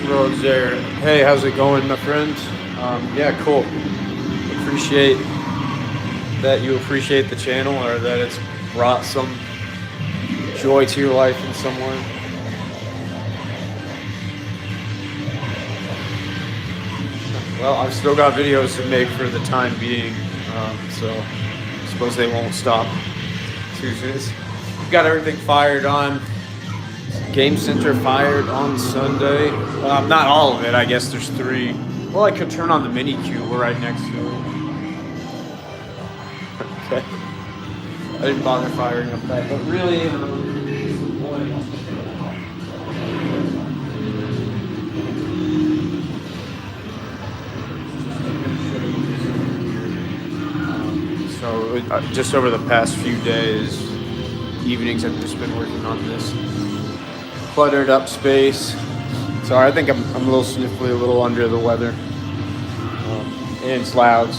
Rhodes there. Hey, how's it going, my friend? Yeah, cool. Appreciate that you appreciate the channel or that it's brought some joy to your life in some way. Well, I've still got videos to make for the time being, so I suppose they won't stop too soon. We've got everything fired on. Game Center fired on Sunday. Not all of it, I guess there's 3. Well, I could turn on the mini cube. We're right next to it. Okay. I didn't bother firing up that, but really, so just over the past few days, evenings, I've just been working on this cluttered up space. Sorry, I think I'm a little sniffly, a little under the weather, and it's loud.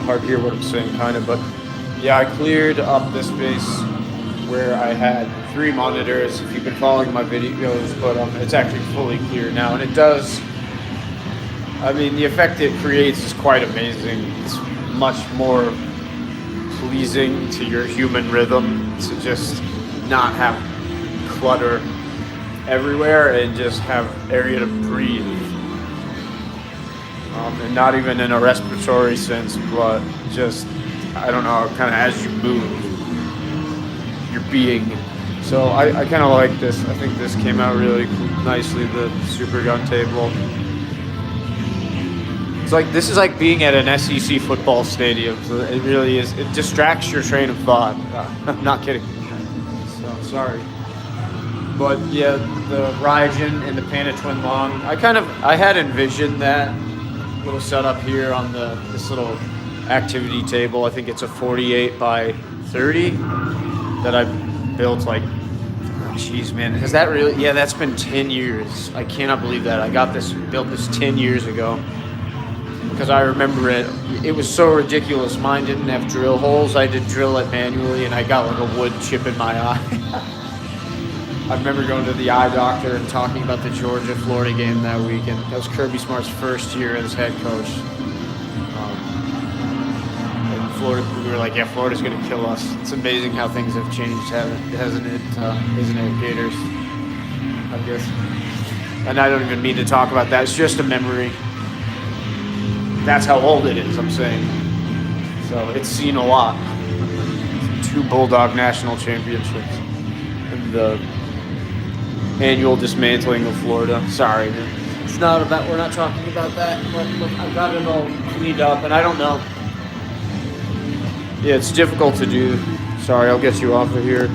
Hard to hear what I'm saying, kind of, but yeah, I cleared up this space where I had 3 monitors. If you've been following my videos, but it's actually fully clear now, and it does. I mean, the effect it creates is quite amazing. It's much more pleasing to your human rhythm to just not have clutter everywhere and just have area to breathe. And not even in a respiratory sense, but just, I don't know, kind of as you move, your being. So I kind of like this. I think this came out really nicely, the Super Gun table. It's like, this is like being at an SEC football stadium. So it really is. It distracts your train of thought. I'm not kidding. So sorry. But yeah, the Ryujin and the Panda Twin Long, I had envisioned that little setup here on this little activity table. I think it's a 48 by 30 that I built like, jeez, man, has that really? Yeah, that's been 10 years. I cannot believe that. I built this 10 years ago because I remember it. It was so ridiculous. Mine didn't have drill holes. I had to drill it manually, and I got like a wood chip in my eye. I remember going to the eye doctor and talking about the Georgia-Florida game that weekend. That was Kirby Smart's first year as head coach. And Florida, we were like, yeah, Florida's going to kill us. It's amazing how things have changed, hasn't it? Isn't it, Gators? I guess. And I don't even mean to talk about that. It's just a memory. That's how old it is, I'm saying. So it's seen a lot. 2 Bulldog national championships. And the annual dismantling of Florida. Sorry, it's not about. We're not talking about that. But look, I've got it all cleaned up, and I don't know. Yeah, it's difficult to do. Sorry, I'll get you off of here.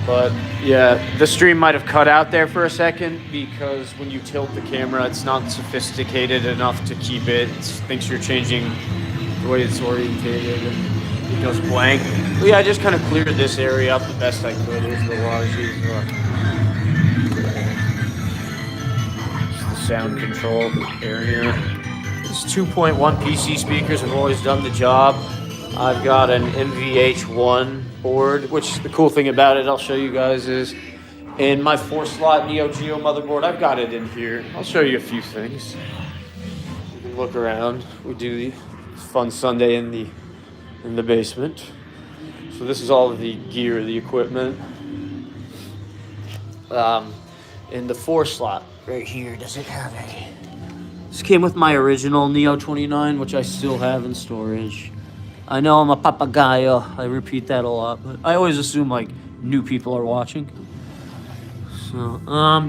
But yeah, the stream might have cut out there for a second because when you tilt the camera, it's not sophisticated enough to keep it. It thinks you're changing the way it's orientated. It goes blank. But yeah, I just kind of cleared this area up the best I could. Here's the Logies. The sound control area. It's 2.1 PC speakers have always done the job. I've got an MVH1 board, which the cool thing about it, I'll show you guys, is in my 4-slot Neo Geo motherboard, I've got it in here. I'll show you a few things. You can look around. We do the fun Sunday in the basement. So this is all of the gear, the equipment. In the 4-slot right here, does it have a... This came with my original Neo 29, which I still have in storage. I know I'm a papagayo. I repeat that a lot, but I always assume like new people are watching. So,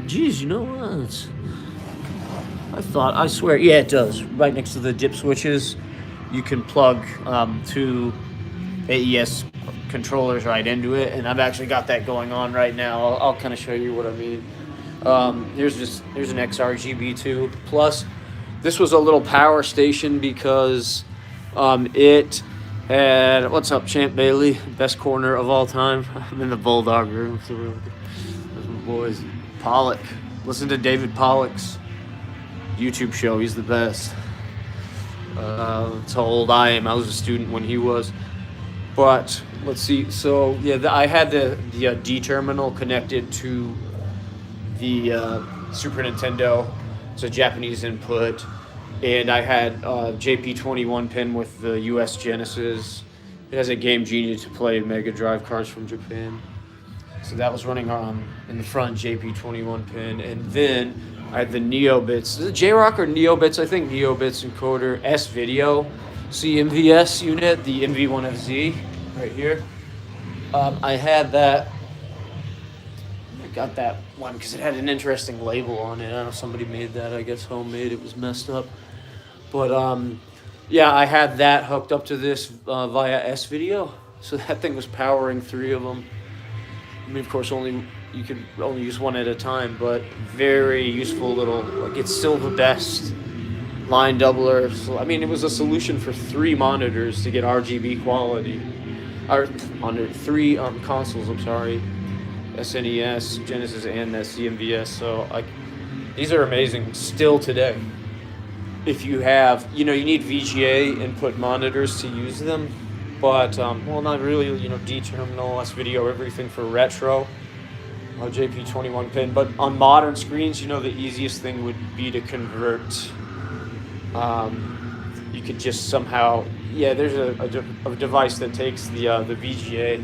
geez, you know what? I swear, yeah, it does. Right next to the dip switches, you can plug 2 AES controllers right into it, and I've actually got that going on right now. I'll kind of show you what I mean. Here's an XRGB2 plus. This was a little power station because it had, what's up, Champ Bailey, best corner of all time. I'm in the Bulldog room. So those my boys. Pollock. Listen to David Pollock's YouTube show. He's the best. That's how old I am. I was a student when he was. But let's see. So yeah, I had the D terminal connected to the Super Nintendo. It's a Japanese input, and I had JP21 pin with the US Genesis. It has a Game Genie to play Mega Drive cards from Japan. So that was running in the front JP21 pin, and then I had the NeoBits. Is it J-Rock or NeoBits? I think NeoBits encoder S Video CMVS unit, the MV1FZ right here. I had that. I got that one because it had an interesting label on it. I don't know if somebody made that. I guess homemade. It was messed up, but yeah, I had that hooked up to this via S Video. So that thing was powering 3 of them. I mean, of course, you could only use one at a time, but very useful little, like, it's still the best line doubler. So, I mean, it was a solution for 3 monitors to get RGB quality. Or on 3 consoles, I'm sorry. SNES, Genesis, and the CMVS. So, these are amazing still today. If you have, you need VGA input monitors to use them. But, well, not really, D terminal, S Video, everything for retro, JP21 pin. But on modern screens, the easiest thing would be to convert. You could just somehow, there's a device that takes the VGA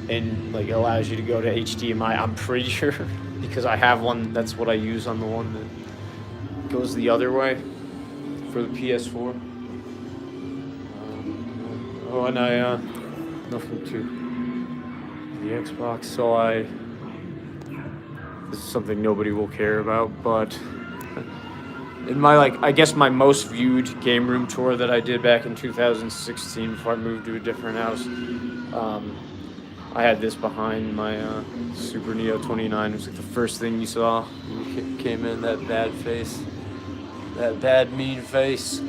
and allows you to go to HDMI. I'm pretty sure because I have one. That's what I use on the one that goes the other way for the PS4. Oh, and I nothing to the Xbox. So this is something nobody will care about, but in my I guess my most viewed game room tour that I did back in 2016 before I moved to a different house, I had this behind my Super Neo 29. It was the first thing you saw when you came in. That bad face, that bad mean face.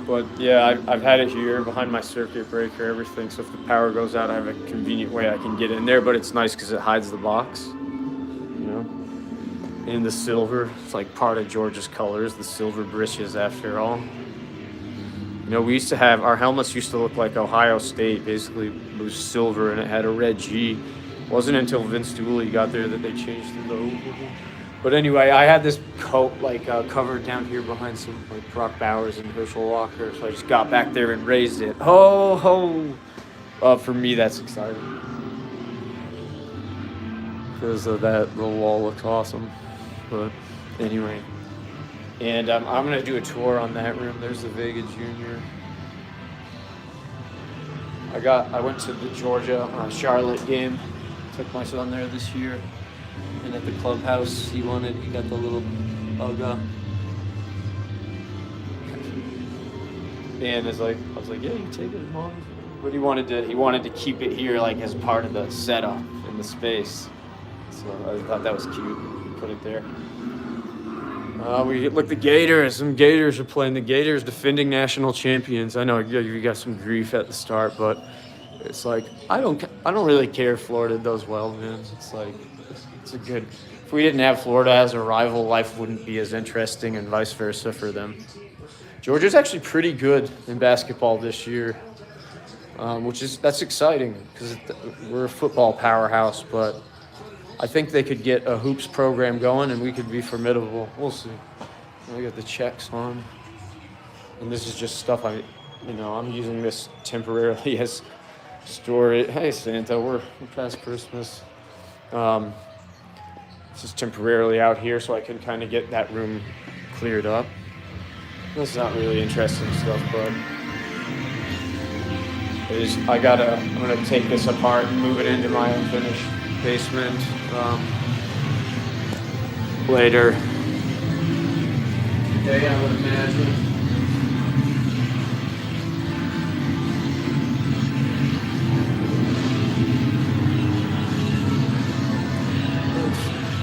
But yeah, I've had it here behind my circuit breaker, everything. So if the power goes out, I have a convenient way I can get in there. But it's nice because it hides the box, In the silver, it's part of Georgia's colors, the silver britches after all. We used to have, our helmets used to look like Ohio State. Basically, it was silver and it had a red G. It wasn't until Vince Dooley got there that they changed the logo. But anyway, I had this coat covered down here behind some Brock Bowers and Herschel Walker, so I just got back there and raised it. Ho ho! For me, that's exciting because of that. The wall looks awesome. But anyway, and I'm gonna do a tour on that room. There's the Vega Junior. I went to the Georgia Charlotte game. Took my son there this year. And at the clubhouse, he got the little Uga. And I was like, yeah, you can take it, Mom. But he wanted to keep it here as part of the setup in the space. So I thought that was cute. Put it there. The Gators. Some Gators are playing. The Gators, defending national champions. I know you got some grief at the start, but it's I don't really care if Florida does well, man. It's a good. If we didn't have Florida as a rival, life wouldn't be as interesting, and vice versa for them. Georgia's actually pretty good in basketball this year, that's exciting because we're a football powerhouse. But I think they could get a hoops program going, and we could be formidable. We'll see. I got the checks on, and this is just stuff I'm using this temporarily as storage. Hey Santa, we're past Christmas. This is temporarily out here so I can kind of get that room cleared up. This is not really interesting stuff, but I'm gonna take this apart and move it into my unfinished basement later today, I would imagine.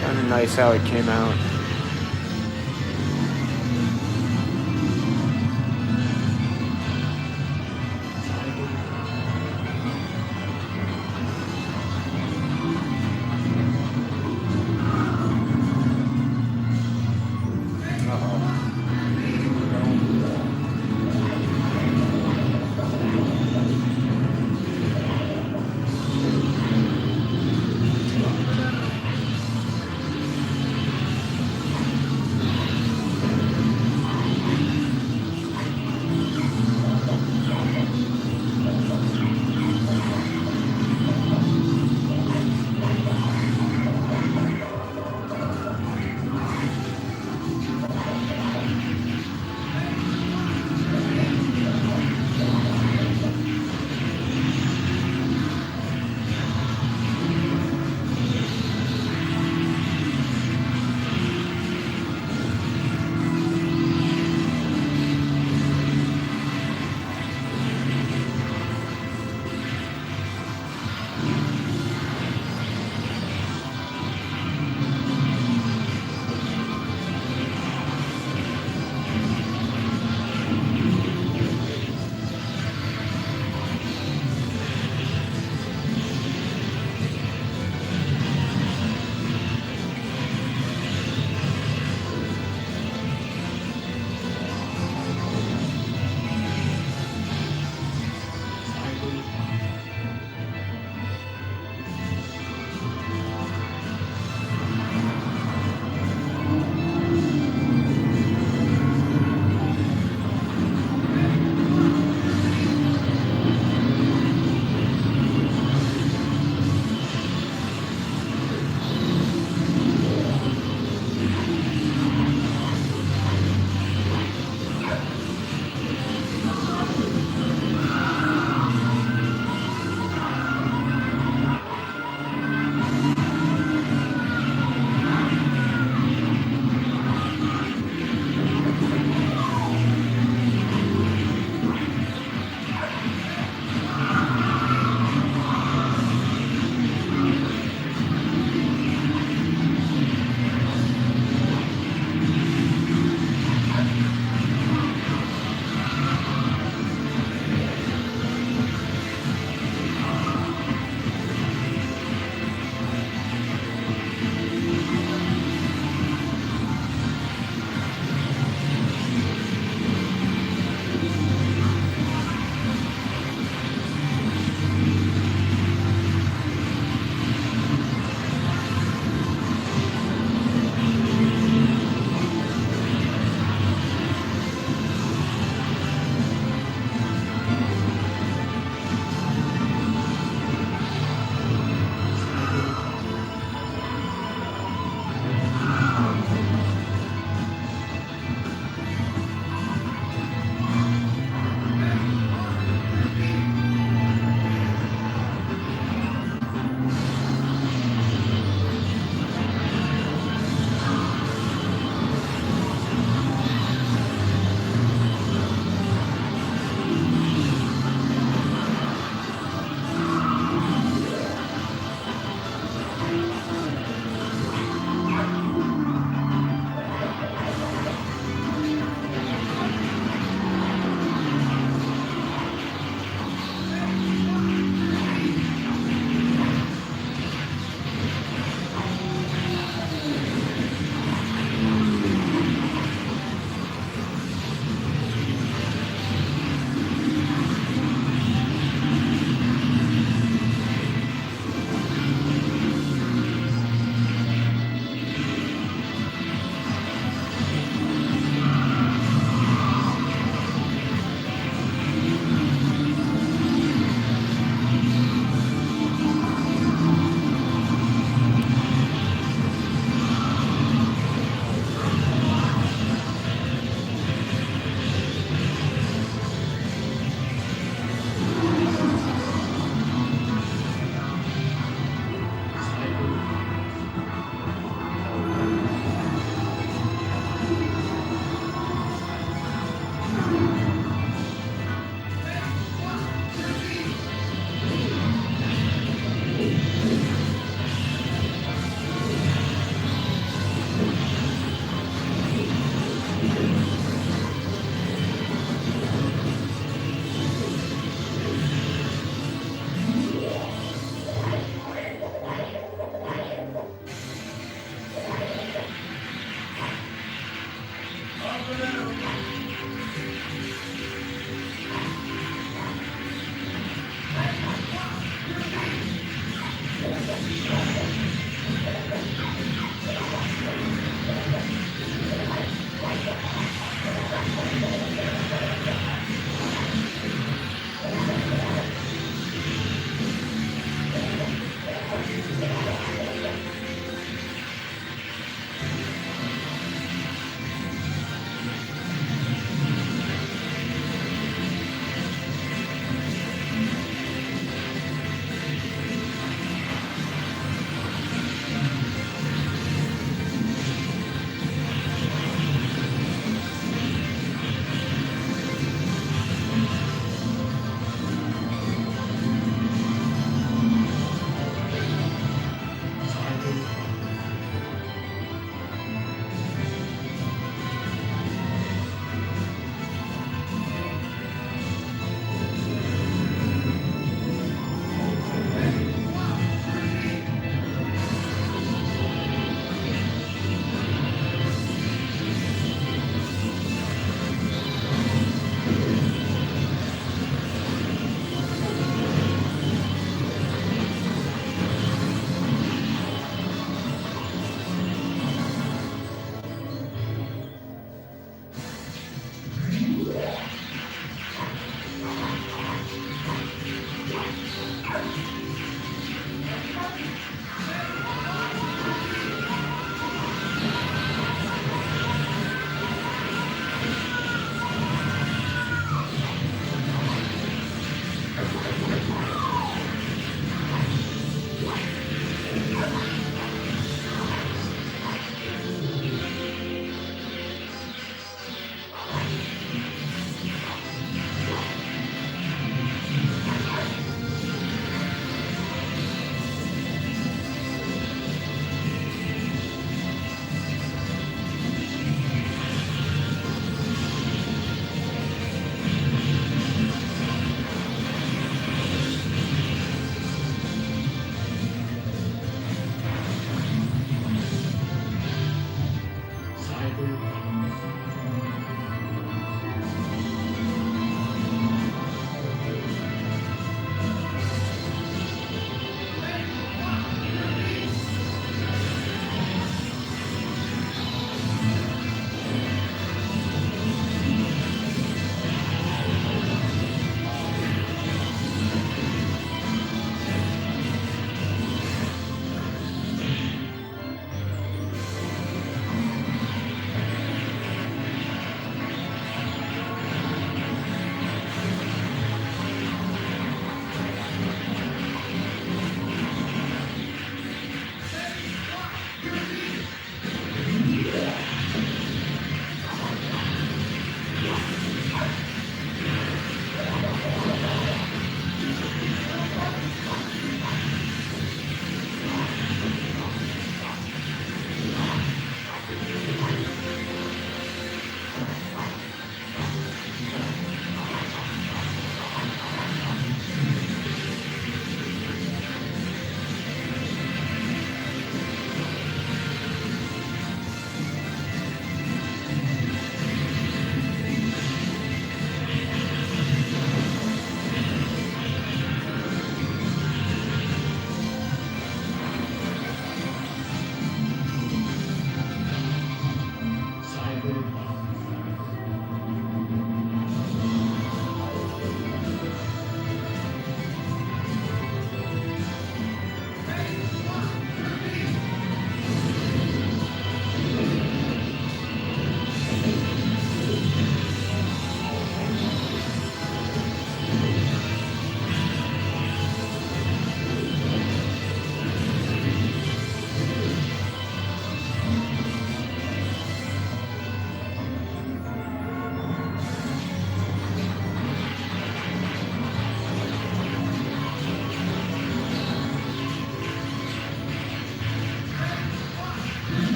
Kind of nice how it came out.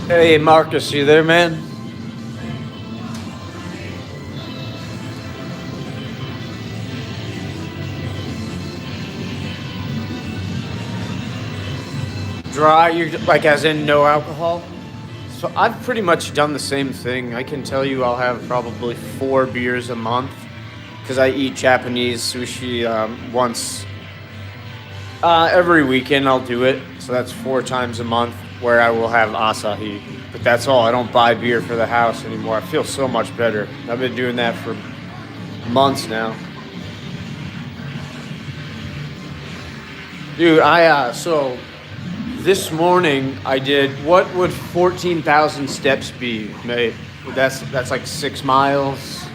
Hey, Marcus, you there, man? Dry, you're like as in no alcohol? So I've pretty much done the same thing. I can tell you I'll have probably 4 beers a month because I eat Japanese sushi once every weekend. I'll do it, so that's 4 times a month where I will have Asahi. But that's all. I don't buy beer for the house anymore. I feel so much better. I've been doing that for months now. Dude, so this morning I did, what would 14,000 steps be, mate? That's like 6 miles.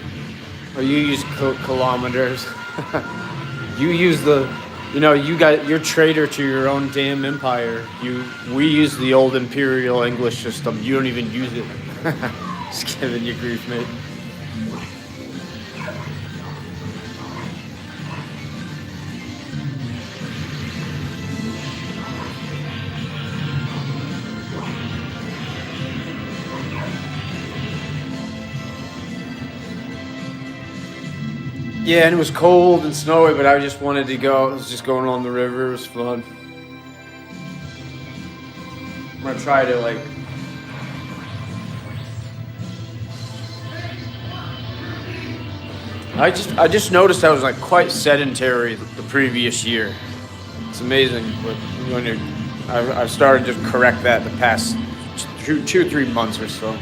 Or you use kilometers. You use you're traitor to your own damn empire. We use the old imperial English system. You don't even use it. Just giving you grief, mate. Yeah, and it was cold and snowy, but I just wanted to go. I was just going along the river. It was fun. I'm gonna try to I just noticed I was like quite sedentary the previous year. It's amazing, but when I've started to correct that the past 3 months or so.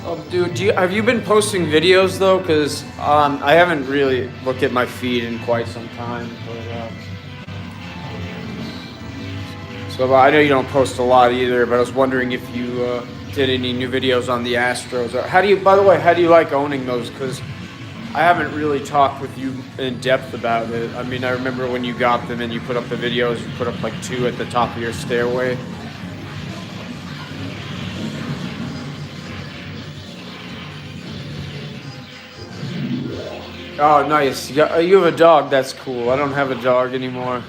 Oh, dude, have you been posting videos though? Because I haven't really looked at my feed in quite some time. So I know you don't post a lot either, but I was wondering if you did any new videos on the Astros. Or by the way, how do you like owning those? Because I haven't really talked with you in depth about it. I mean, I remember when you got them and you put up the videos, you put up like 2 at the top of your stairway. Oh, nice. You have a dog. That's cool. I don't have a dog anymore.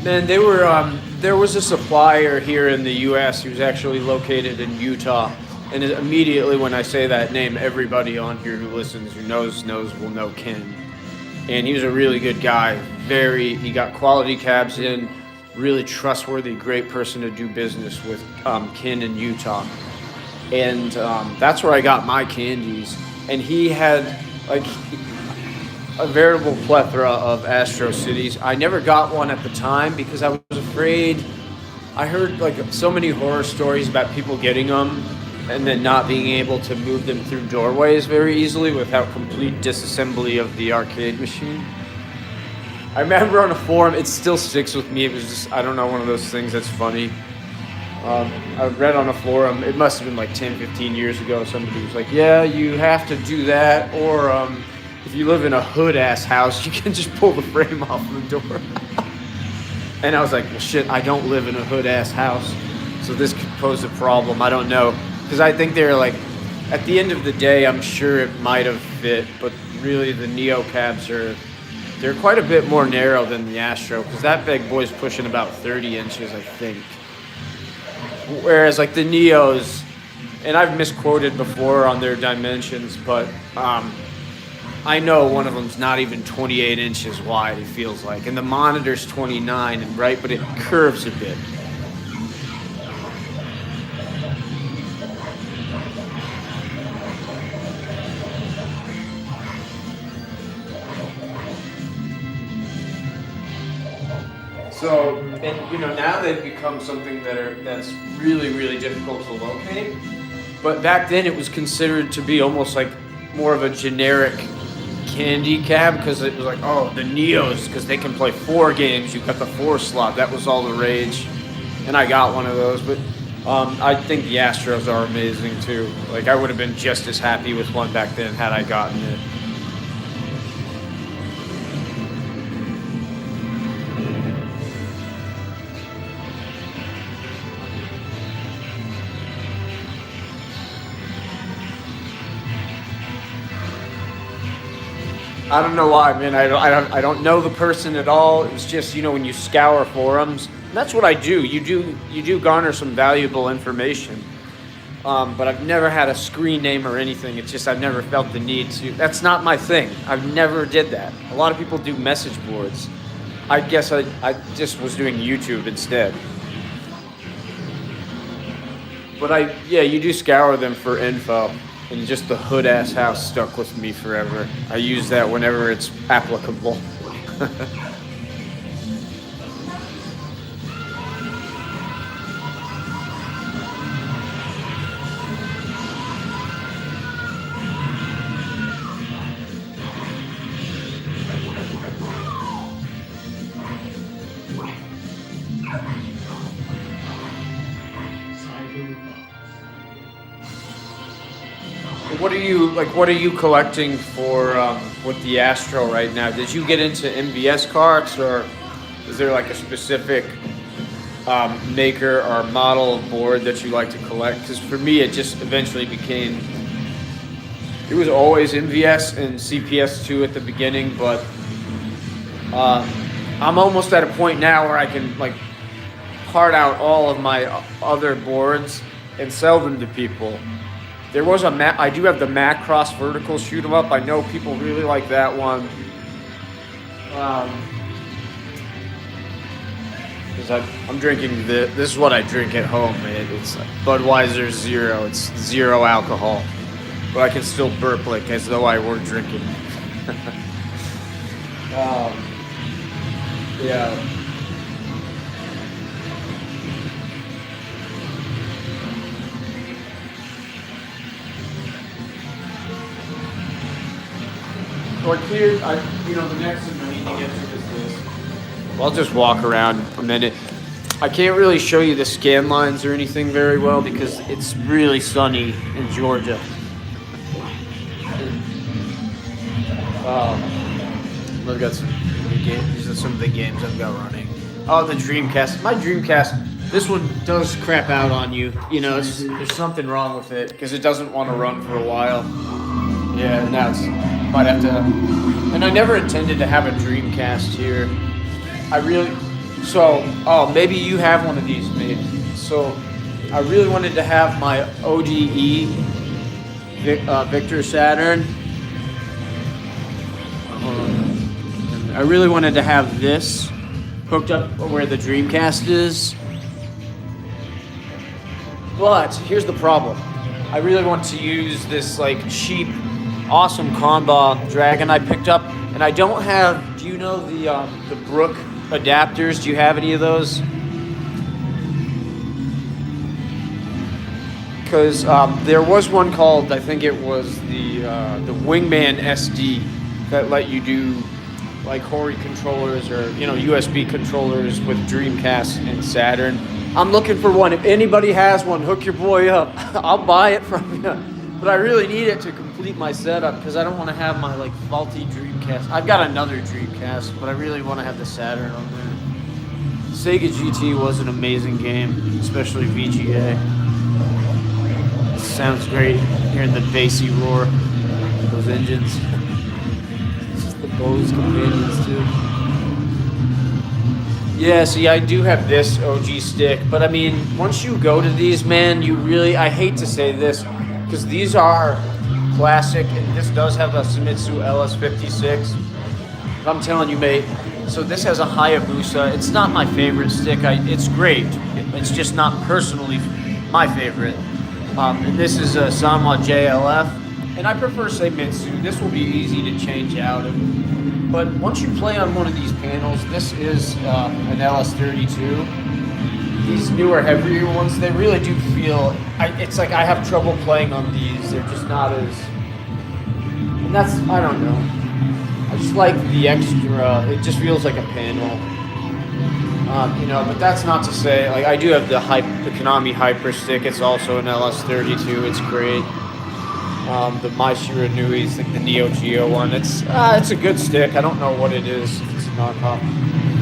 Man, there was a supplier here in the U.S. He was actually located in Utah. And immediately when I say that name, everybody on here who listens, who knows, will know Ken. And he was a really good guy. He got quality cabs in, really trustworthy, great person to do business with, Ken in Utah. And that's where I got my candies. And he had like a veritable plethora of Astro Cities. I never got one at the time because I was afraid. I heard like so many horror stories about people getting them and then not being able to move them through doorways very easily without complete disassembly of the arcade machine. I remember on a forum, it still sticks with me. It was just, I don't know, one of those things that's funny. I read on a forum, it must have been like 10, 15 years ago, somebody was like, yeah, you have to do that, or if you live in a hood-ass house, you can just pull the frame off the door. And I was like, well, shit, I don't live in a hood-ass house, so this could pose a problem. I don't know. Because I think they're like, at the end of the day, I'm sure it might have fit, but really the Neo cabs they're quite a bit more narrow than the Astro, because that big boy's pushing about 30 inches, I think. Whereas like the Neos, and I've misquoted before on their dimensions, but I know one of them's not even 28 inches wide, it feels like. And the monitor's 29, and right, but it curves a bit. So, and now they've become something that's really, really difficult to locate. But back then it was considered to be almost like more of a generic candy cab, because it was like, oh, the Neos, because they can play 4 games. You've got the 4 slot. That was all the rage. And I got one of those. But I think the Astros are amazing too. Like, I would have been just as happy with one back then had I gotten it. I don't know why, man. I don't know the person at all. It was just, when you scour forums, and that's what I do. You do garner some valuable information. But I've never had a screen name or anything. It's just I've never felt the need to. That's not my thing. I've never did that. A lot of people do message boards. I guess I just was doing YouTube instead. But you do scour them for info. And just the hood ass house stuck with me forever. I use that whenever it's applicable. What are you collecting for with the Astro right now? Did you get into MVS carts, or is there like a specific maker or model of board that you like to collect? Because for me, it just eventually became. It was always MVS and CPS2 at the beginning, but I'm almost at a point now where I can like part out all of my other boards and sell them to people. There was I do have the Macross Vertical Shoot 'em Up. I know people really like that one. Because I'm drinking this is what I drink at home, man. It's Budweiser Zero. It's zero alcohol. But I can still burp like as though I were drinking. Yeah. So I cleared, the next thing I need to get to is this. Well, I'll just walk around a minute. I can't really show you the scan lines or anything very well because it's really sunny in Georgia. I've got some games. These are some of the games I've got running. Oh, the Dreamcast. My Dreamcast, this one does crap out on you. There's something wrong with it because it doesn't want to run for a while. Yeah, now it's might have to. And I never intended to have a Dreamcast here. Maybe you have one of these, maybe. So I really wanted to have my ODE Victor Saturn. I really wanted to have this hooked up where the Dreamcast is. But here's the problem. I really want to use this cheap, awesome Conba Dragon I picked up, and I don't have. Do you know the Brook adapters? Do you have any of those? Because there was one called, I think it was the Wingman SD that let you do Hori controllers or USB controllers with Dreamcast and Saturn. I'm looking for one. If anybody has one, hook your boy up. I'll buy it from you. But I really need it to complete my setup because I don't want to have my faulty Dreamcast. I've got another Dreamcast, but I really want to have the Saturn on there. Sega GT was an amazing game, especially VGA. Sounds great hearing the bassy roar of those engines. Just the Bose companions too. Yeah, see, I do have this OG stick, but I mean, once you go to these, man, I hate to say this, because these are classic, and this does have a Shimizu LS56. But I'm telling you, mate, so this has a Hayabusa. It's not my favorite stick. It's great. It's just not personally my favorite. And this is a Sanwa JLF, and I prefer Shimizu. This will be easy to change out. But once you play on one of these panels, this is an LS32. These newer, heavier ones, they really do feel. It's like I have trouble playing on these. They're just not as. And that's, I don't know. I just like the extra. It just feels like a panel. But that's not to say. I do have the Konami Hyper Stick. It's also an LS32. It's great. The My Shiranui's, the Neo Geo one. It's a good stick. I don't know what it is. It's a knockoff.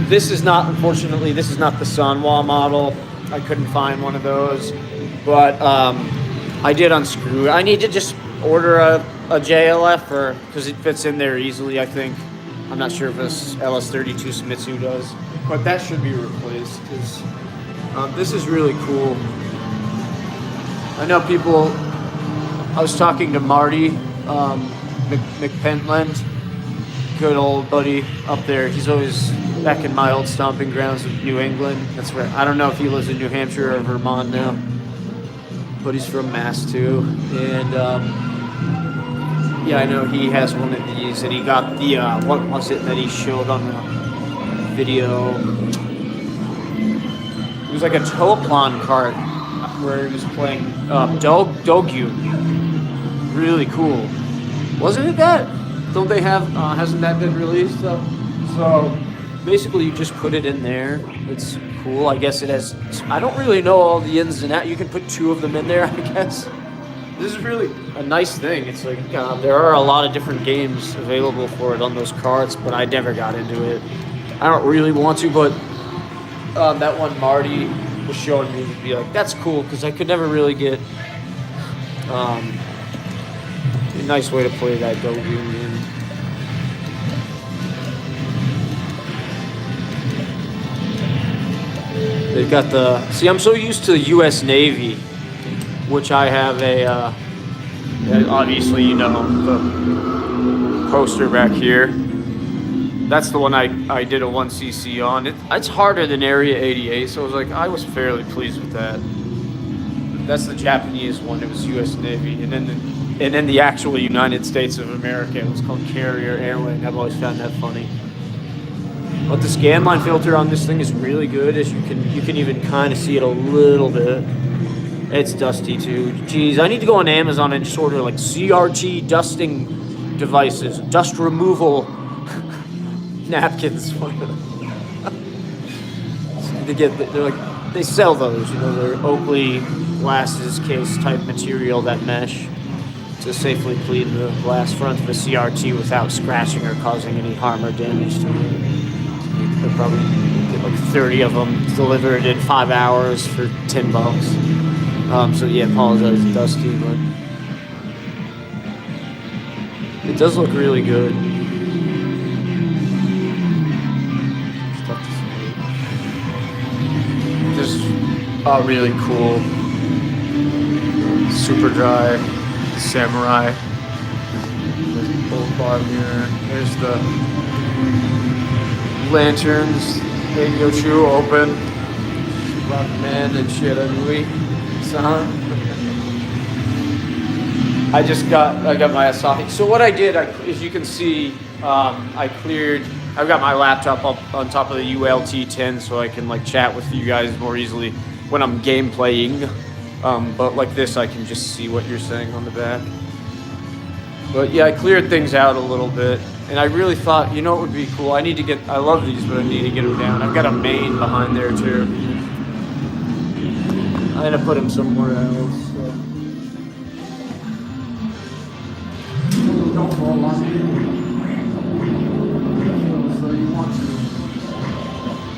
This is not, unfortunately, this is not the Sanwa model. I couldn't find one of those, but I did unscrew. I need to just order a JLF or because it fits in there easily. I think. I'm not sure if this LS32 Shimizu does, but that should be replaced because this is really cool. I know people. I was talking to Marty McPentland, good old buddy up there. He's always back in my old stomping grounds of New England. That's where I don't know if he lives in New Hampshire or Vermont now, but he's from Mass too. And yeah, I know he has one of these, and he got the what was it that he showed on the video? It was like a Toaplan cart where he was playing Dogyu. Really cool. Wasn't it that? Don't they have, hasn't that been released though? So basically you just put it in there. It's cool. I guess it has, I don't really know all the ins and outs. You can put 2 of them in there, I guess. This is really a nice thing. It's like, there are a lot of different games available for it on those carts, but I never got into it. I don't really want to, but that one Marty was showing me to be like, that's cool, because I could never really get a nice way to play that Go Union. They've got the, see, I'm so used to the U.S. Navy, which I have a, obviously, you know, the poster back here. That's the one I did a 1cc on. It's harder than Area 88, so I was fairly pleased with that. That's the Japanese one. It was U.S. Navy, and then the actual United States of America. It was called Carrier Airwing. I've always found that funny. But the scan line filter on this thing is really good, as you can even kind of see it a little bit. It's dusty too. Geez, I need to go on Amazon and just order like CRT dusting devices, dust removal napkins. They sell those, you know, they're Oakley glasses case type material that mesh to safely clean the glass front of a CRT without scratching or causing any harm or damage to it. They'll probably get like 30 of them delivered in 5 hours for $10. So yeah, apologize, it's dusty, but it does look really good. This is really cool. Super dry Samurai. There's the bolt bar here. There's the lanterns. Yochu open. Rockman and Shiranui. I got my Asahi. So what I did, as you can see, I've got my laptop up on top of the ULT10 so I can like chat with you guys more easily when I'm game playing. But like this, I can just see what you're saying on the back. But yeah, I cleared things out a little bit, and I really thought, you know, it would be cool. I love these, but I need to get them down. I've got a main behind there too. I'm gonna put him somewhere else. So. Don't fall on me. So you want to.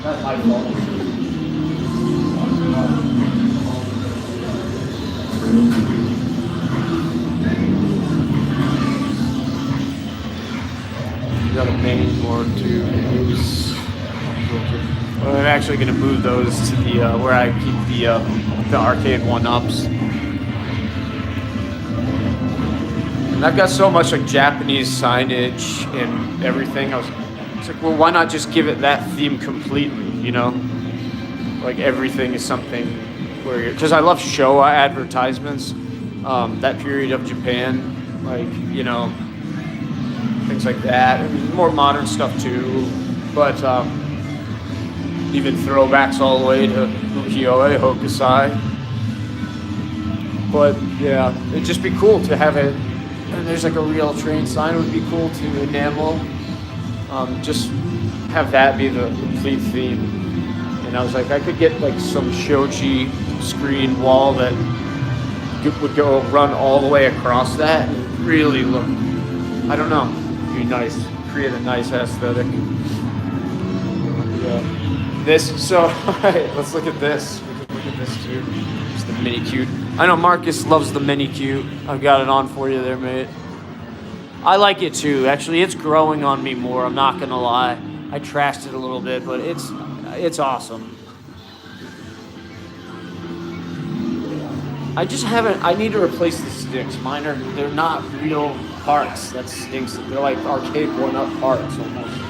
That's my fault. You got a main one too. I'm actually going to move those to the where I keep the arcade 1-ups. And I've got so much like Japanese signage and everything. It's like, well, why not just give it that theme completely? You know, like everything is something where because I love Showa advertisements. That period of Japan, like you know, things like that. I mean, more modern stuff too, but. Even throwbacks all the way to Ukiyo-e, Hokusai. But yeah, it'd just be cool to have it. And there's like a real train sign. It would be cool to enamel. Just have that be the complete theme. And I was like, I could get like some shoji screen wall that would run all the way across that and really look. I don't know. It'd be nice. Create a nice aesthetic. Yeah. So, alright, let's look at this. We look at this too. It's the Mini Cute. I know Marcus loves the Mini Cute. I've got it on for you there, mate. I like it too. Actually, it's growing on me more. I'm not gonna lie. I trashed it a little bit, but it's awesome. I just haven't. I need to replace the sticks. They're not real parts. That stinks. They're like arcade one-up parts almost.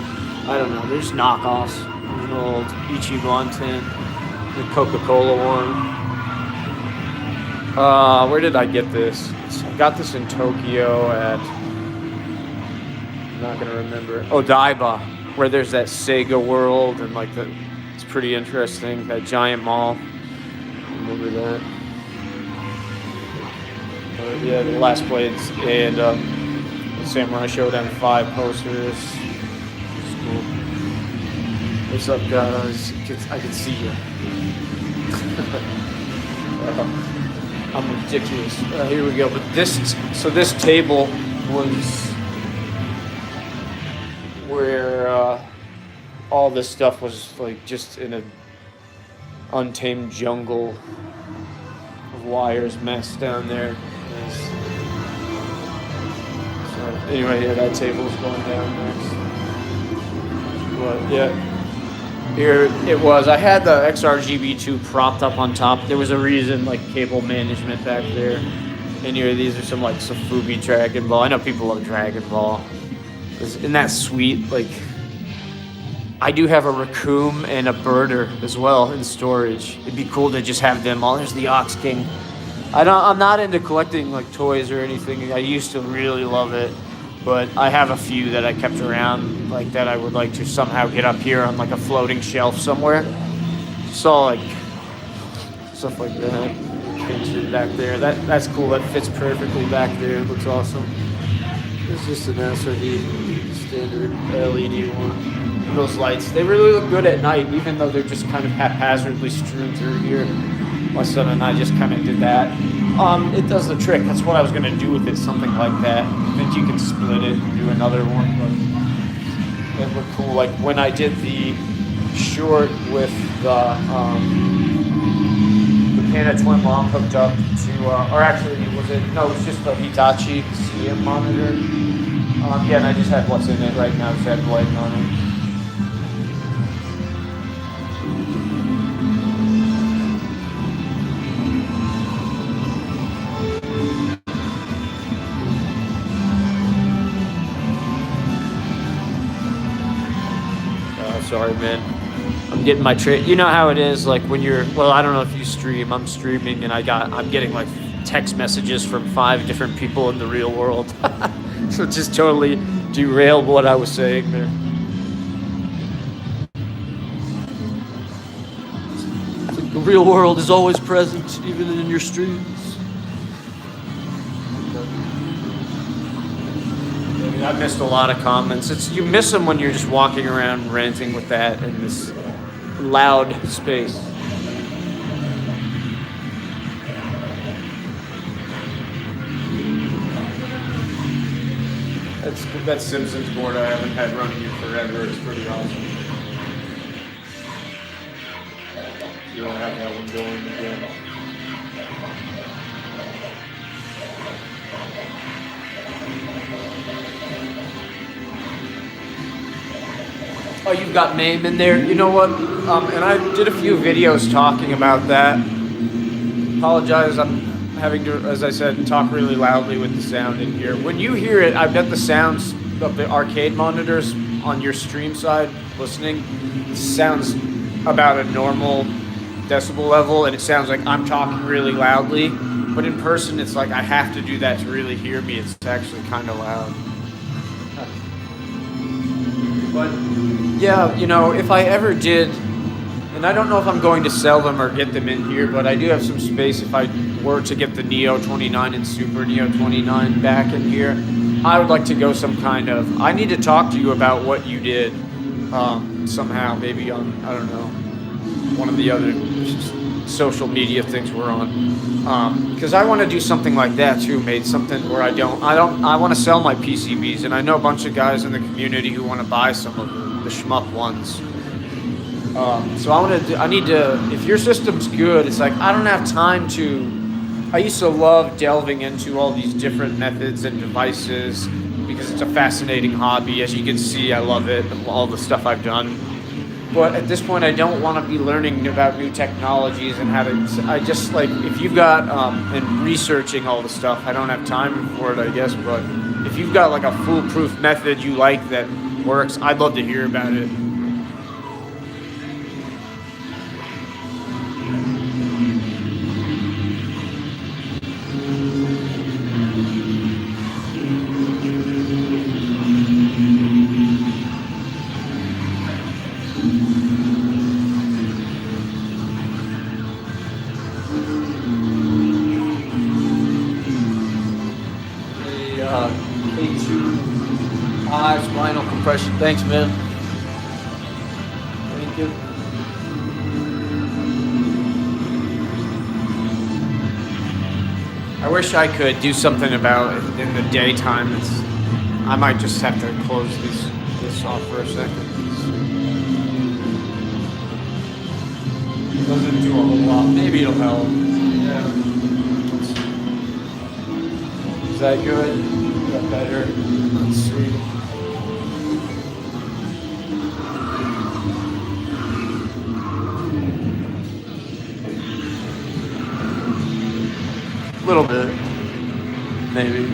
I don't know. They're just knockoffs. There's an old Ichiban tin, the Coca-Cola one. Where did I get this? I got this in Tokyo at. I'm not gonna remember. Odaiba, where there's that Sega World and like it's pretty interesting. That giant mall. Remember that? Yeah, the last Blades and the Samurai Shodown 5 posters. It's cool. What's up, guys? I can see you. I'm ridiculous. Here we go. But this table was where all this stuff was like just in an untamed jungle of wires mess down there. So anyway, yeah, that table's going down next. But yeah, here it was. I had the XRGB2 propped up on top. There was a reason, like cable management back there. And here, these are some like Sofubi Dragon Ball. I know people love Dragon Ball. Isn't that sweet? Like, I do have a Raccoon and a Birder as well in storage. It'd be cool to just have them all. There's the Ox King. I'm not into collecting like toys or anything. I used to really love it, but I have a few that I kept around like that I would like to somehow get up here on like a floating shelf somewhere. So like stuff like that. Picture back there. That's cool. That fits perfectly back there. It looks awesome. It's just an SRD standard LED one. And those lights, they really look good at night, even though they're just kind of haphazardly strewn through here. My son and I just kind of did that. It does the trick. That's what I was going to do with it, something like that. I think you can split it and do another one, but it looked cool. Like when I did the short with the Panda Twin Mom hooked up to, or actually, it was just the Hitachi CM monitor. Yeah, and I just had what's in it right now, just had Blade on it. Sorry, man. I'm getting my trade. You know how it is, like when you're. Well, I don't know if you stream. I'm streaming, and I'm getting like text messages from 5 different people in the real world. So just totally derailed what I was saying there. The real world is always present, even in your streams. I missed a lot of comments. You miss them when you're just walking around ranting with that in this loud space. That Simpsons board I haven't had running in forever. It's pretty awesome. You don't have that one going again. Oh, you've got MAME in there. You know what? And I did a few videos talking about that. Apologize, I'm having to, as I said, talk really loudly with the sound in here. When you hear it, I bet the sounds of the arcade monitors on your stream side listening sounds about a normal decibel level, and it sounds like I'm talking really loudly. But in person, it's like I have to do that to really hear me. It's actually kind of loud. But yeah, you know, if I ever did, and I don't know if I'm going to sell them or get them in here, but I do have some space if I were to get the Neo 29 and Super Neo 29 back in here. I would like to go some kind of, I need to talk to you about what you did somehow, maybe on, I don't know, one of the other social media things we're on. Because I want to do something like that too, made something where I want to sell my PCBs, and I know a bunch of guys in the community who want to buy some of the shmup ones. So I need to. If your system's good, it's like I don't have time to. I used to love delving into all these different methods and devices because it's a fascinating hobby. As you can see, I love it. All the stuff I've done. But at this point, I don't want to be learning about new technologies and how to. I just like if you've got and researching all the stuff. I don't have time for it, I guess. But if you've got like a foolproof method you like that works, I'd love to hear about it. K2 spinal compression. Thanks, man. Thank you. I wish I could do something about it in the daytime. I might just have to close this off for a second. It doesn't do a whole lot. Maybe it'll help. Yeah. Is that good? Is that better? Let's see. A little bit. Maybe.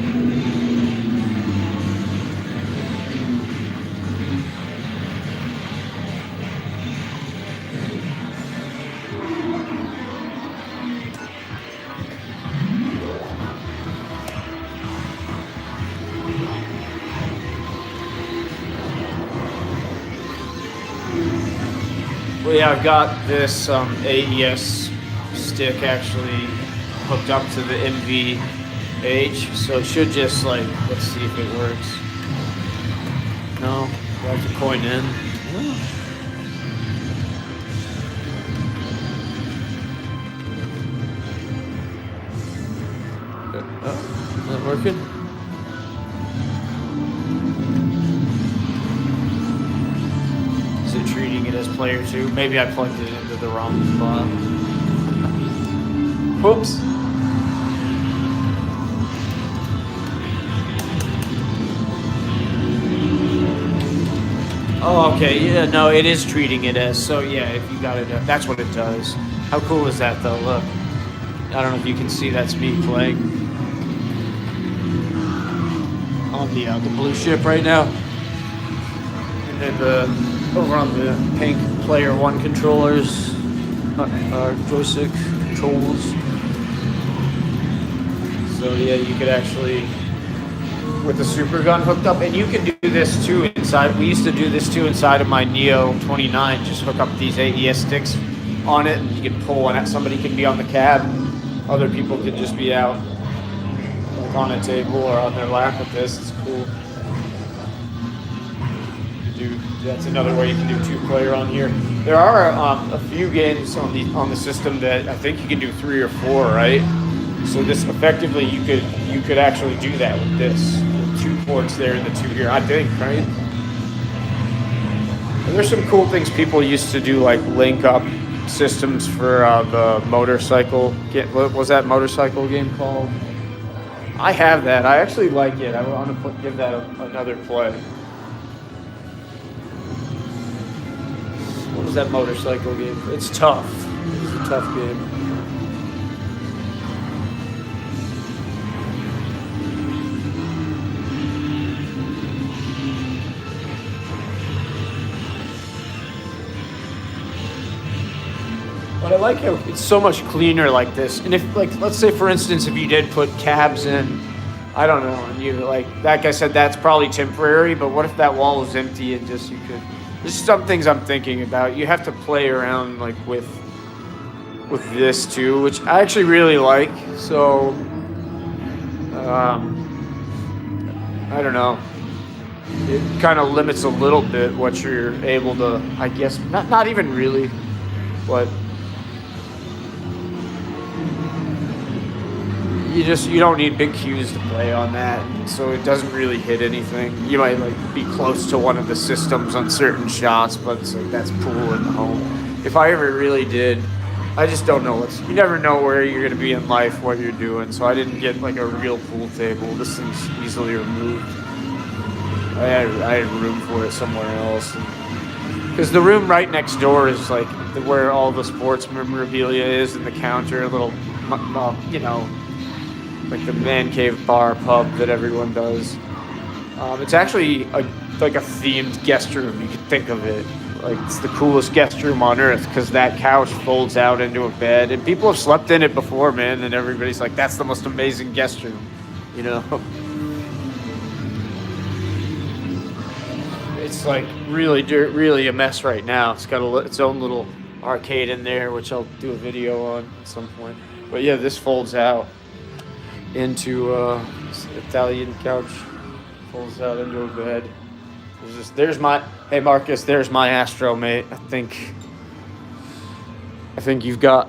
Well, yeah, I've got this AES stick actually hooked up to the MVH, so it should just like, let's see if it works. No, do I have to coin in? Oh, is that working? Treating it as player 2. Maybe I plugged it into the wrong spot. Whoops. Oh, okay. Yeah, no, it is treating it as. So, yeah, if you got it, that's what it does. How cool is that, though? Look. I don't know if you can see that's me playing on the blue ship right now. And then over on the pink player 1 controllers, joystick controls. So yeah, you could actually, with the super gun hooked up, and you can do this too inside. We used to do this too inside of my Neo 29. Just hook up these AES sticks on it, and you can pull, and somebody can be on the cab. Other people could just be out, like on a table or on their lap with this. It's cool. That's another way you can do 2-player on here. There are a few games on the system that I think you can do 3 or 4, right? So this effectively you could actually do that with this. The 2 ports there and the 2 here, I think, right? And there's some cool things people used to do, like link up systems for the motorcycle. What was that motorcycle game called? I have that. I actually like it. I want to give that another play. What was that motorcycle game? It's tough. It's a tough game. But I like how it's so much cleaner like this. And if, like, let's say for instance, if you did put cabs in, I don't know, and you like I said, that's probably temporary. But what if that wall was empty and just you could? There's some things I'm thinking about. You have to play around like with this too, which I actually really like. So I don't know. It kind of limits a little bit what you're able to, I guess, not even really, but you don't need big cues to play on that, so it doesn't really hit anything. You might like be close to one of the systems on certain shots, but it's like that's pool and home. If I ever really did, I just don't know you never know where you're gonna be in life, what you're doing. So I didn't get like a real pool table. This thing's easily removed. I had room for it somewhere else. Because the room right next door is like where all the sports memorabilia is, and the counter, a little, like the man cave bar pub that everyone does. It's actually like a themed guest room. You could think of it like it's the coolest guest room on earth because that couch folds out into a bed, and people have slept in it before, man. And everybody's like, "That's the most amazing guest room," you know. It's like really a mess right now. It's got its own little arcade in there, which I'll do a video on at some point. But yeah, this folds out into Italian couch. Folds out into a bed. Hey Marcus, there's my Astro, mate. I think you've got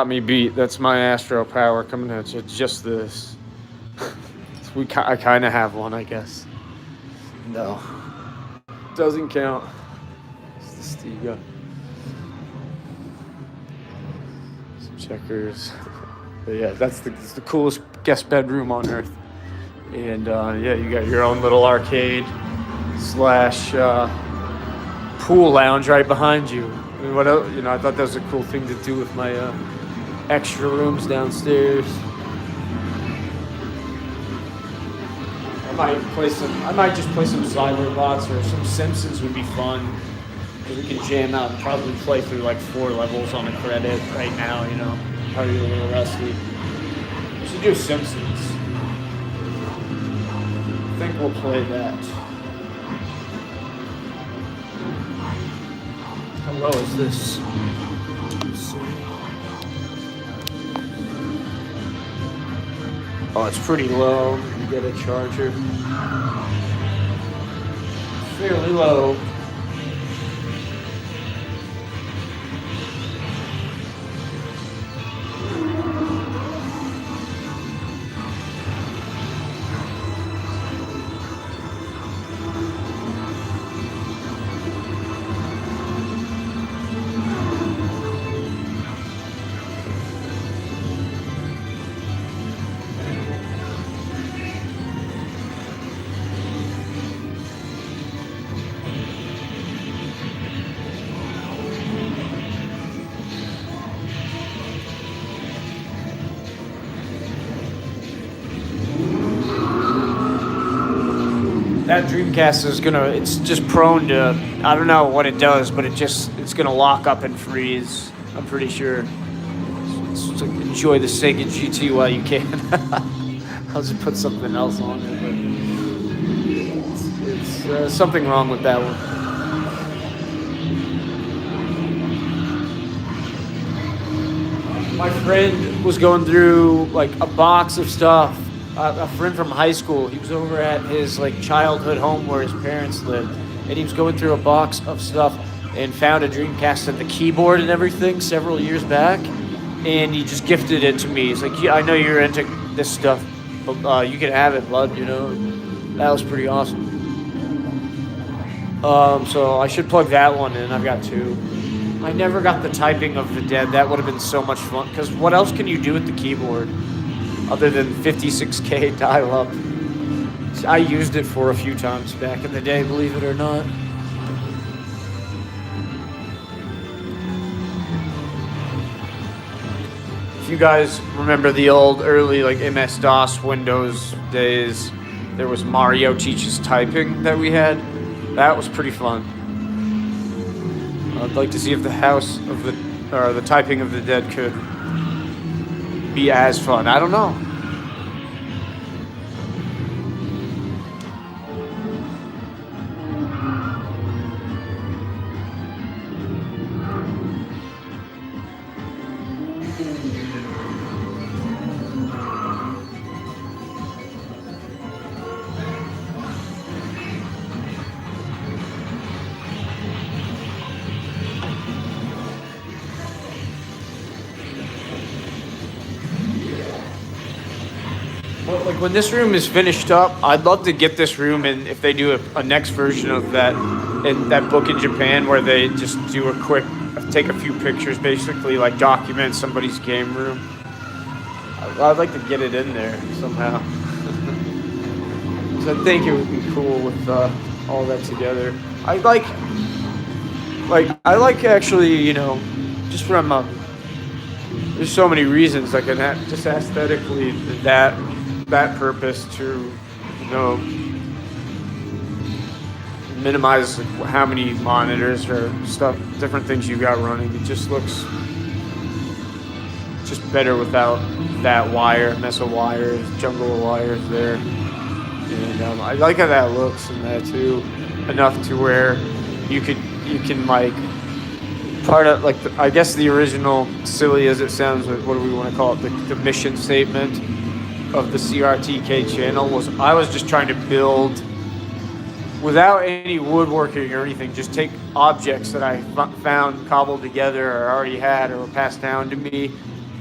me beat. That's my Astro power coming at you. Just this. I kind of have one, I guess. No. Doesn't count. It's the Stiga. Some checkers. But yeah, it's the coolest guest bedroom on earth. And yeah, you got your own little arcade / pool lounge right behind you. I mean, what else? I thought that was a cool thing to do with my extra rooms downstairs. I might just play some Cyberbots or some Simpsons would be fun. We can jam out and probably play through like 4 levels on a credit right now, Probably a little rusty. We should do Simpsons. I think we'll play that. How low is this? Oh, it's pretty low. You get a charger. Fairly low. That Dreamcast it's just prone to, I don't know what it does, but it's gonna lock up and freeze. I'm pretty sure. So enjoy the Sega GT while you can. I'll just put something else on it, but it's something wrong with that one. My friend was going through like a box of stuff. A friend from high school, he was over at his like childhood home where his parents lived, and he was going through a box of stuff and found a Dreamcast and the keyboard and everything several years back, and he just gifted it to me. He's like, "Yeah, I know you're into this stuff, but you can have it, bud." That was pretty awesome. So I should plug that one in. I've got 2. I never got the Typing of the Dead. That would have been so much fun, because what else can you do with the keyboard? Other than 56K dial-up. I used it for a few times back in the day, believe it or not. If you guys remember the old early like MS-DOS Windows days, there was Mario Teaches Typing that we had. That was pretty fun. I'd like to see if the Typing of the Dead could be as fun. I don't know. like when this room is finished up, I'd love to get this room, and if they do a next version of that, in that book in Japan where they just do a quick, take a few pictures, basically like document somebody's game room. I'd like to get it in there somehow. So I think it would be cool with all that together. I like actually, you know, just from there's so many reasons, like just aesthetically that purpose to, you know, minimize how many monitors or stuff, different things you got running. It just looks just better without that mess of wires, jungle of wires there. And I like how that looks and that too, enough to where you can like part of like I guess the original, silly as it sounds, what do we want to call it? The mission statement of the CRTK channel I was just trying to build without any woodworking or anything. Just take objects that I found cobbled together or already had or were passed down to me,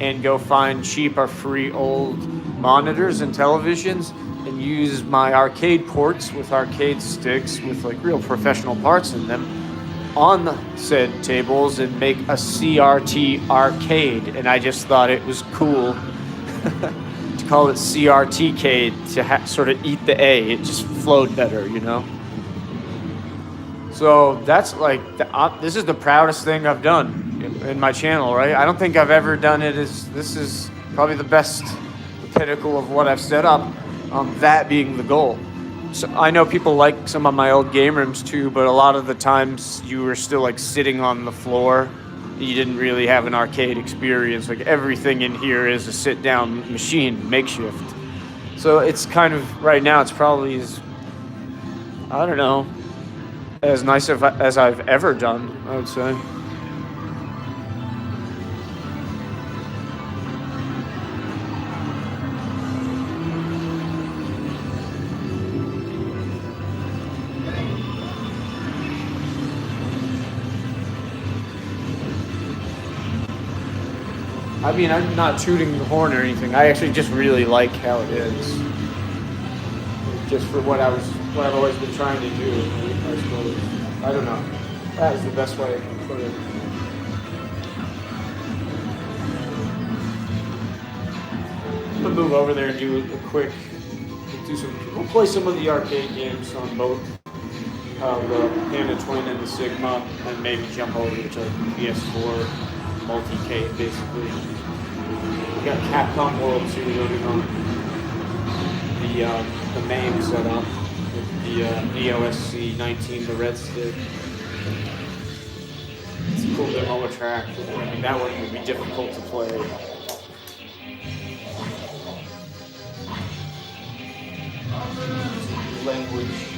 and go find cheap or free old monitors and televisions, and use my arcade ports with arcade sticks with like real professional parts in them on the said tables and make a CRT arcade. And I just thought it was cool to call it CRTcade, to sort of eat the A. It just flowed better, you know? So that's like, this is the proudest thing I've done in my channel, right? I don't think I've ever done it. This is probably the pinnacle of what I've set up, that being the goal. So I know people like some of my old game rooms too, but a lot of the times you were still like sitting on the floor. You didn't really have an arcade experience. Like everything in here is a sit-down machine, makeshift. So it's kind of, right now, it's probably I don't know, as nice as I've ever done, I would say. I mean, I'm not tooting the horn or anything. I actually just really like how it is. Just for what I've always been trying to do, I suppose. I don't know. That is the best way I can put it. I'm gonna move over there and do a quick, we'll play some of the arcade games on both the Panda Twin and the Sigma, and maybe jump over to PS4 multi-K, basically. We got Capcom World 2 running on the main setup with the Neo SC19, the red stick. It's a cool demo track. I mean, that one would be difficult to play. Language.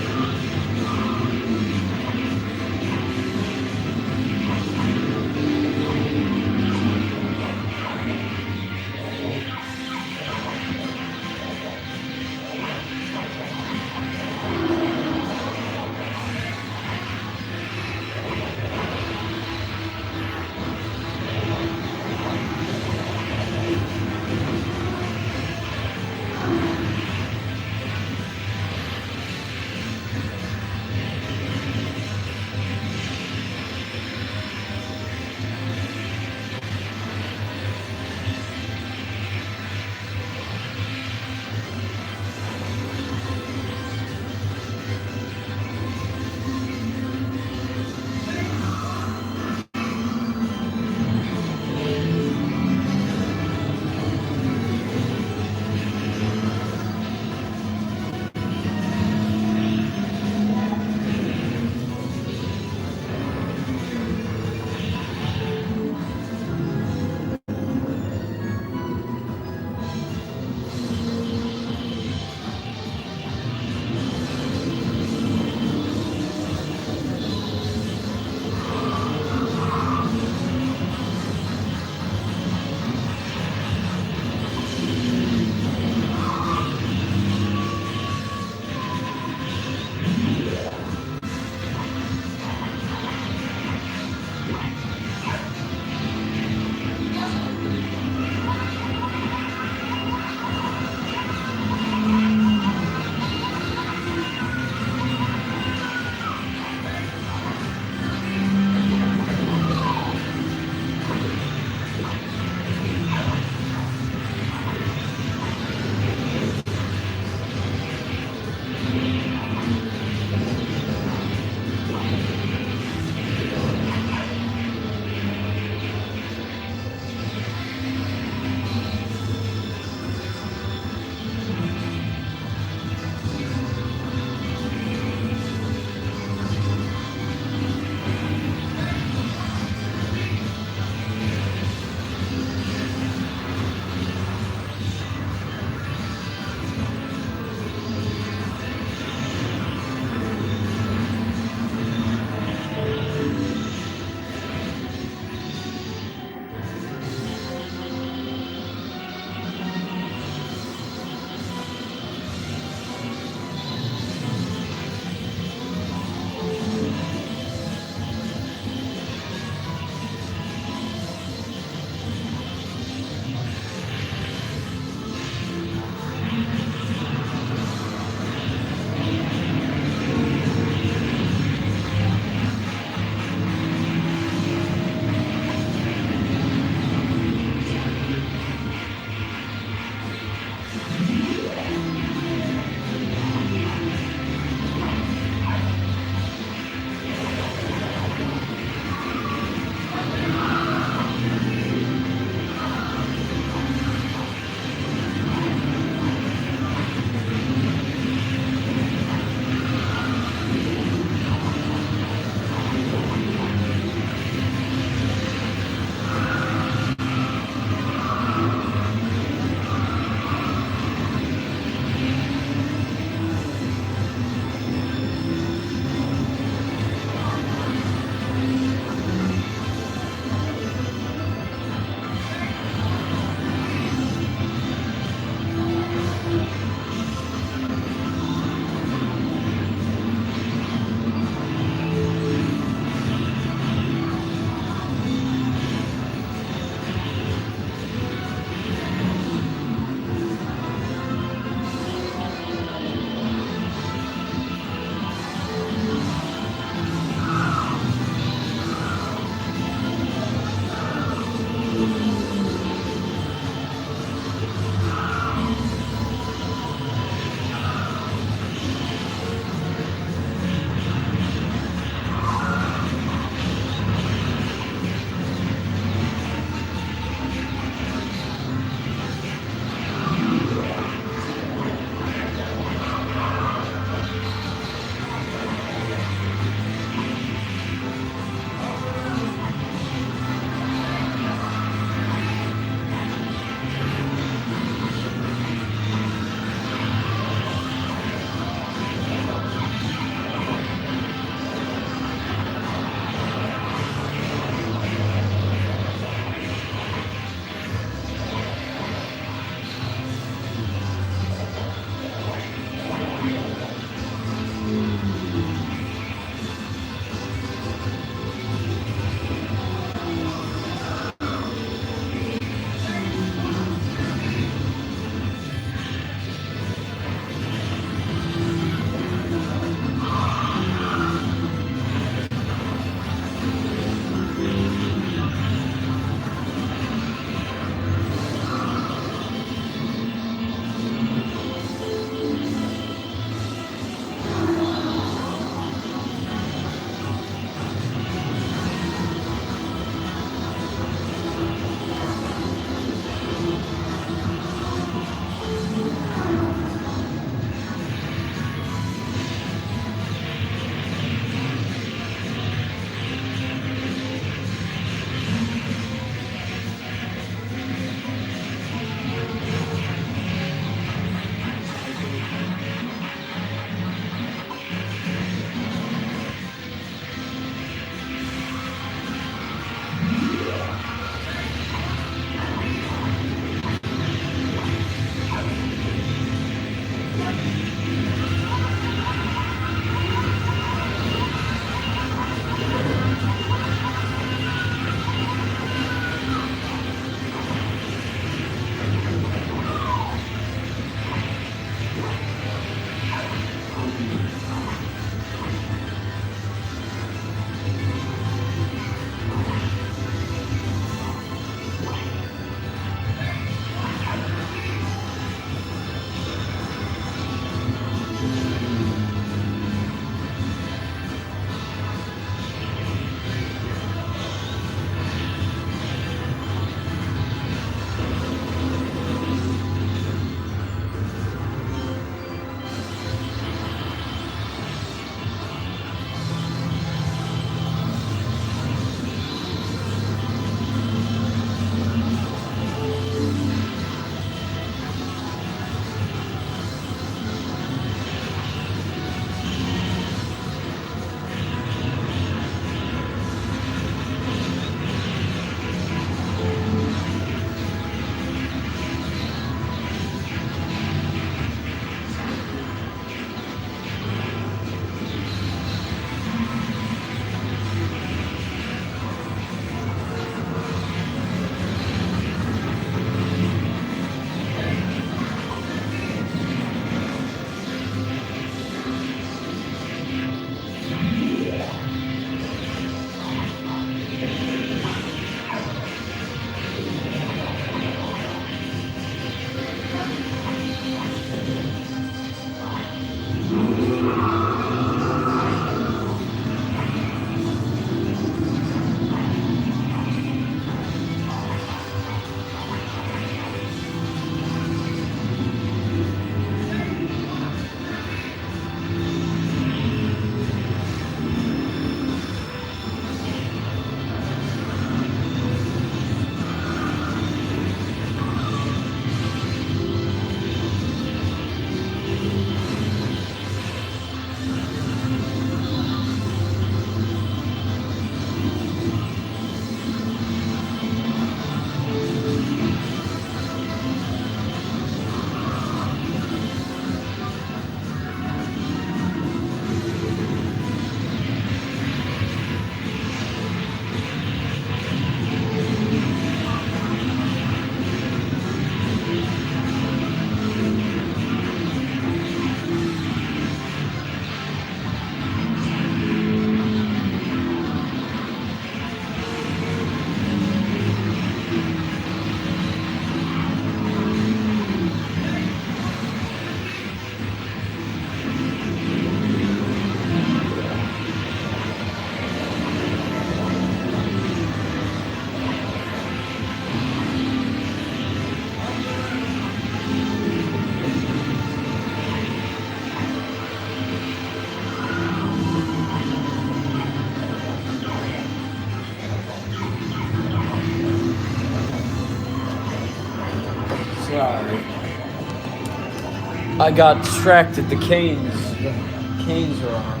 I got distracted. The Canes are on.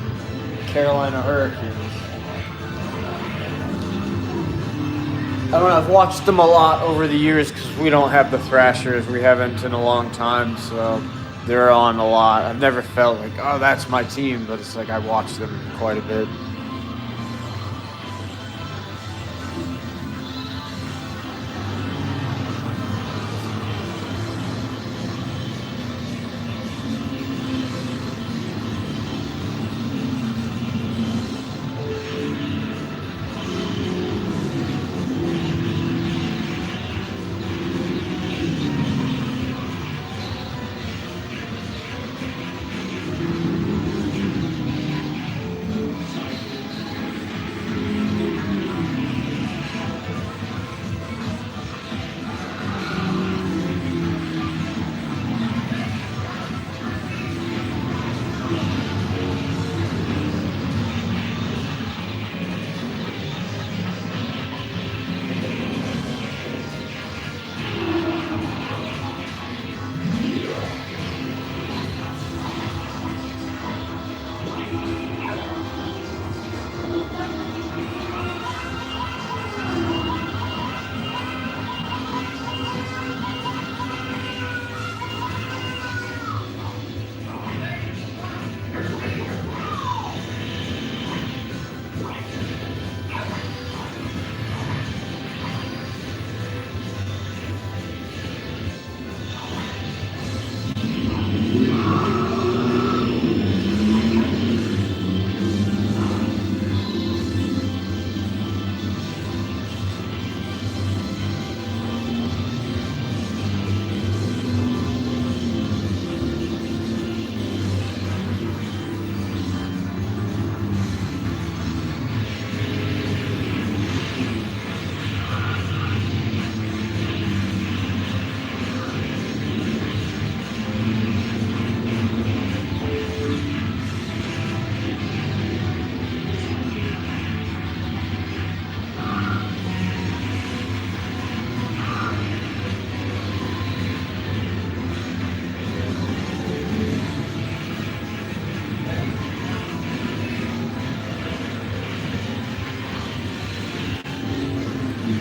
Carolina Hurricanes. I don't know. I've watched them a lot over the years because we don't have the Thrashers. We haven't in a long time, so they're on a lot. I've never felt like, oh, that's my team, but it's like I watch them quite a bit.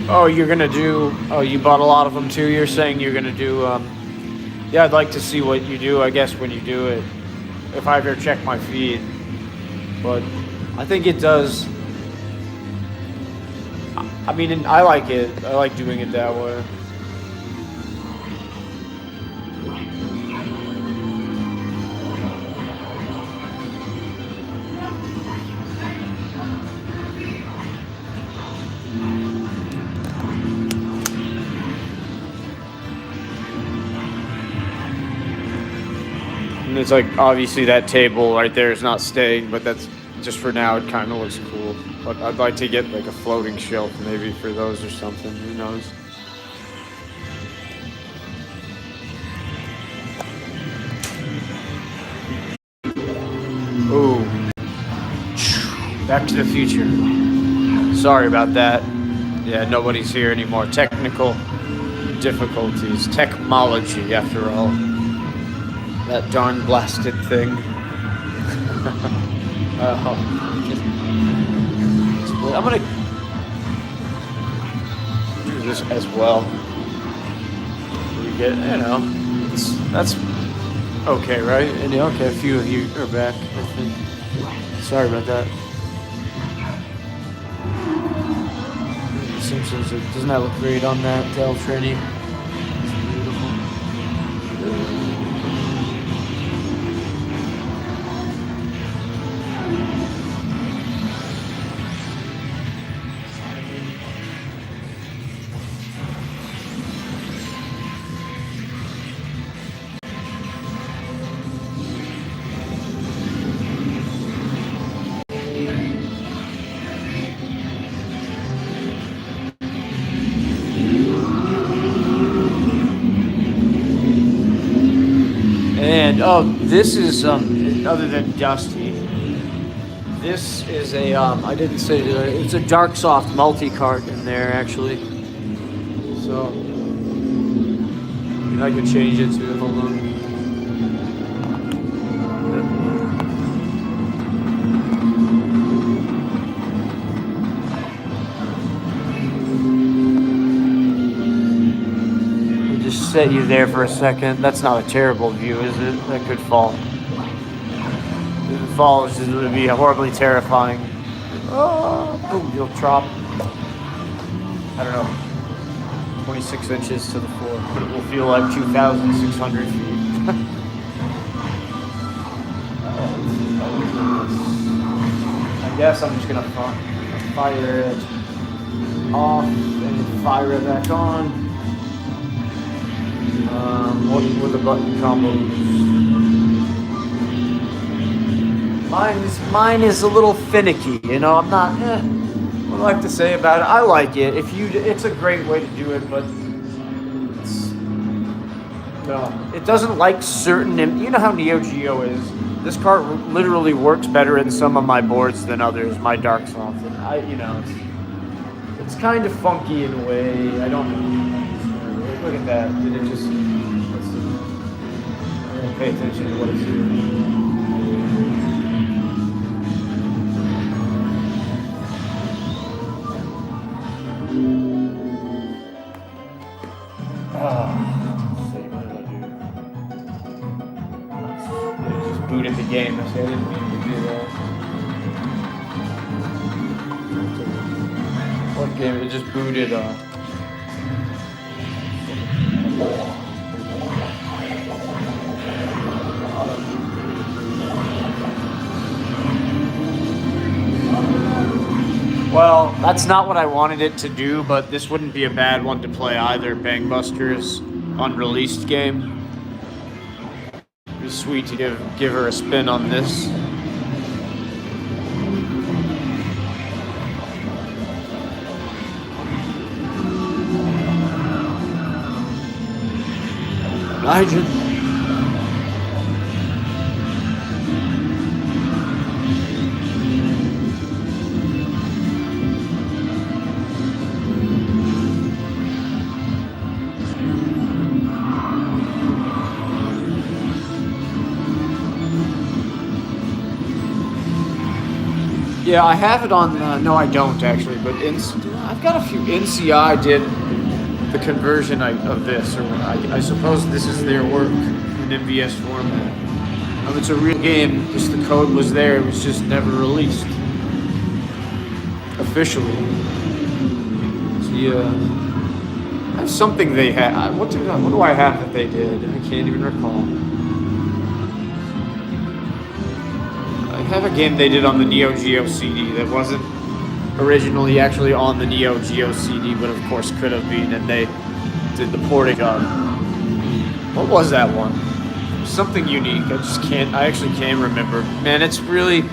Oh, you're gonna do. Oh, you bought a lot of them too. You're saying you're gonna do. Yeah, I'd like to see what you do. I guess when you do it, if I ever check my feed, but I think it does. I mean, I like it. I like doing it that way. And it's like, obviously that table right there is not staying, but that's just for now. It kind of looks cool. But I'd like to get like a floating shelf maybe for those or something. Who knows? Ooh. Back to the Future. Sorry about that. Yeah, nobody's here anymore. Technical difficulties. Technology, after all. That darn blasted thing. I'm gonna do this as well. We get, that's okay, right? And yeah, okay, a few of you are back, I think. Sorry about that. Simpsons, doesn't that look great on that Del Trini? It's beautiful. And oh, this is other than Dusty. This is a I didn't say it's a Dark Soft multi-cart in there actually. So I could change it to hold on. set you there for a second. That's not a terrible view, is it? That could fall. If it falls, it would be horribly terrifying. Oh, boom, you'll drop. I don't know, 26 inches to the floor, but it will feel like 2,600 feet. I guess I'm just gonna fire it off and fire it back on. What the button combos? Mine is a little finicky, you know. I'm not. What do I like to say about it? I like it. It's a great way to do it, but it doesn't like certain. You know how Neo Geo is. This cart literally works better in some of my boards than others. My Dark Soft, it's kind of funky in a way. I don't. Look at that. Did it just? Let's see. I don't pay attention to what it's doing. Booted the game. I didn't mean to do that. What game? It just booted. Well, that's not what I wanted it to do, but this wouldn't be a bad one to play either. Bangbusters unreleased game. It'd be sweet to give her a spin on this. Nigel. Yeah, I have it on. No, I don't actually. But I've got a few. NCI did the conversion of this, or I suppose this is their work in MVS format. It's a real game. Just the code was there. It was just never released officially. See, that's something they had. What do I have that they did? I can't even recall. I have a game they did on the Neo Geo CD that wasn't originally actually on the Neo Geo CD, but of course could have been, and they did the porting on. What was that one? Something unique. I actually can't remember. Man, it's really,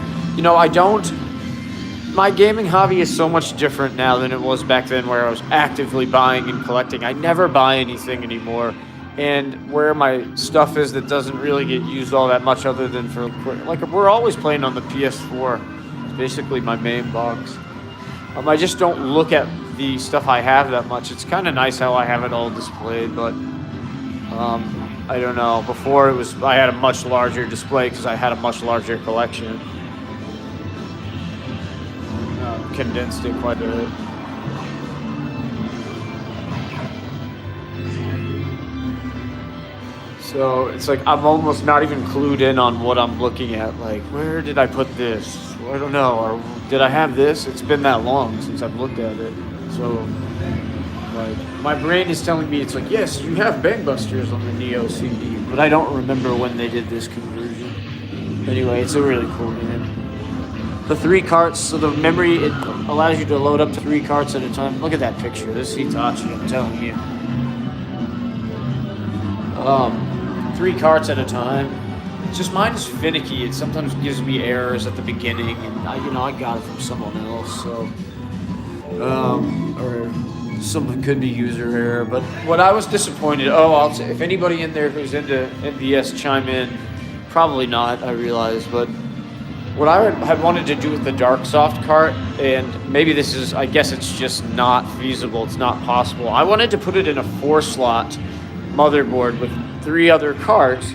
my gaming hobby is so much different now than it was back then where I was actively buying and collecting. I never buy anything anymore. And where my stuff is that doesn't really get used all that much other than for, we're always playing on the PS4. It's basically my main box. I just don't look at the stuff I have that much. It's kind of nice how I have it all displayed, but I don't know. Before I had a much larger display because I had a much larger collection. Condensed it quite a bit. So it's like I'm almost not even clued in on what I'm looking at. Like, where did I put this? I don't know. Or did I have this? It's been that long since I've looked at it. So, my brain is telling me it's like, yes, you have Bangbusters on the Neo CD, but I don't remember when they did this conversion. Anyway, it's a really cool game. The 3 carts, so the memory, it allows you to load up to 3 carts at a time. Look at that picture. This is Hitachi, I'm telling you. 3 carts at a time. It's just mine is finicky. It sometimes gives me errors at the beginning, and I got it from someone else, so or something could be user error. But what I was disappointed. I'll say if anybody in there who's into MVS chime in. Probably not, I realize, but what I had wanted to do with the Darksoft cart, and maybe this is, I guess it's just not feasible. It's not possible. I wanted to put it in a 4-slot motherboard with 3 other carts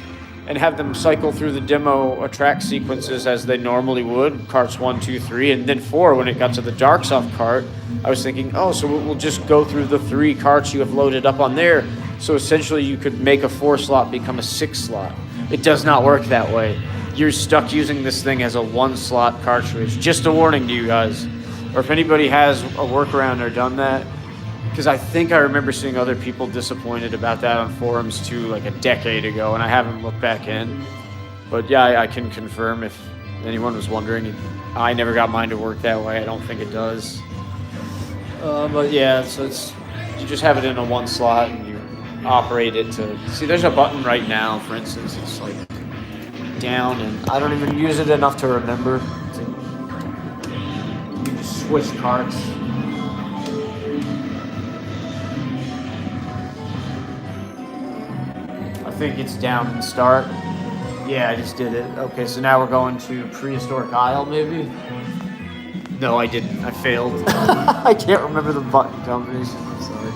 and have them cycle through the demo track sequences as they normally would, carts 1, 2, 3, and then 4 when it got to the Darksoft cart. I was thinking, so we'll just go through the 3 carts you have loaded up on there, So essentially you could make a 4 slot become a 6 slot. It does not work that way. You're stuck using this thing as a 1 slot cartridge. Just a warning to you guys. Or if anybody has a workaround or done that, because I think I remember seeing other people disappointed about that on forums too, like a decade ago, and I haven't looked back in. But yeah, I can confirm if anyone was wondering. I never got mine to work that way. I don't think it does. But yeah, so you just have it in a 1 slot and you operate it to see. There's a button right now, for instance. It's like down, and I don't even use it enough to remember. You just switch carts. I think it's down and start. Yeah, I just did it. Okay, so now we're going to Prehistoric Isle, maybe? No, I didn't. I failed. I can't remember the button combination. I'm sorry.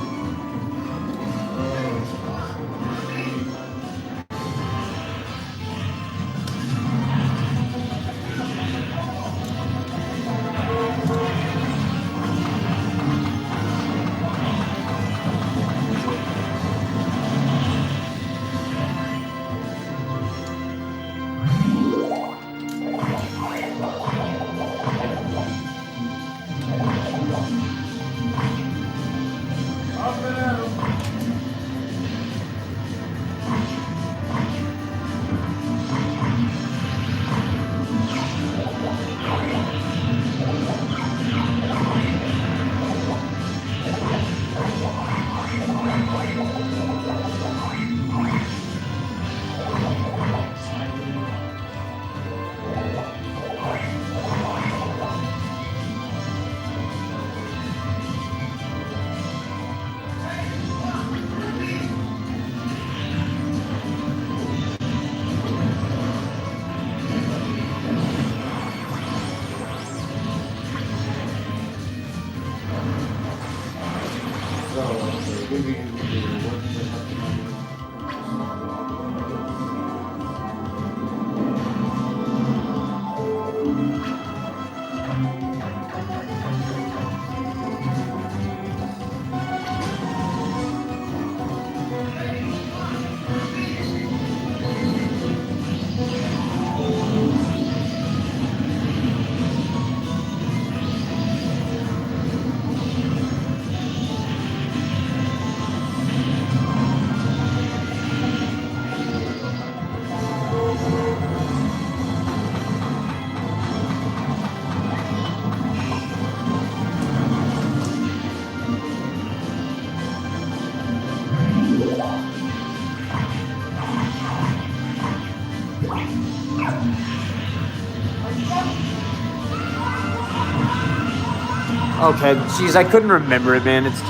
Okay, geez, I couldn't remember it, man. It's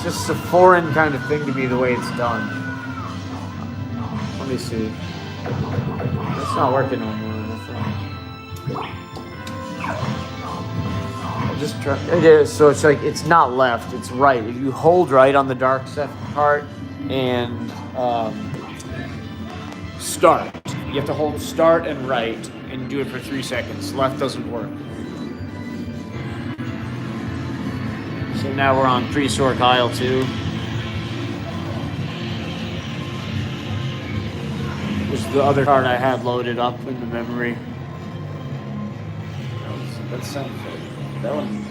just a foreign kind of thing to me the way it's done. Let me see. It's not working no more. I'll just try. It is. So it's like it's not left. It's right. If you hold right on the dark set part and start, you have to hold start and right and do it for 3 seconds. Left doesn't work. So now we're on Prehistoric Isle 2. This is the other card I had loaded up in the memory. That sounds like that one.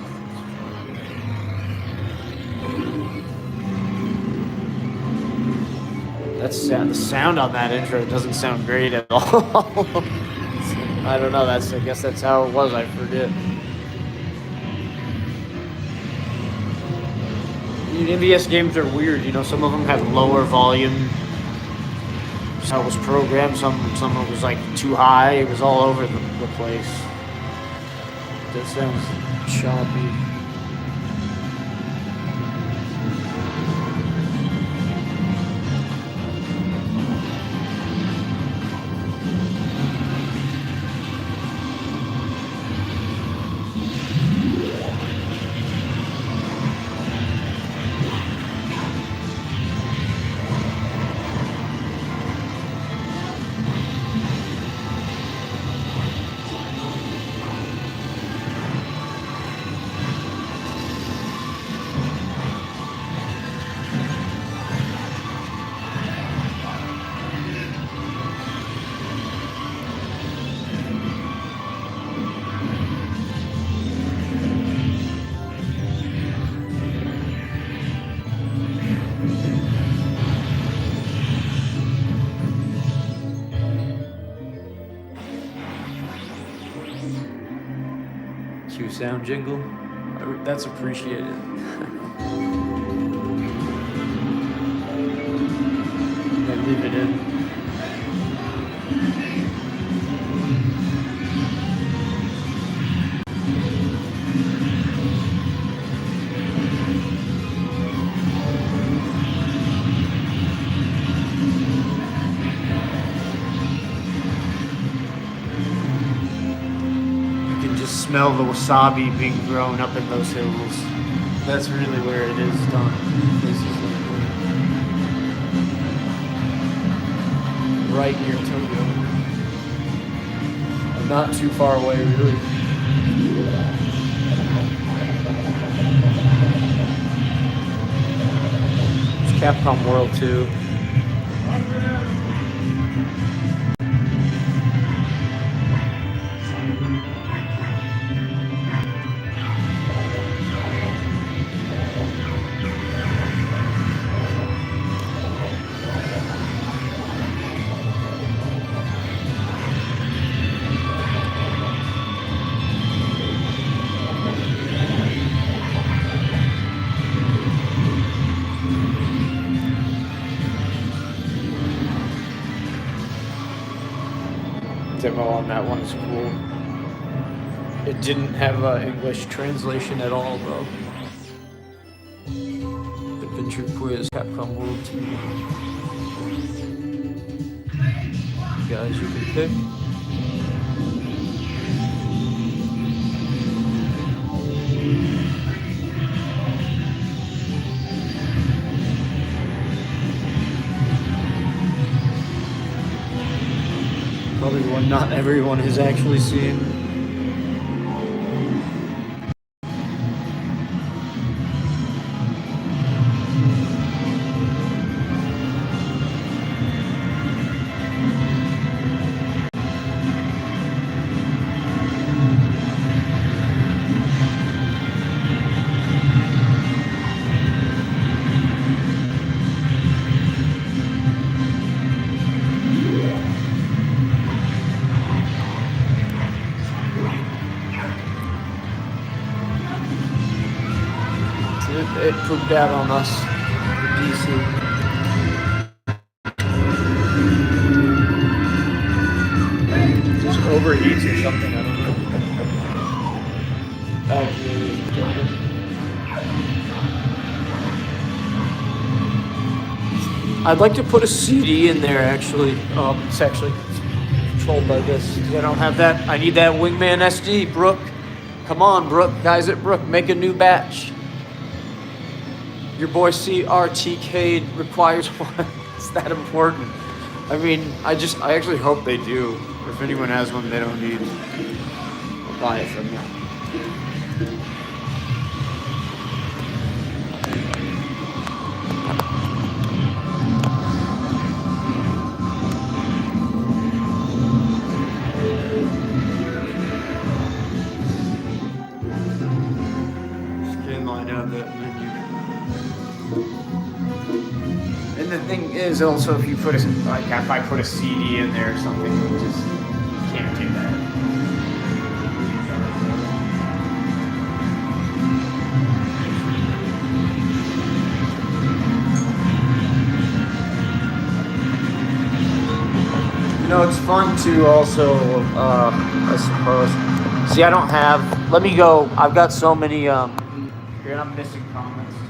The sound on that intro doesn't sound great at all. I don't know. I guess that's how it was. I forget. NVS games are weird, you know. Some of them have lower volume. That's how it was programmed. Some of it was like too high. It was all over the place. That sounds choppy. cue sound jingle. That's appreciated. I leave it in. Smell the wasabi being grown up in those hills. That's really where it is done. Right near Togo. I'm not too far away, really. It's Capcom World 2. Demo on that one is cool. It didn't have English translation at all, though. Adventure Quiz, Capcom World 2. Guys, you can pick. Probably one not everyone has actually seen. It pooped out on us, the PC. Just overheats or something, I don't know. I'd like to put a CD in there, actually. It's actually controlled by this, because I don't have that. I need that Wingman SD, Brooke. Come on, Brooke. Guys at Brooke, make a new batch. Your boy CRTK requires one. It's that important. I mean, I actually hope they do. If anyone has one they don't need, I'll buy it from you. Scan line out that menu. And the thing is also, if you put if I put a CD in there or something, you just can't do that. You know, it's fun to also, I suppose. See, I don't have. Let me go. I've got so many. Here, I'm missing comments too.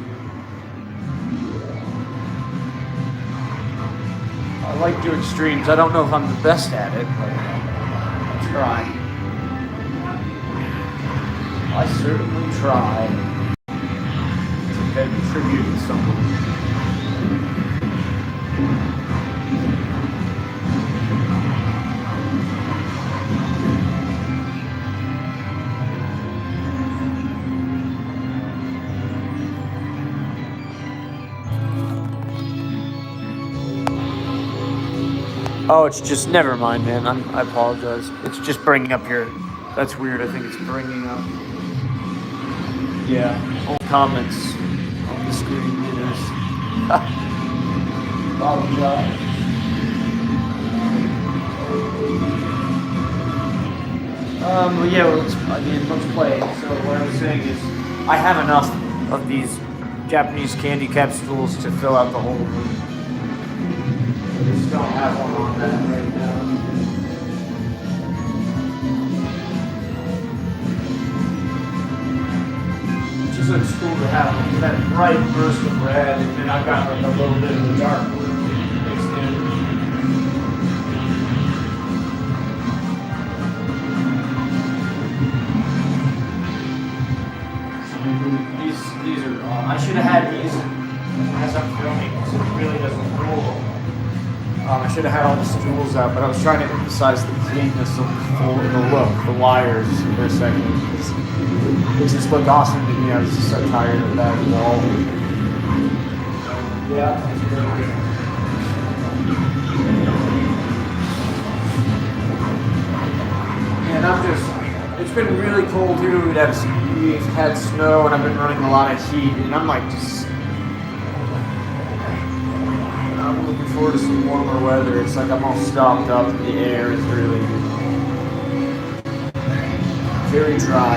I like doing streams. I don't know if I'm the best at it, but I try. I certainly try to pay tribute to someone. Oh, it's just, never mind, man. I apologize. It's just bringing up your, that's weird. I think it's bringing up, yeah, all comments on the screen. It is. Apologize. Well, yeah, well, let's play. So what I was saying is, I have enough of these Japanese candy capsules to fill out the whole room. I just don't have one on that right now. It just looks cool to have that bright burst of red, and then I've got like a little bit of the dark blue mixed in. These are. I should have had these as I'm filming, so it really doesn't roll. I should have had all the stools out, but I was trying to emphasize the cleanness of the look, the wires for a second. It just looked awesome to me. I was just so tired of that wall. Yeah, that's really good. And I'm just. It's been really cold here. We've had snow, and I've been running a lot of heat, and I'm like just. I'm looking forward to some warmer weather. It's like I'm all stopped up. The air is really very dry. Really dry.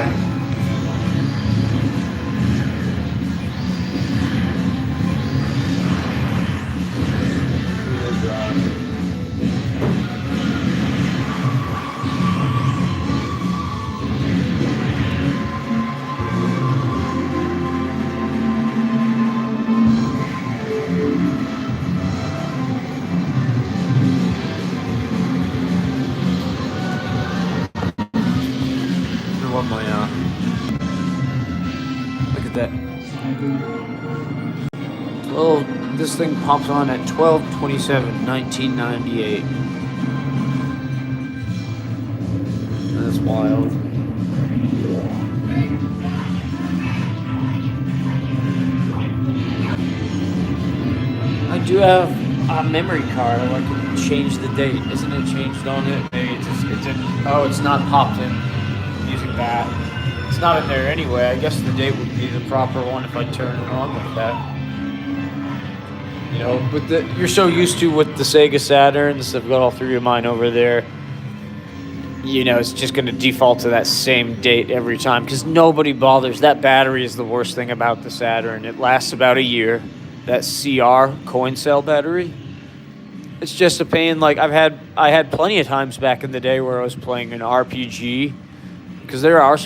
Look at that. Well, this thing pops on at 12/27/1998. That's wild. I do have a memory card. I can change the date. Isn't it changed on it? Maybe it's not popped in using that. It's not in there anyway. I guess the date would be the proper one if I turn it on like that. You know, you're so used to with the Sega Saturns. I've got all three of mine over there. You know, it's just going to default to that same date every time because nobody bothers. That battery is the worst thing about the Saturn. It lasts about a year. That CR coin cell battery. It's just a pain. Like I had plenty of times back in the day where I was playing an RPG, because there are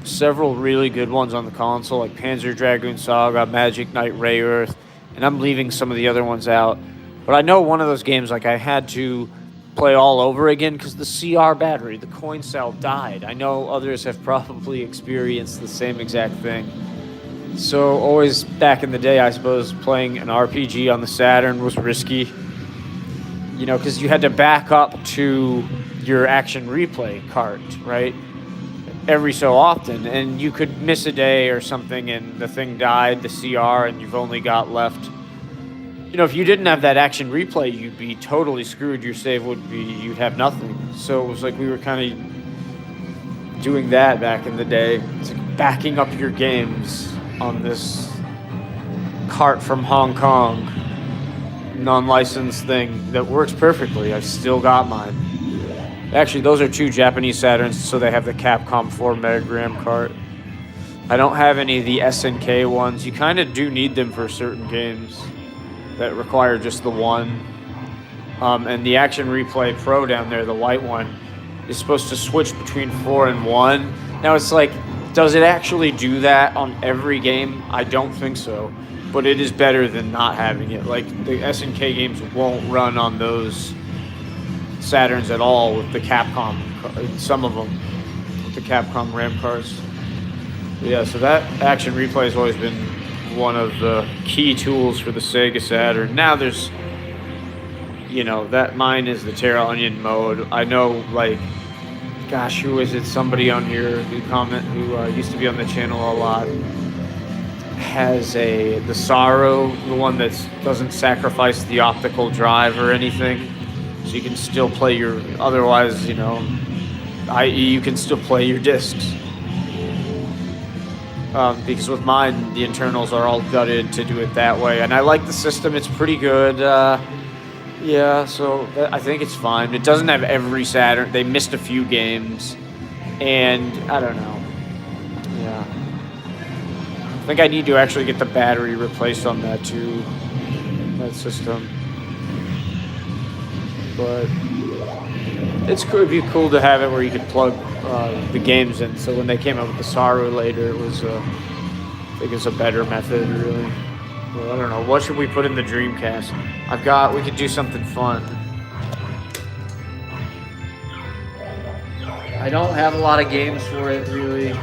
several really good ones on the console, like Panzer Dragoon Saga, Magic Knight Rayearth, and I'm leaving some of the other ones out. But I know one of those games, like I had to play all over again because the CR battery, the coin cell, died. I know others have probably experienced the same exact thing. So always back in the day, I suppose, playing an RPG on the Saturn was risky. You know, because you had to back up to your action replay cart, right? Every so often, and you could miss a day or something and the thing died, the CR, and you've only got left. You know, if you didn't have that action replay, you'd be totally screwed. Your save you'd have nothing. So it was like we were kind of doing that back in the day. It's like backing up your games on this cart from Hong Kong, non-licensed thing that works perfectly. I've still got mine. Actually, those are two Japanese Saturns, so they have the Capcom 4 Megagram cart. I don't have any of the SNK ones. You kind of do need them for certain games that require just the one. And the Action Replay Pro down there, the white one, is supposed to switch between 4 and 1. Now, it's like, does it actually do that on every game? I don't think so. But it is better than not having it. Like, the SNK games won't run on those Saturns at all with the Capcom, some of them, with the Capcom RAM cards. Yeah, so that action replay has always been one of the key tools for the Sega Saturn. Now there's, you know, that mine is the Terra Onion mode. I know, like, gosh, who is it? Somebody on here who used to be on the channel a lot, has the Sorrow, the one that doesn't sacrifice the optical drive or anything. So you can still play otherwise, you know, i.e. you can still play your discs. Because with mine, the internals are all gutted to do it that way. And I like the system, it's pretty good. Yeah, so I think it's fine. It doesn't have every Saturn. They missed a few games. And I don't know. Yeah. I think I need to actually get the battery replaced on that too. That system. But it's could be cool to have it where you could plug the games in. So when they came out with the Saru later, it was I think it's a better method, really. Well, I don't know. What should we put in the Dreamcast? We could do something fun. I don't have a lot of games for it, really.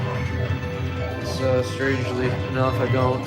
So strangely enough, I don't.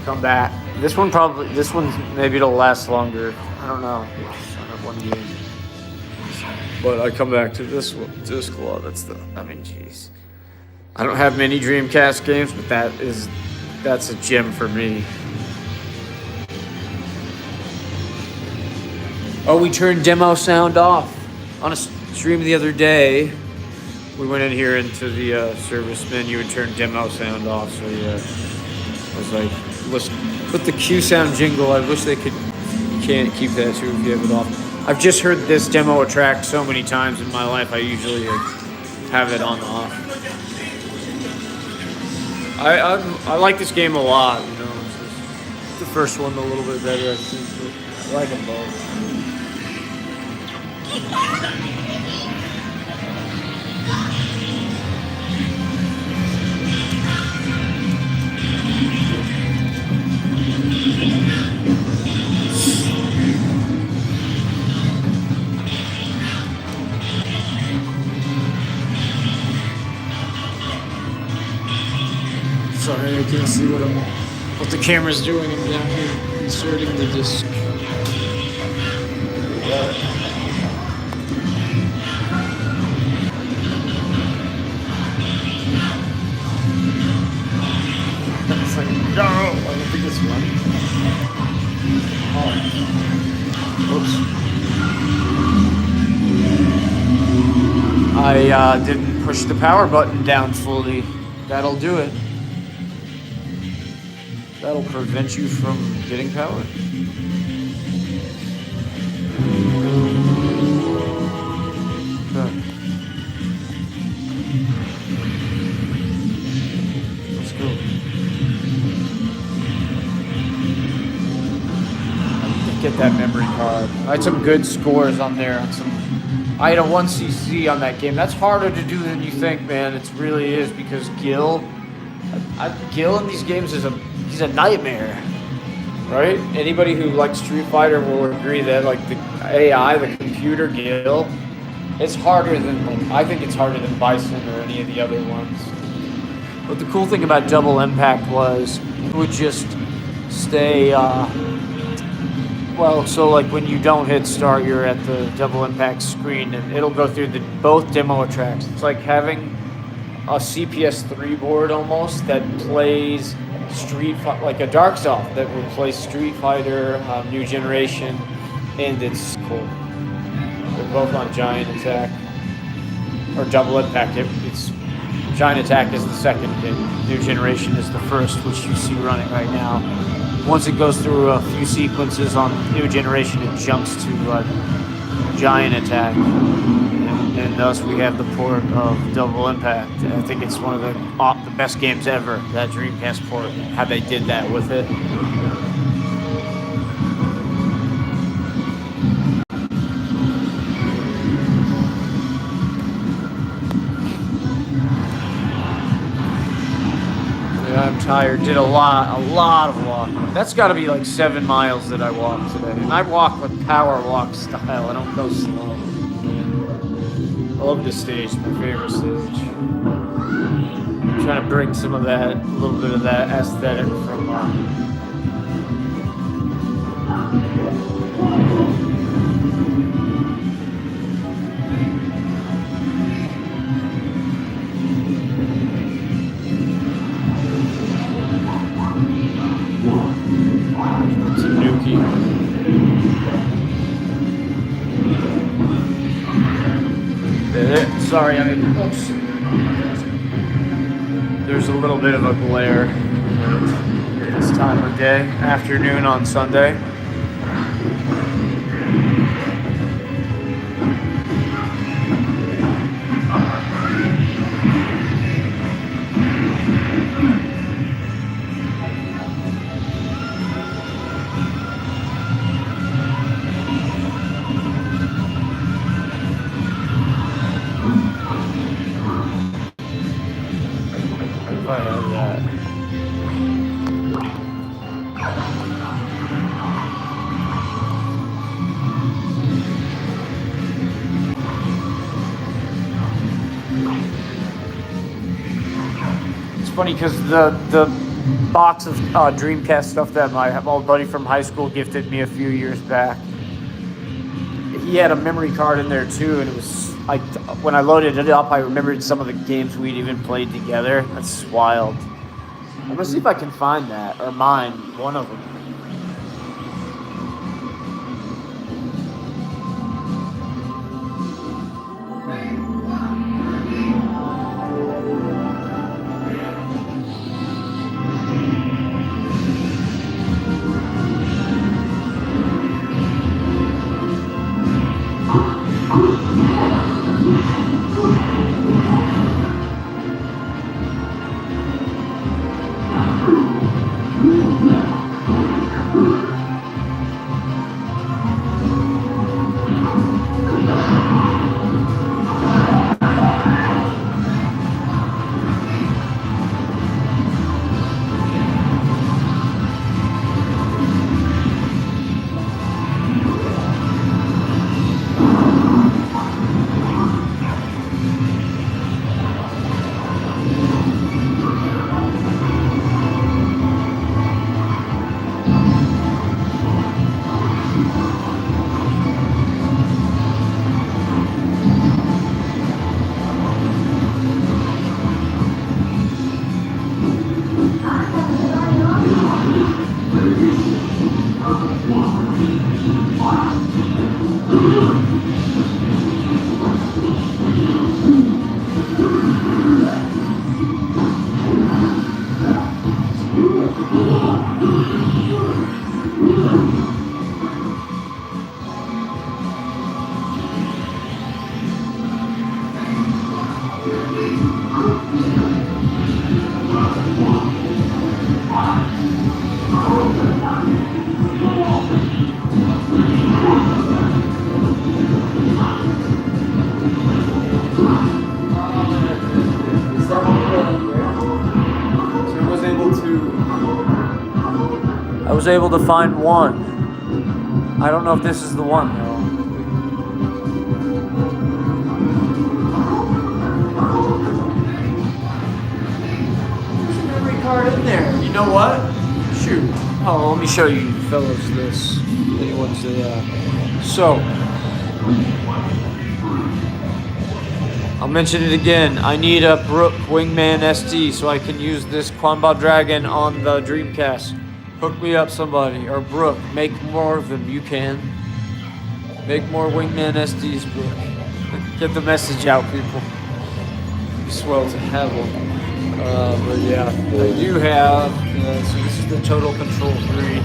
Come back. This one maybe it'll last longer. I don't know. Just on that one game. But I come back to this one. Disc Law. Jeez. I don't have many Dreamcast games, but that's a gem for me. Oh, we turned demo sound off on a stream the other day. We went in here into the service menu and turned demo sound off. So yeah, I was like, listen, with the Q sound jingle, I wish they could. You can't keep that too if you have it off. I've just heard this demo track so many times in my life. I usually have it on off. I like this game a lot. You know, it's the first one a little bit better, I think. But I like them both. Sorry, I can't see what the camera's doing. I'm down here inserting the disc. It's like, no, I don't think it's running. Oops. I didn't push the power button down fully. That'll do it. That'll prevent you from getting power. Okay. Let's go. Get that memory card. I had some good scores on there. I had a 1cc on that game. That's harder to do than you think, man. It really is, because Gil in these games he's a nightmare, right? Anybody who likes Street Fighter will agree that, like, the AI, the computer Gil, it's harder than, I think it's harder than Bison or any of the other ones. But the cool thing about Double Impact was it would just stay, so like when you don't hit start, you're at the Double Impact screen and it'll go through both demo tracks. It's like having a CPS3 board almost that plays like a Dark South that will play Street Fighter, New Generation, and it's cool. They're both on Giant Attack or Double Impact. It's Giant Attack is the second, and New Generation is the first, which you see running right now. Once it goes through a few sequences on New Generation, it jumps to Giant Attack, and thus we have the port of Double Impact. I think it's one of the best games ever, that Dreamcast port, how they did that with it. I'm tired. Did a lot of walking. That's got to be like 7 miles that I walked today. And I walk with power walk style. I don't go slow. I love this stage. It's my favorite stage. I'm trying to bring some of that, a little bit of that aesthetic from Tanuki. Sorry, oops. There's a little bit of a glare at this time of day, afternoon on Sunday. Funny because the box of Dreamcast stuff that my old buddy from high school gifted me a few years back, he had a memory card in there too, and it was like when I loaded it up, I remembered some of the games we'd even played together. That's wild. I'm gonna see if I can find that, or mine, one of them. I was able to find one. I don't know if this is the one though. There's a memory card in there. You know what? Shoot. Oh, let me show you fellas this. Anyone's so I'll mention it again. I need a Brook Wingman ST so I can use this Quanbao Dragon on the Dreamcast. Hook me up, somebody. Or Brook, make more of them. You can. Make more Wingman STs, Brook. Get the message out, people. It'd be swell to have one. But yeah, I do have. So this is the Total Control 3.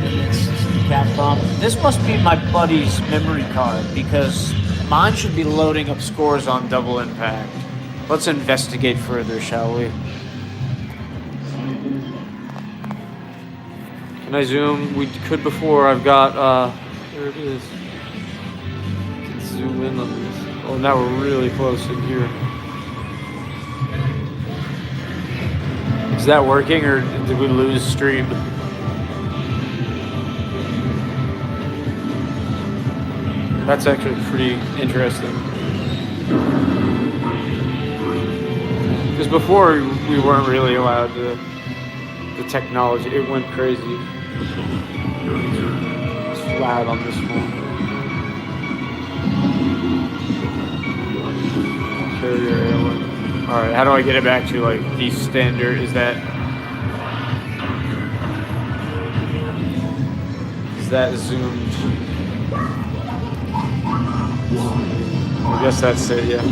And it's Capcom. This must be my buddy's memory card because mine should be loading up Scores on Double Impact. Let's investigate further, shall we? Can I zoom? We could before. I've got. There it is. Can zoom in on this. Oh, now we're really close in here. Is that working, or did we lose stream? That's actually pretty interesting. Because before we weren't really allowed to. The technology, it went crazy. It's loud on this one. Carrier airline. Alright, how do I get it back to like the standard? Is that zoomed? I guess that's it, yeah.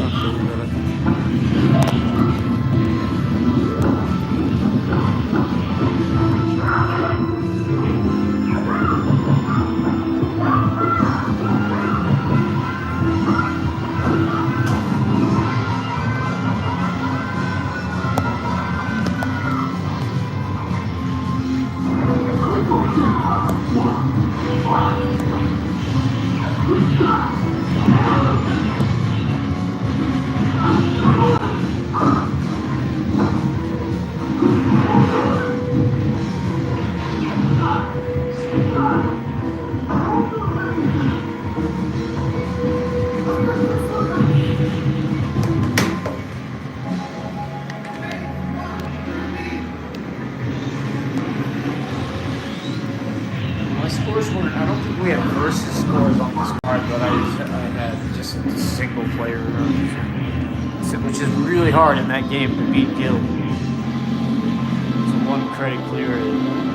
I don't think we have versus scores on this card, but I had just a single player runs, which is really hard in that game to beat Guild. It's one credit clear,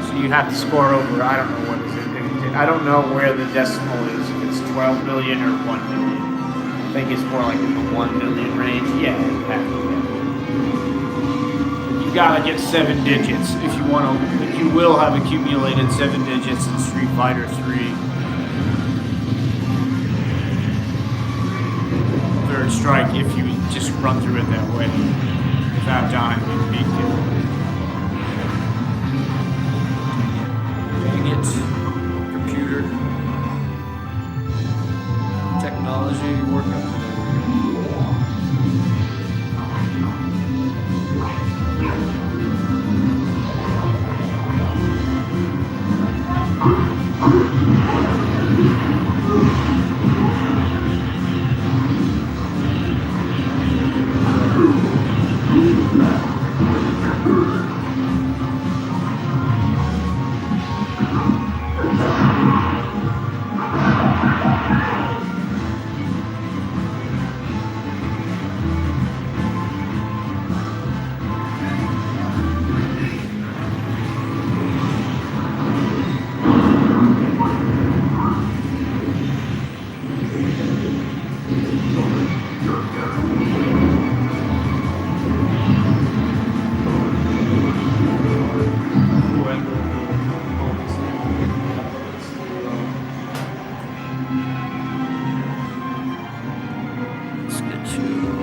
so you have to score over. I don't know what is it. I don't know where the decimal is. If it's 12 million or 1 million. I think it's more like in the 1 million range. Yeah, you have to. You gotta get 7 digits if you want to. You will have accumulated 7 digits in Street Fighter 3. Third strike if you just run through it that way without dying with beat kill. Dang it, computer technology working.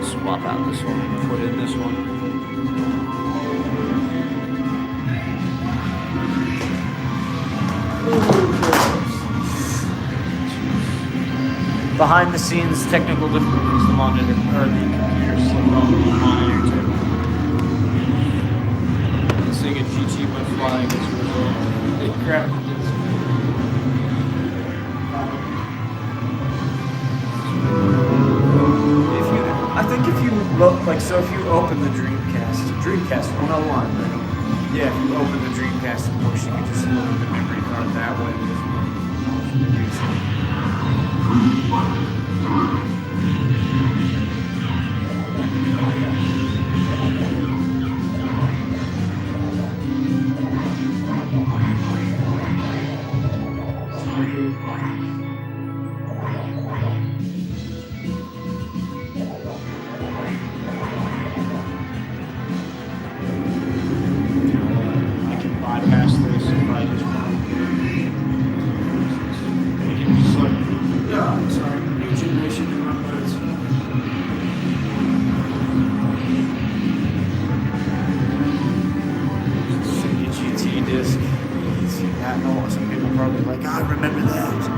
Swap out this one and put in this one. Behind the scenes technical difficulties, the monitor or the computer slipped on the monitor too. This thing at GT went flying as a result. It grabbed the disc. I think if you look, like, so if you open the Dreamcast 101, right? Yeah, if you open the Dreamcast, of course, you can just look at the memory card that way. I can bypass this if I just want. We can just like, yeah, sorry, new generation remembers. Sega GT disc. You can see that. No, some people probably like, I remember that.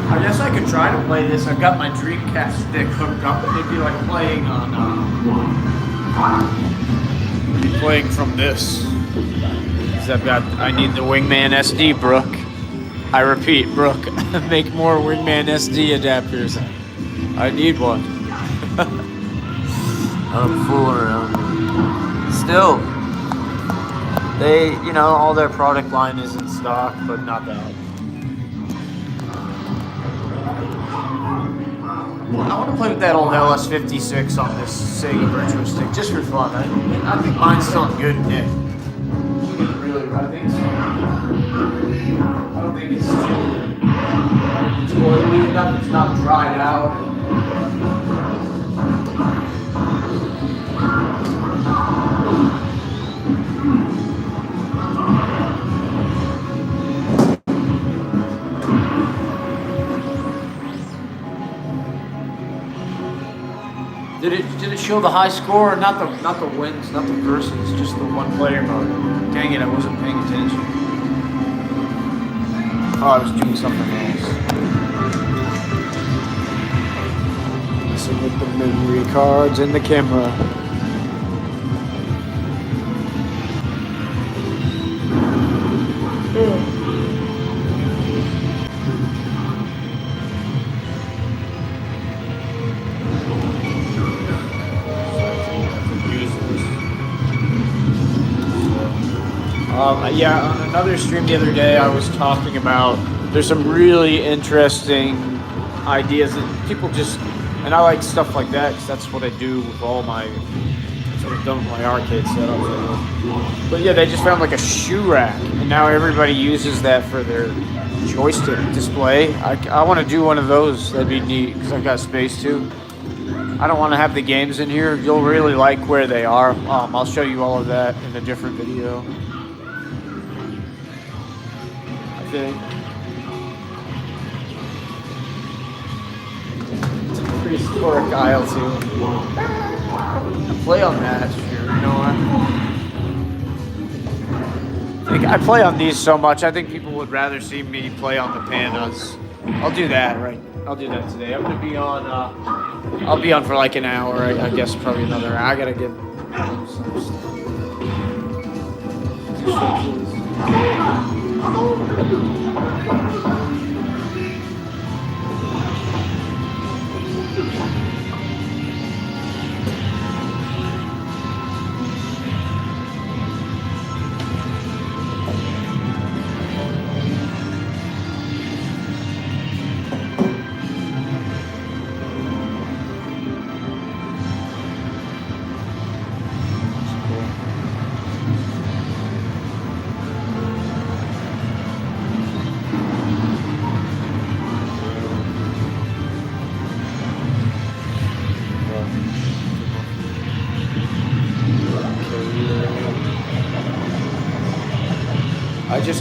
I guess I could try to play this. I've got my Dreamcast stick hooked up. It'd be like playing on. It'd be playing from this. 'Cause I need the Wingman SD, Brooke. I repeat, Brooke, make more Wingman SD adapters. I need one. I'm fooling around. Still, all their product line is in stock, but not that. I want to play with that old LS56 on this Sega Retro Stick just for fun. I think mine's still in good nick. I think so. I don't think it's too oily enough. It's not dried out. Did it show the high score? Not the wins, not the versus, just the one player mode. Dang it, I wasn't paying attention. Oh, I was doing something else. Messing with the memory cards and the camera. Yeah, on another stream the other day, I was talking about there's some really interesting ideas that people just, and I like stuff like that because that's what I do with all my, that's what I've done with my arcade setup. But yeah, they just found like a shoe rack, and now everybody uses that for their joystick display. I want to do one of those. That'd be neat because I've got space too. I don't want to have the games in here. You'll really like where they are. I'll show you all of that in a different video. It's a prehistoric aisle too. Play on that, sure. You know what? I play on these so much. I think people would rather see me play on the Panas. I'll do that, right? I'll do that today. I'm gonna be on. I'll be on for like an hour. I guess probably another hour. I gotta get some stuff.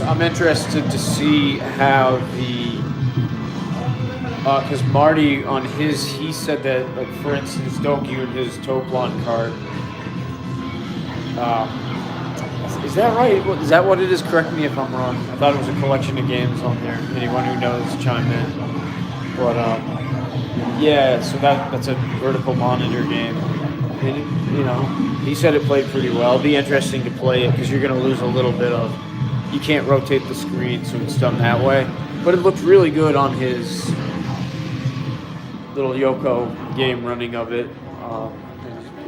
I'm interested to see how because Marty on his, he said that, like, for instance, Doki and his Toplon card. Is that right? Is that what it is? Correct me if I'm wrong. I thought it was a collection of games on there. Anyone who knows, chime in. But Yeah, so that's a vertical monitor game. And, he said it played pretty well. It'd be interesting to play it because you're going to lose a little bit of. You can't rotate the screen, so it's done that way. But it looked really good on his little Yoko game running of it.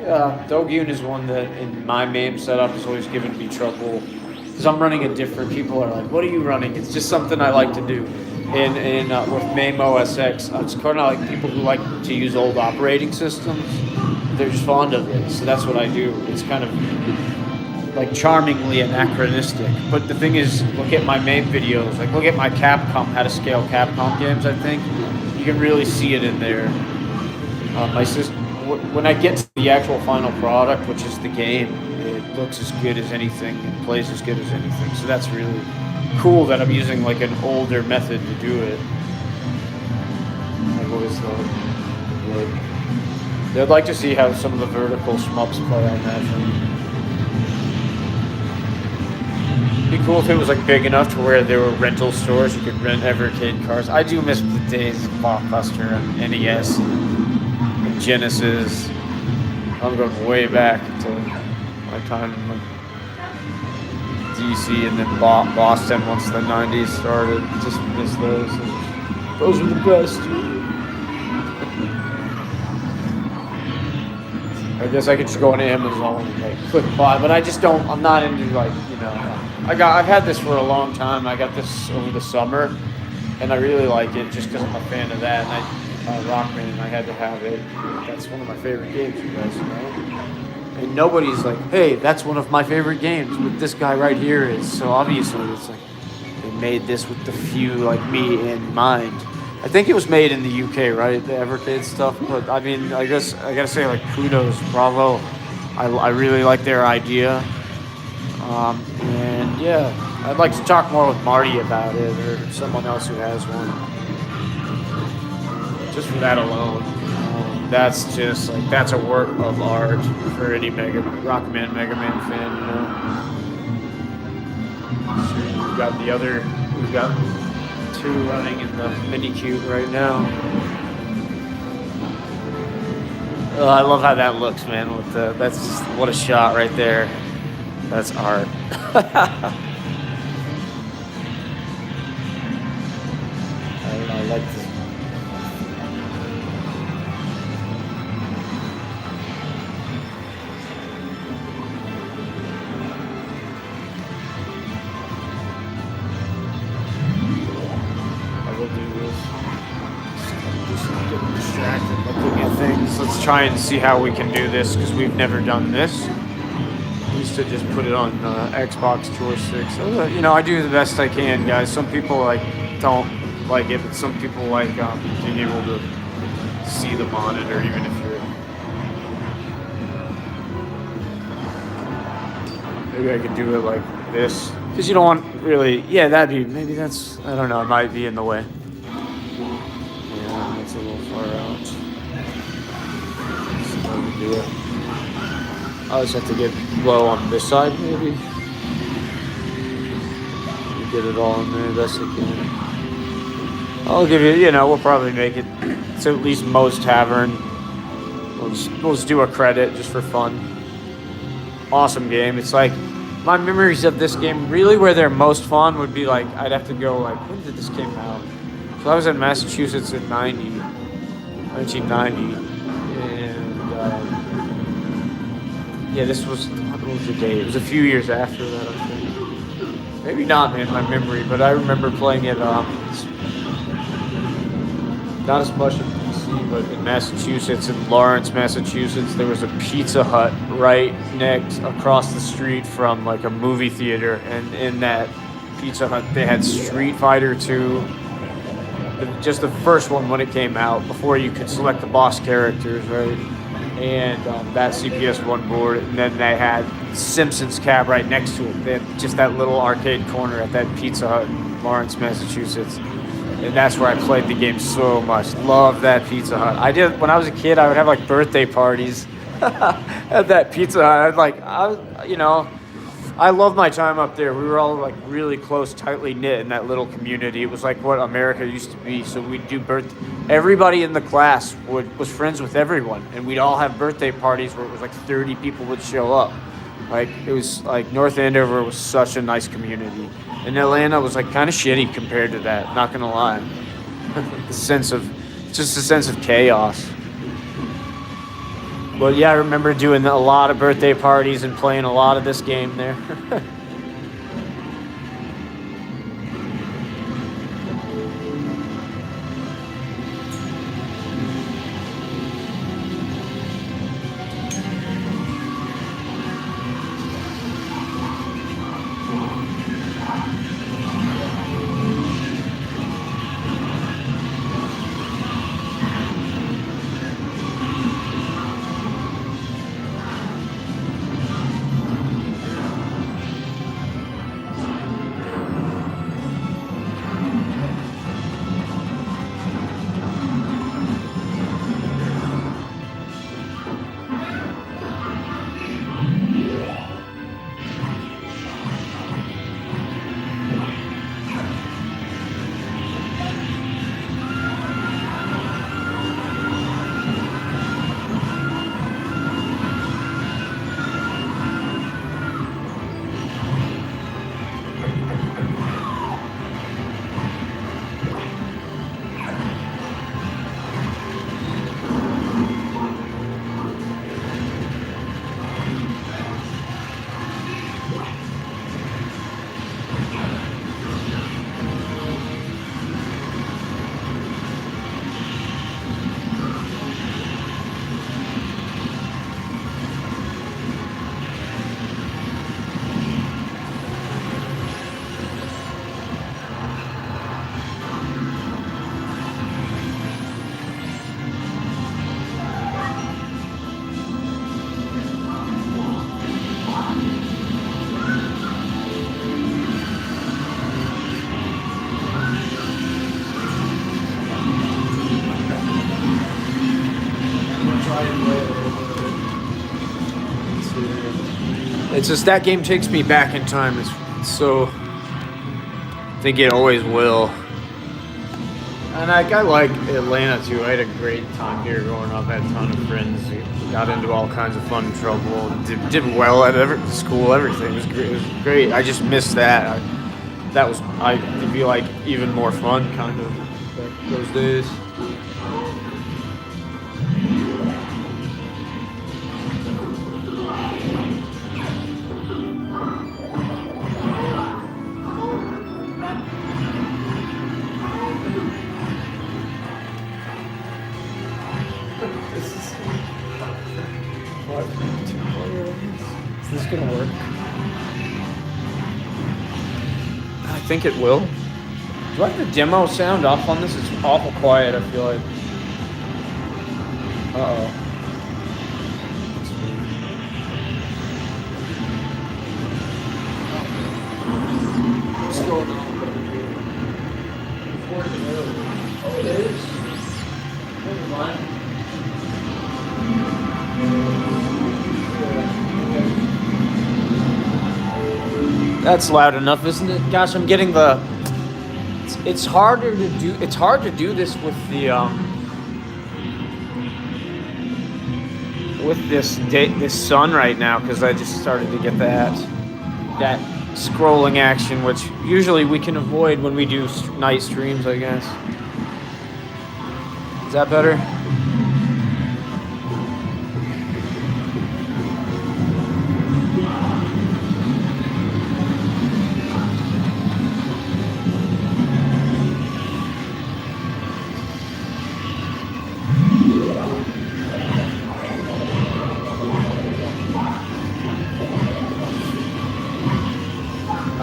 Yeah, Dogyun is one that in my MAME setup has always given me trouble because I'm running a different. People are like, "What are you running?" It's just something I like to do. And with MAME OS X, it's kind of like people who like to use old operating systems. They're just fond of it, so that's what I do. It's kind of like charmingly anachronistic. But the thing is, look at my MAME videos. Like, look at my Capcom, how to scale Capcom games. I think you can really see it in there. My sister. When I get to the actual final product, which is the game, it looks as good as anything and plays as good as anything. So that's really cool that I'm using like an older method to do it. I've always thought they'd like to see how some of the vertical shmups play, I imagine. It'd be cool if it was like big enough to where there were rental stores you could rent Evercade cars. I do miss the days of Blockbuster and NES. Genesis. I'm going way back to my time in DC and then Boston once the 90s started. Just miss those. Those were the best. I guess I could just go on Amazon and like click buy, but I just don't. I'm not into like I've had this for a long time. I got this over the summer, and I really like it just because I'm a fan of that. And Rockman, and I had to have it. That's one of my favorite games, you guys know. And nobody's like, hey, that's one of my favorite games. But this guy right here is. So obviously, it's like they made this with the few like me in mind. I think it was made in the UK, right? The Evercade stuff. But I mean, I guess I gotta say, like, kudos, bravo. I really like their idea. And yeah, I'd like to talk more with Marty about it or someone else who has one. Just for that alone, that's just like that's a work of art for any Rockman, Mega Man fan, So we've got two running in the Minikube right now. I love how that looks, man. That's just, what a shot right there. That's art. I don't know. I like this. Let's try and see how we can do this because we've never done this. We used to just put it on Xbox joystick. So I do the best I can, guys. Some people don't like it, but some people like being able to see the monitor, even if you're. Maybe I could do it like this because you don't want really. Yeah, I don't know. It might be in the way. Yeah, that's a little far out. Do it. I just have to get low on this side, maybe. Get it all in there best I can. I'll give you, we'll probably make it to at least Moe's Tavern. We'll just do a credit just for fun. Awesome game. It's like, my memories of this game, really where they're most fun would be like, I'd have to go like, when did this came out? So I was in Massachusetts in 1990. Yeah, what was the date? It was a few years after that, I think. Maybe not in my memory, but I remember playing it, not as much in DC, but in Massachusetts, in Lawrence, Massachusetts, there was a Pizza Hut right across the street from like a movie theater, and in that Pizza Hut, they had Street Fighter 2, just the first one when it came out, before you could select the boss characters, right? And that CPS-1 board, and then they had Simpsons Cab right next to it. They had just that little arcade corner at that Pizza Hut in Lawrence, Massachusetts. And that's where I played the game so much. Love that Pizza Hut. I did, when I was a kid, I would have like birthday parties at that Pizza Hut. I love my time up there. We were all like really close, tightly knit in that little community. It was like what America used to be. So we'd do everybody in the class was friends with everyone, and we'd all have birthday parties where it was like 30 people would show up. Like it was like North Andover was such a nice community, and Atlanta was like kind of shitty compared to that. Not gonna lie, the sense of chaos. But yeah, I remember doing a lot of birthday parties and playing a lot of this game there. It's just that game takes me back in time. It's so, I think it always will. And I like Atlanta too. I had a great time here growing up. I had a ton of friends. Got into all kinds of fun trouble. Did well at school. Everything it was great. It was great. I just missed that. It'd be like even more fun kind of those days. Is this gonna work? I think it will. Do I have the demo sound off on this? It's awful quiet, I feel like. Uh-oh. What's going on? Oh, it is? Never mind. That's loud enough, isn't it? Gosh, I'm getting the. It's harder to do. It's hard to do this with the with this sun right now because I just started to get that scrolling action, which usually we can avoid when we do night streams, I guess. Is that better?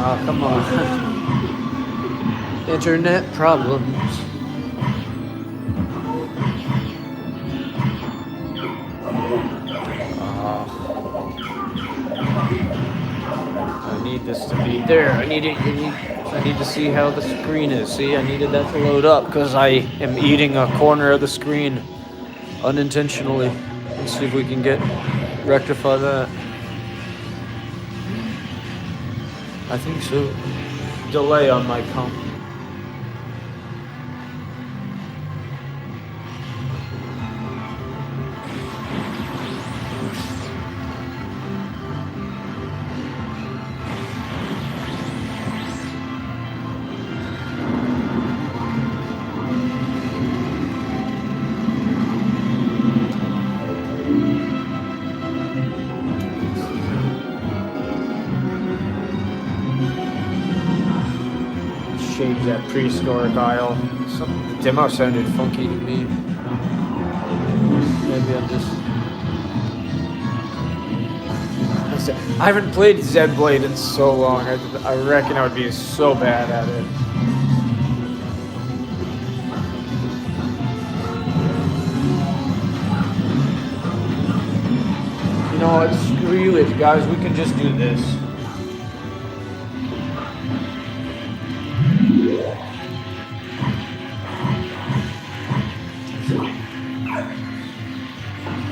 Oh, come on. Internet problems. I need this to be there. I need to see how the screen is. See, I needed that to load up because I am eating a corner of the screen unintentionally. Let's see if we can rectify that. I think so. Delay on my comp. Change that prehistoric aisle. The demo sounded funky to me. Maybe I'm just. I haven't played Zedblade in so long. I reckon I would be so bad at it. You know what? Screw it, guys. We can just do this.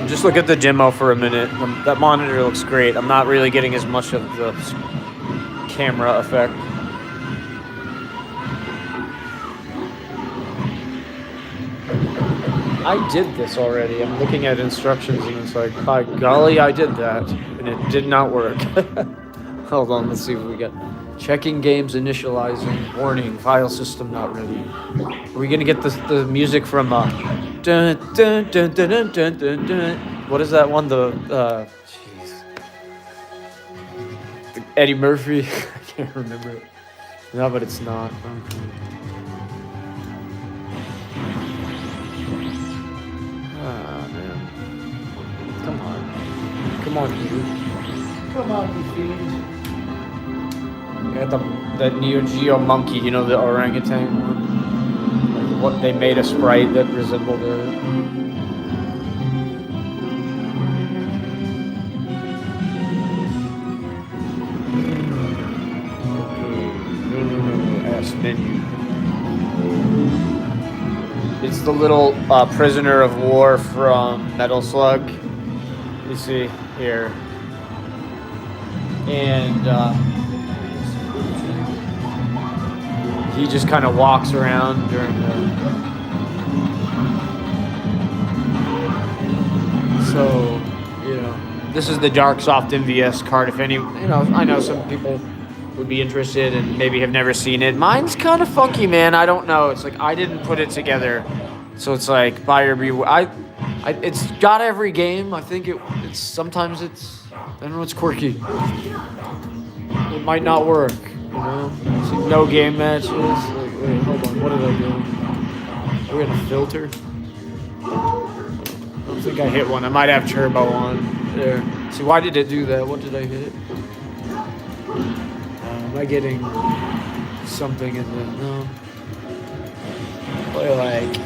Just look at the demo for a minute. That monitor looks great. I'm not really getting as much of the camera effect. I did this already. I'm looking at instructions and it's like, by golly, I did that. And it did not work. Hold on, let's see what we got. Checking games initializing. Warning, file system not ready. Are we gonna get the music from dun, dun, dun, dun, dun, dun, dun, dun. What is that one? The Eddie Murphy. I can't remember it. No, but it's not. Okay. Ah man. Come on, you. Come on, you fiend. Got that Neo Geo monkey, you know, the orangutan one. Like what they made a sprite that resembled it. Ass menu. It's the little prisoner of war from Metal Slug. You see here, and. He just kind of walks around during the. So, you know, this is the Darksoft MVS card. If any, you know, I know some people would be interested and maybe have never seen it. Mine's kind of funky, man. I don't know. It's like I didn't put it together, so it's like buyer beware. It's got every game. I think it's sometimes it's. I don't know. It's quirky. It might not work. You know, see, no game matches. Like, wait, hold on. What did I do? Are we gonna filter? I don't think I hit one. I might have turbo on there. See, why did it do that? What did I hit? Am I getting something in the no? Play like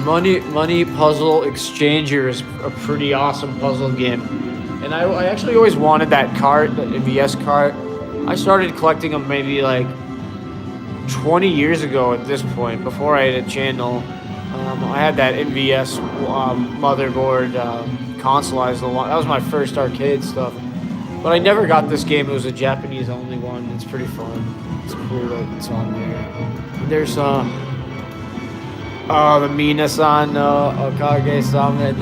Money Puzzle Exchanger is a pretty awesome puzzle game. And I actually always wanted that cart, that MVS cart. I started collecting them maybe like 20 years ago at this point, before I had a channel. I had that MVS motherboard console. That was my first arcade stuff. But I never got this game. It was a Japanese only one. It's pretty fun. It's cool that it's on there. There's the Minasan no Okage-sama.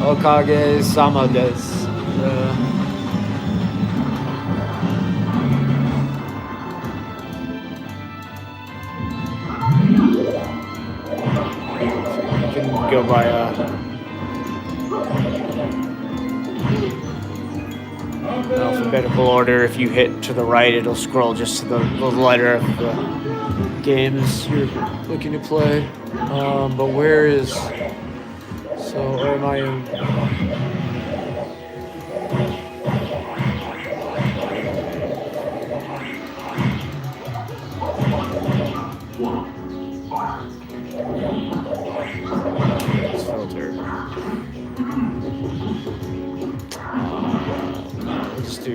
Okage-sama desu. You can go by alphabetical order. If you hit to the right, it'll scroll just to the letter of the games you're looking to play. But where is... So, where am I in? Let's filter. We'll just do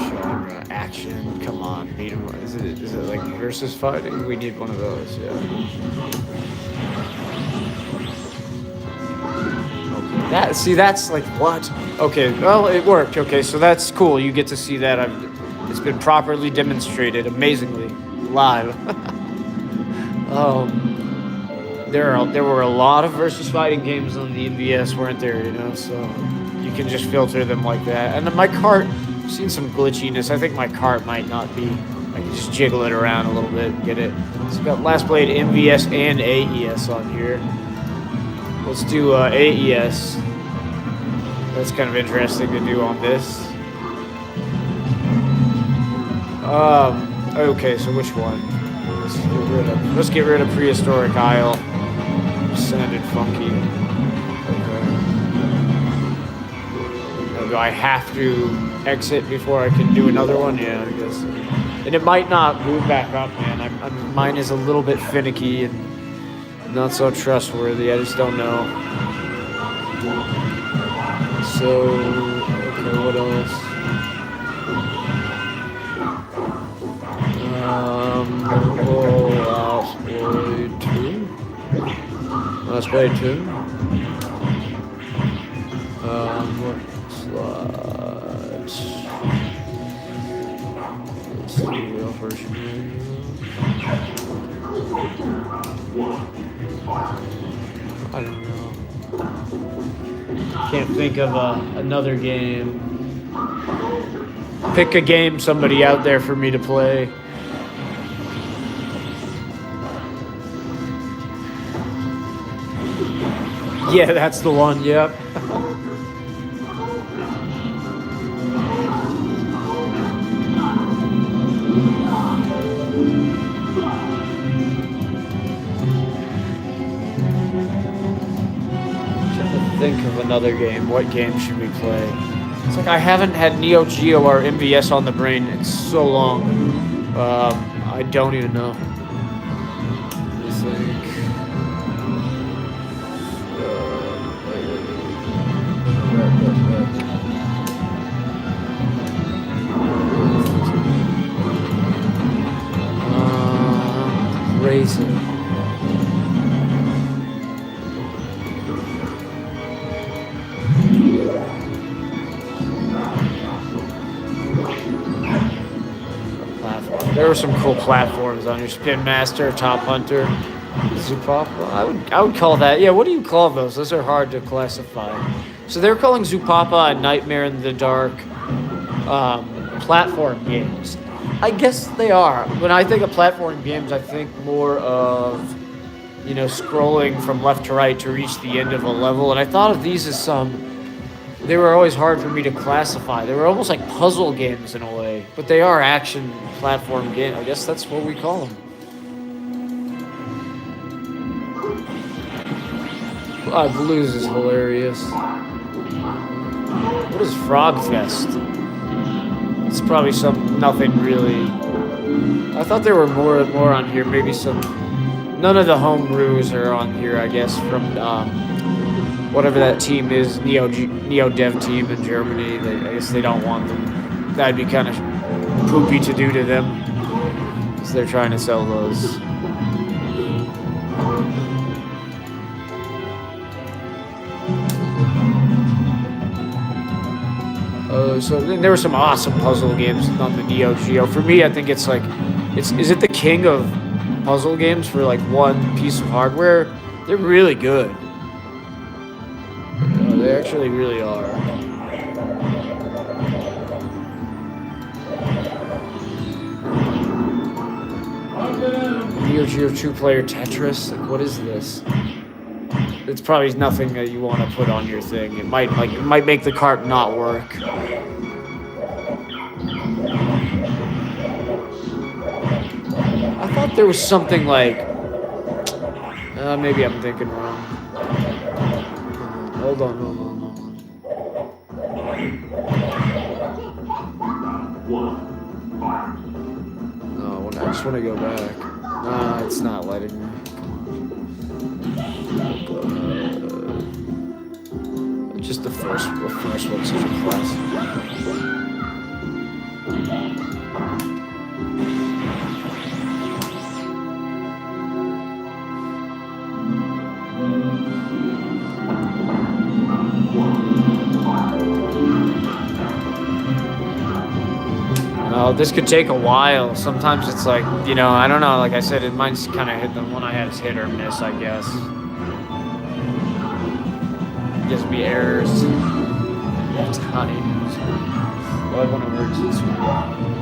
genre, action. Come on, beat 'em. Is it like versus fighting? We need one of those, yeah. That's like what? Okay, well, it worked. Okay, so that's cool. You get to see that. It's been properly demonstrated, amazingly, live. There were a lot of versus fighting games on the NVS, weren't there? You know, so you can just filter them like that. And then my cart, I've seen some glitchiness. I think my cart might not be. I can just jiggle it around a little bit and get it. It's got Last Blade MVS and AES on here. Let's do AES. That's kind of interesting to do on this. Okay, so which one? Let's get rid of Prehistoric Isle. Sounded funky. Okay. Do I have to exit before I can do another one? Yeah, I guess. And it might not move back up, man. Mine is a little bit finicky and not so trustworthy. I just don't know. So, okay, what else? Last Blade 2. What slots? Let's see, version. I don't know. Can't think of another game. Pick a game, somebody out there for me to play. Yeah, that's the one, yep. Think of another game. What game should we play? It's like I haven't had Neo Geo or MVS on the brain in so long. I don't even know. I think. Razor. There were some cool platforms on your Spin Master, Top Hunter, Zupapa. I would call that. Yeah, what do you call those? Those are hard to classify. So they're calling Zupapa and Nightmare in the Dark platform games. I guess they are. When I think of platform games, I think more of, you know, scrolling from left to right to reach the end of a level. And I thought of these as they were always hard for me to classify. They were almost like puzzle games in a way, but they are action platform games. I guess that's what we call them. Blues is hilarious. What is Frogfest? It's probably nothing really. I thought there were more on here. Maybe none of the homebrews are on here, I guess, from whatever that team is, Neo Dev team in Germany. I guess they don't want them. That'd be kind of poopy to do to them, because they're trying to sell those. So then there were some awesome puzzle games on the Neo Geo. For me, I think is it the king of puzzle games for like one piece of hardware? They're really good. They actually really are. Neo Geo 2-player Tetris? Like, what is this? It's probably nothing that you want to put on your thing. It might make the cart not work. I thought there was something like. Maybe I'm thinking wrong. Hold on. No, I just want to go back. Nah, it's not letting me. Just the first one's such a classic. know, this could take a while. Sometimes it's like, you know, I don't know. Like I said, it mine's kind of hit. The one I had is hit or miss, I guess. Just be errors. It's honey. Well, I want to work this one.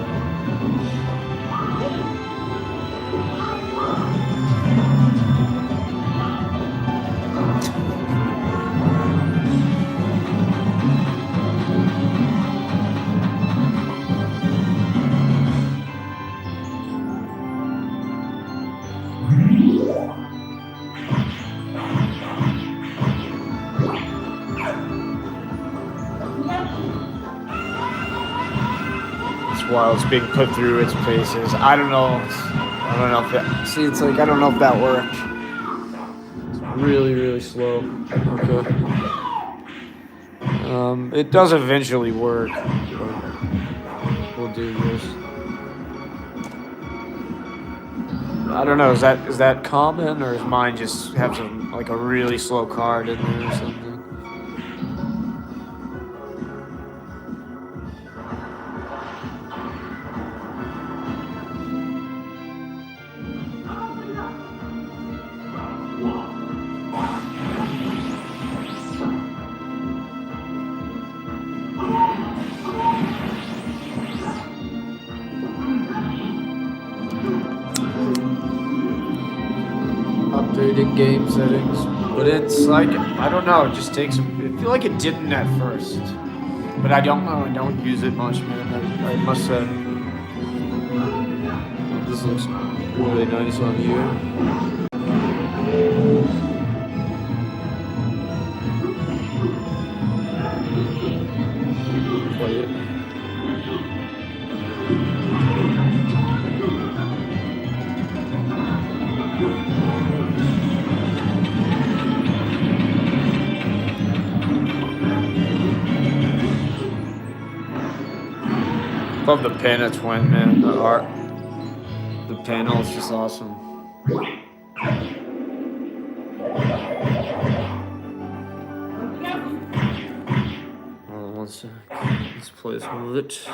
While it's being put through its paces. I don't know if that. See, it's like I don't know if that worked. It's really slow. Okay. It does eventually work. We'll do this. I don't know. Is that common, or is mine just have some like a really slow card in there or something? Updating game settings, but it's like I don't know. It just takes. I feel like it didn't at first, but I don't know. I don't use it much, man. I must say. This looks really nice on here. Play it. Love the Panda Twin, man. The art, the panel is just awesome. Hold on one sec. Let's play some of it.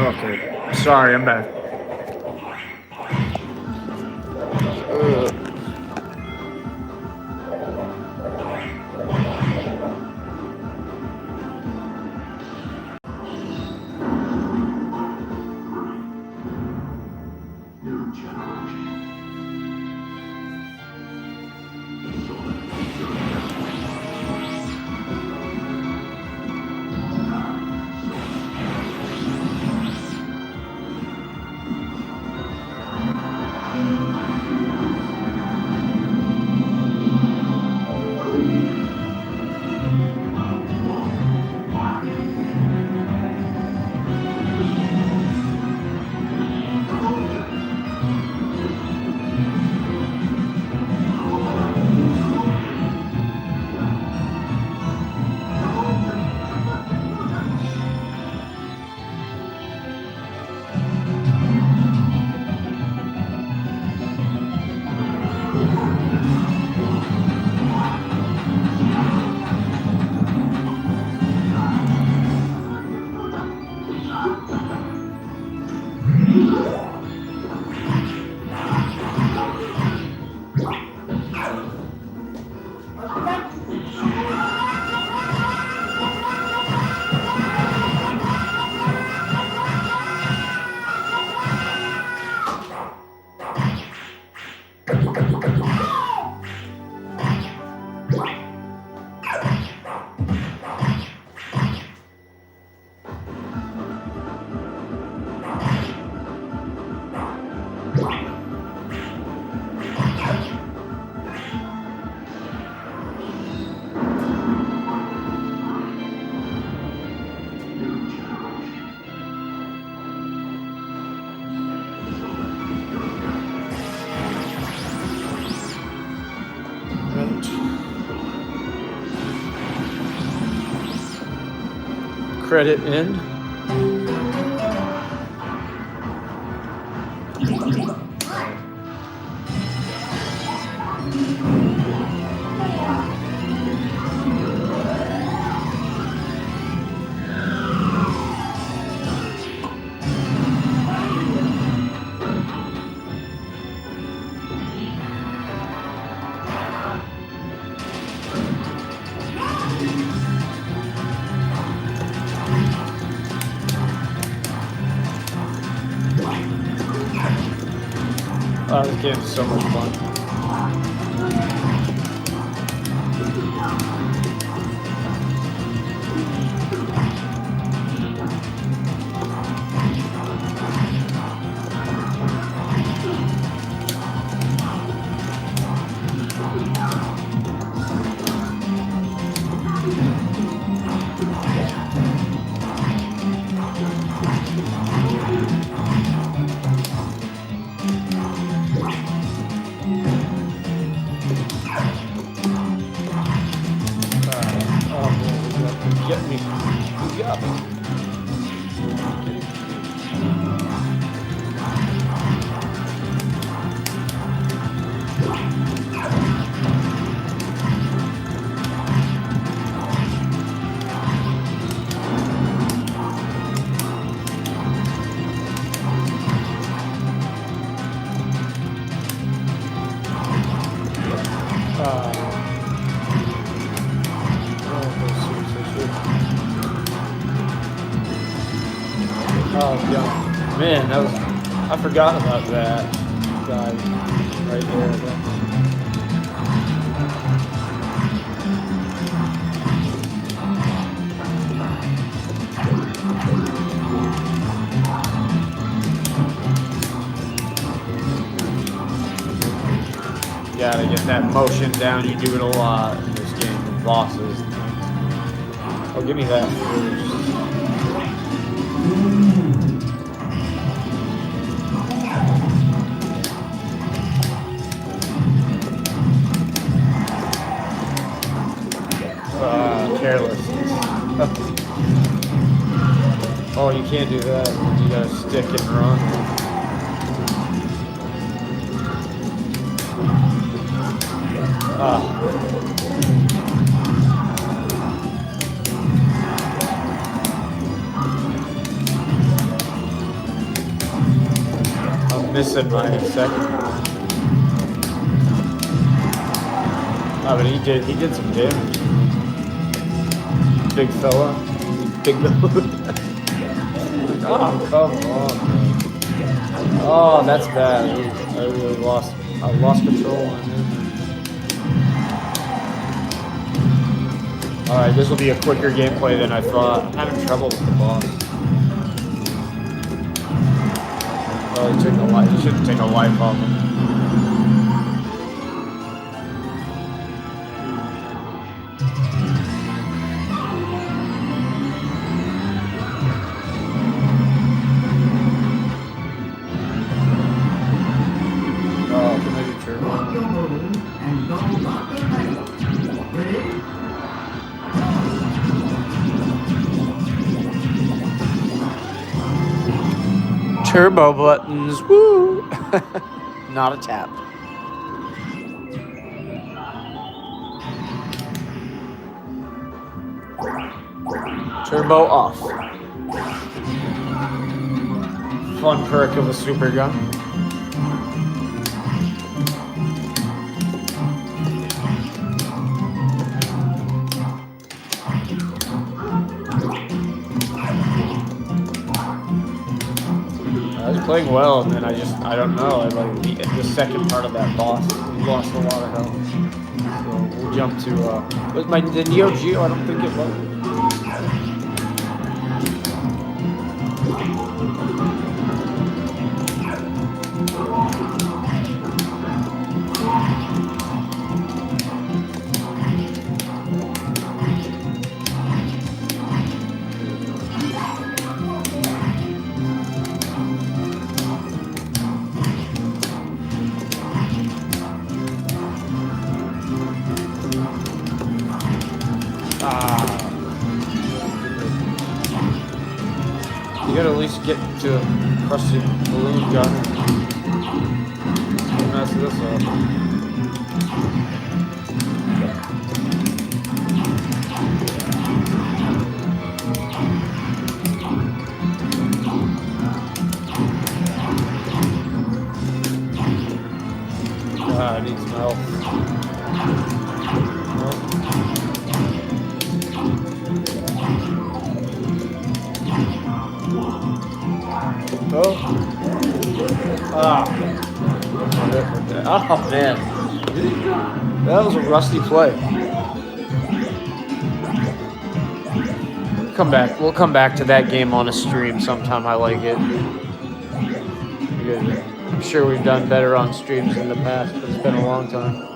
Okay, sorry, I'm back. credit in. Oh, this game's so much fun. Get me. You got me. Oh, yeah. Man, that was... I forgot about that guy right there. Gotta get that motion down. You do it a lot in this game with bosses. Oh, give me that first. Carelessness. Oh, you can't do that. You gotta stick and run. I'm missing my second one. Oh, but he did some damage. Big fella. Big fella. Oh, come on, man. Oh, that's bad. I really lost control on him. Alright, this will be a quicker gameplay than I thought. I'm having trouble with the boss. Oh, he took a life. He shouldn't take a life off him. Turbo buttons, woo! Not a tap. Turbo off. Fun perk of a super gun. I was playing well, and then I don't know, the second part of that boss, we lost a lot of health. So we'll jump to, was the Neo Geo? I don't think it was. gotta at least get to Krusty Balloon Gun. Mess this up. I need some help. Oh. Oh, man. That was a rusty play. Come back. We'll come back to that game on a stream sometime. I like it. I'm sure we've done better on streams in the past, but it's been a long time.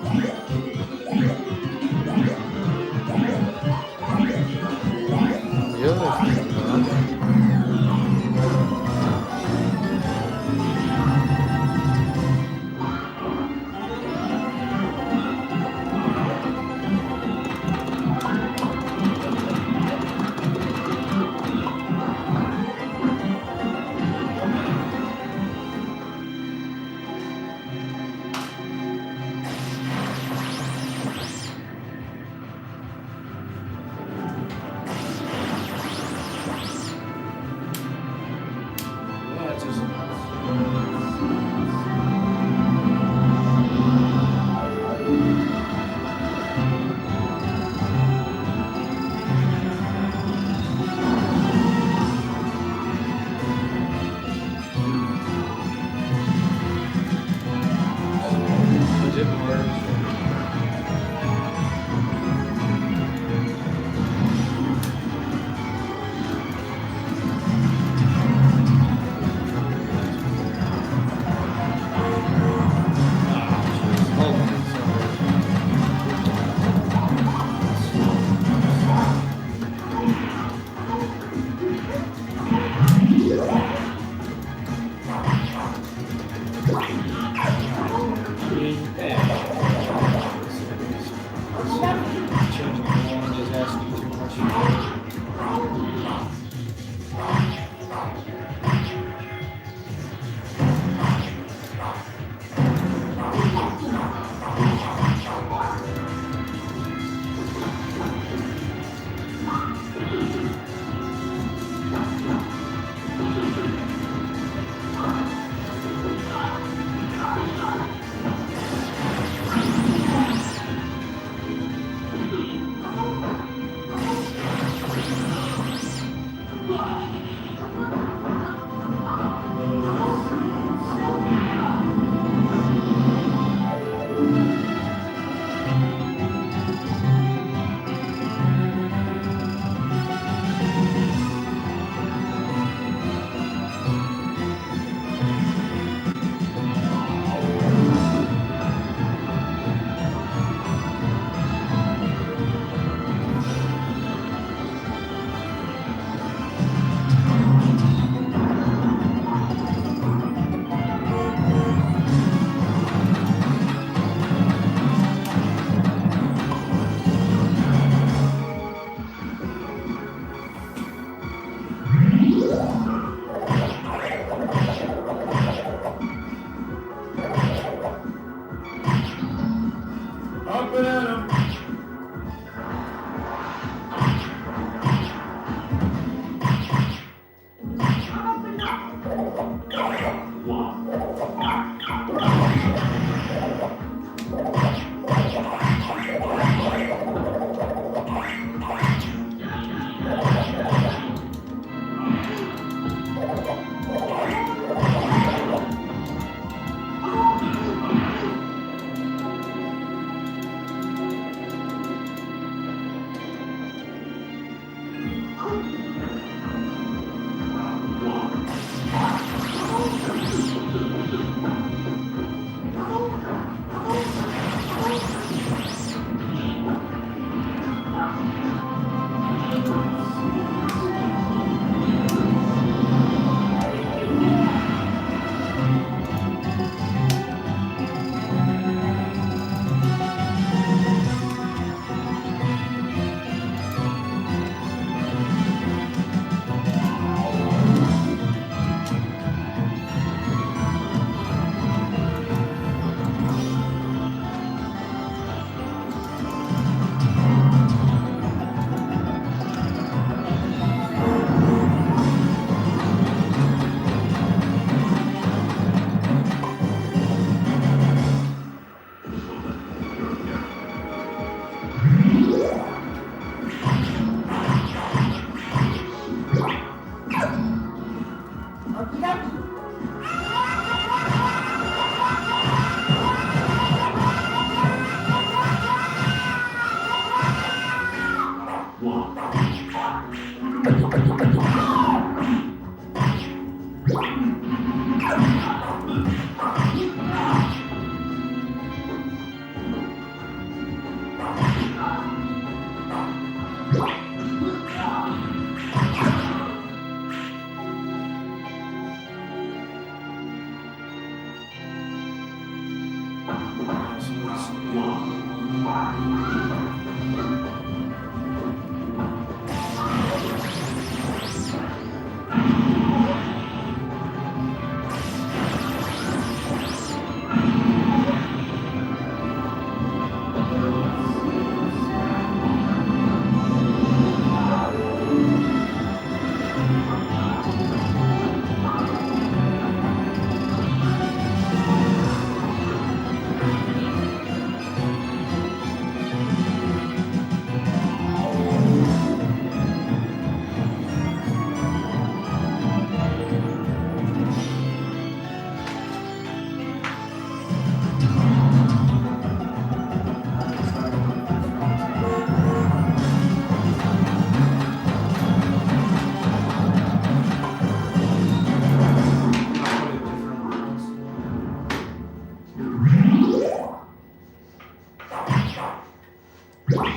I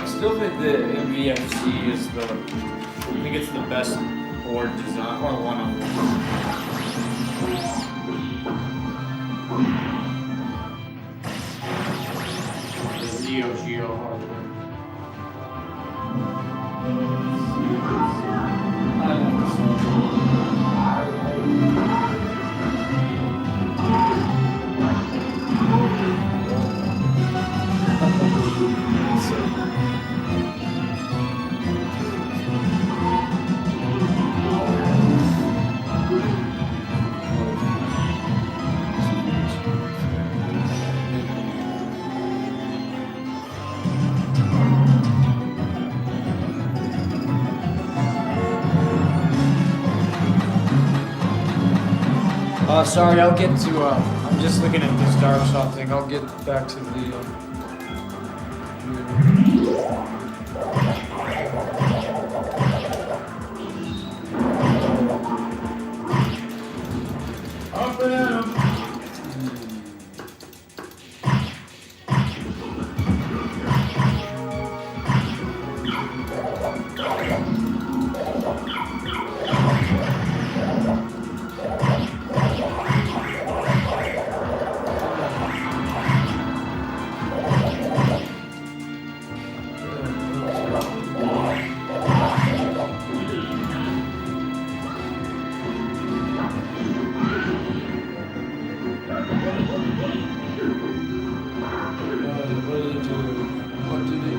still think the MVFC is I think it's the best board design, or one of them. The Neo Geo hardware. Sorry, I'll get to, I'm just looking at this Darksoft thing. I'll get back to the, Up and at 'em. What did it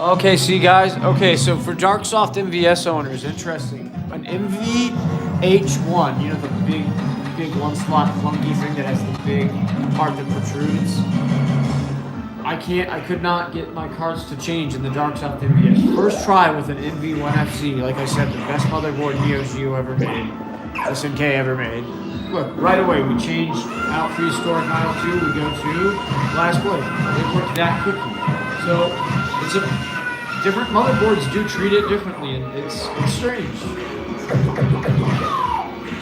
Okay, see guys. Okay, so for Darksoft MVS owners, interesting. An MVH1, you know the big one slot clunky thing that has the big part that protrudes. I could not get my cards to change in the Darksoft MVS. First try with an MV1FC, like I said, the best motherboard Neo Geo ever made, SNK ever made. Look, right away we change out prehistoric aisle 2, we go to last play. It worked that quickly. So it's different motherboards do treat it differently, and it's strange.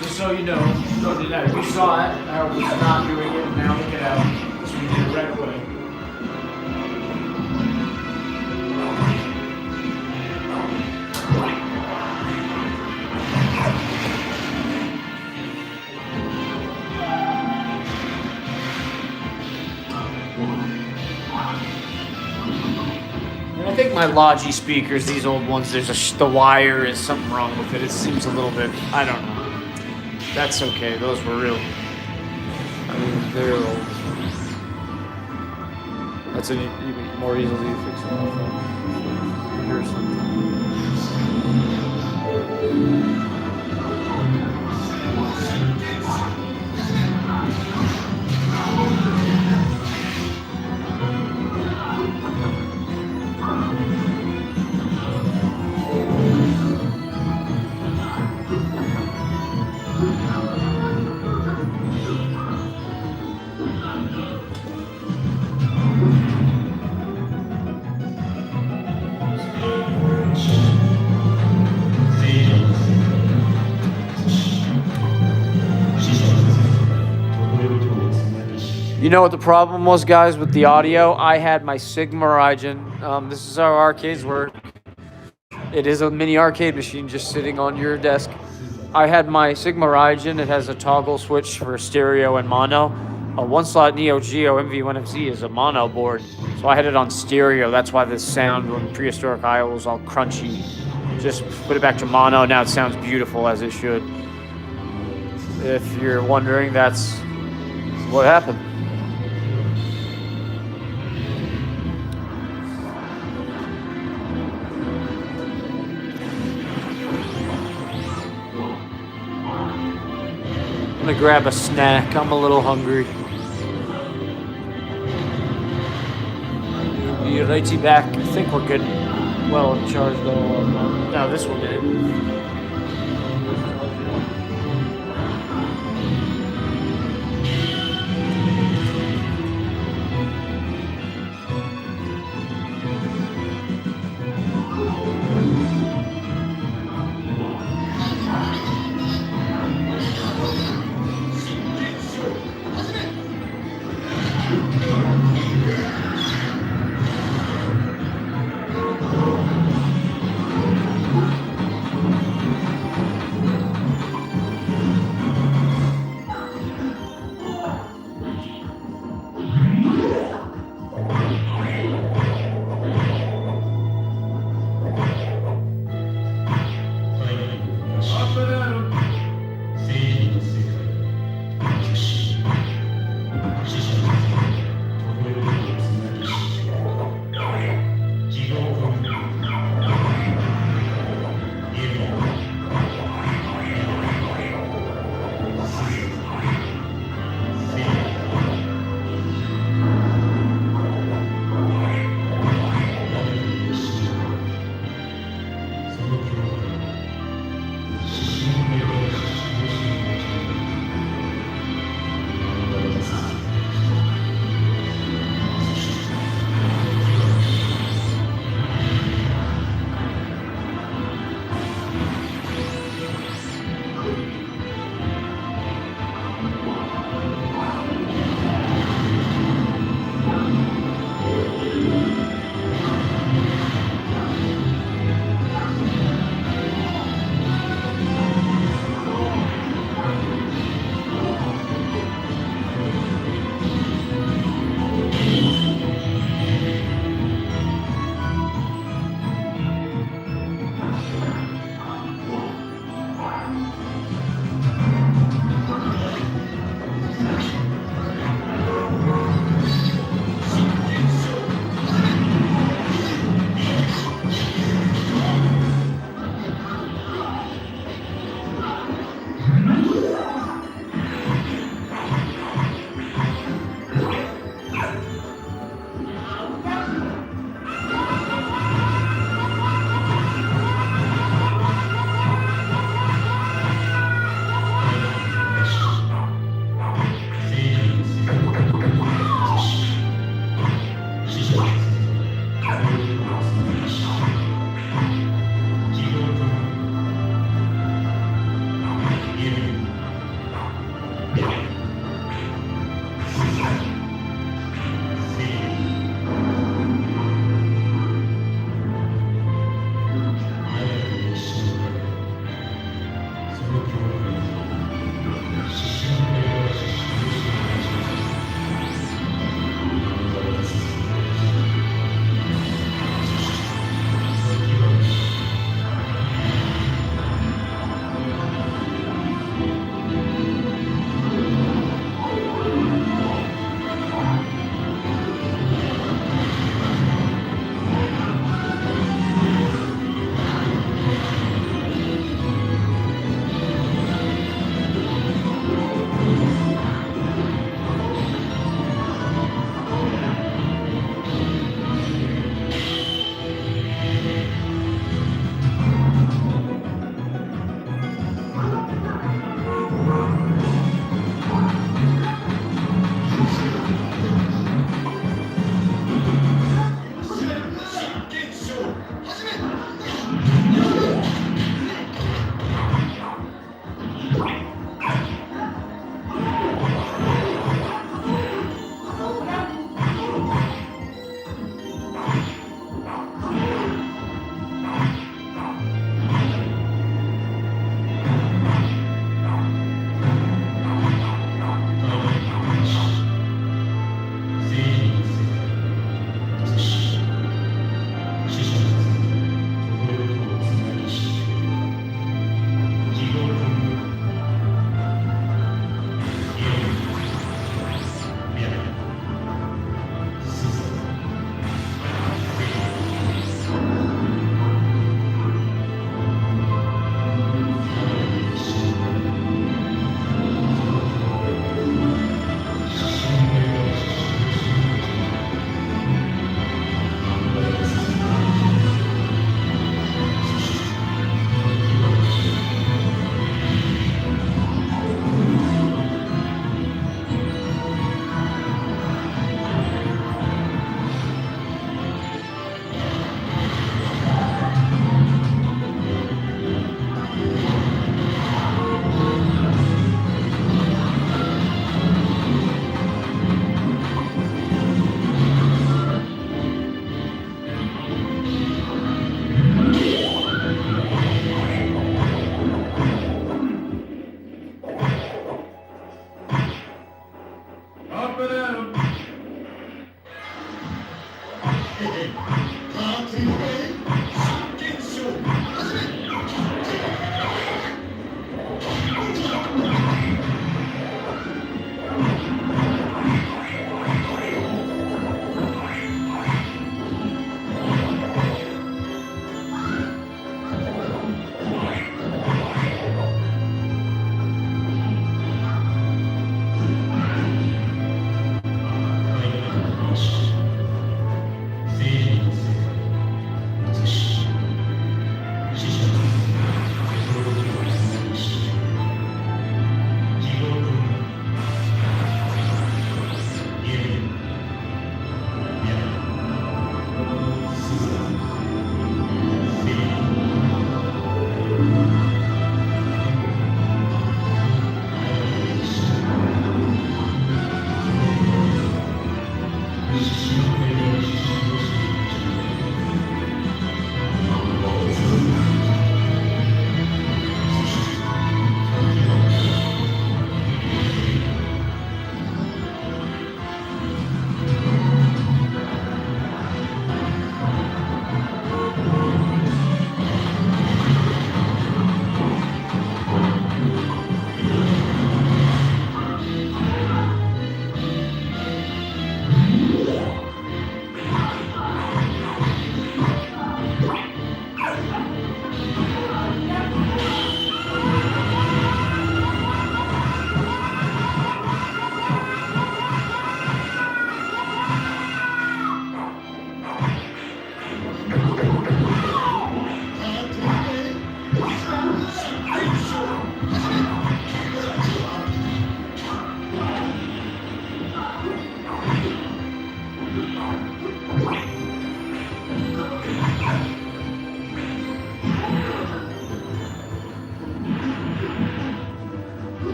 Just so you know, don't do that. We saw it, I was not doing it, and now look at how so we did it right away. I think my Logi speakers, these old ones, the wire is something wrong with it. It seems a little bit, I don't know. That's okay. Those were real. I mean, they're old. That's even more easily fixable. Here's something. You know what the problem was, guys, with the audio? I had my Sigma Raijin. This is how arcades work. It is a mini arcade machine just sitting on your desk. I had my Sigma Raijin. It has a toggle switch for stereo and mono. a one slot Neo Geo MV1FZ is a mono board, so I had it on stereo. That's why the sound when Prehistoric Isle was all crunchy. Just put it back to mono. Now it sounds beautiful as it should. If you're wondering, that's what happened. I'm gonna grab a snack. I'm a little hungry. Be righty back. I think we're good. Well charged all. No, this one did.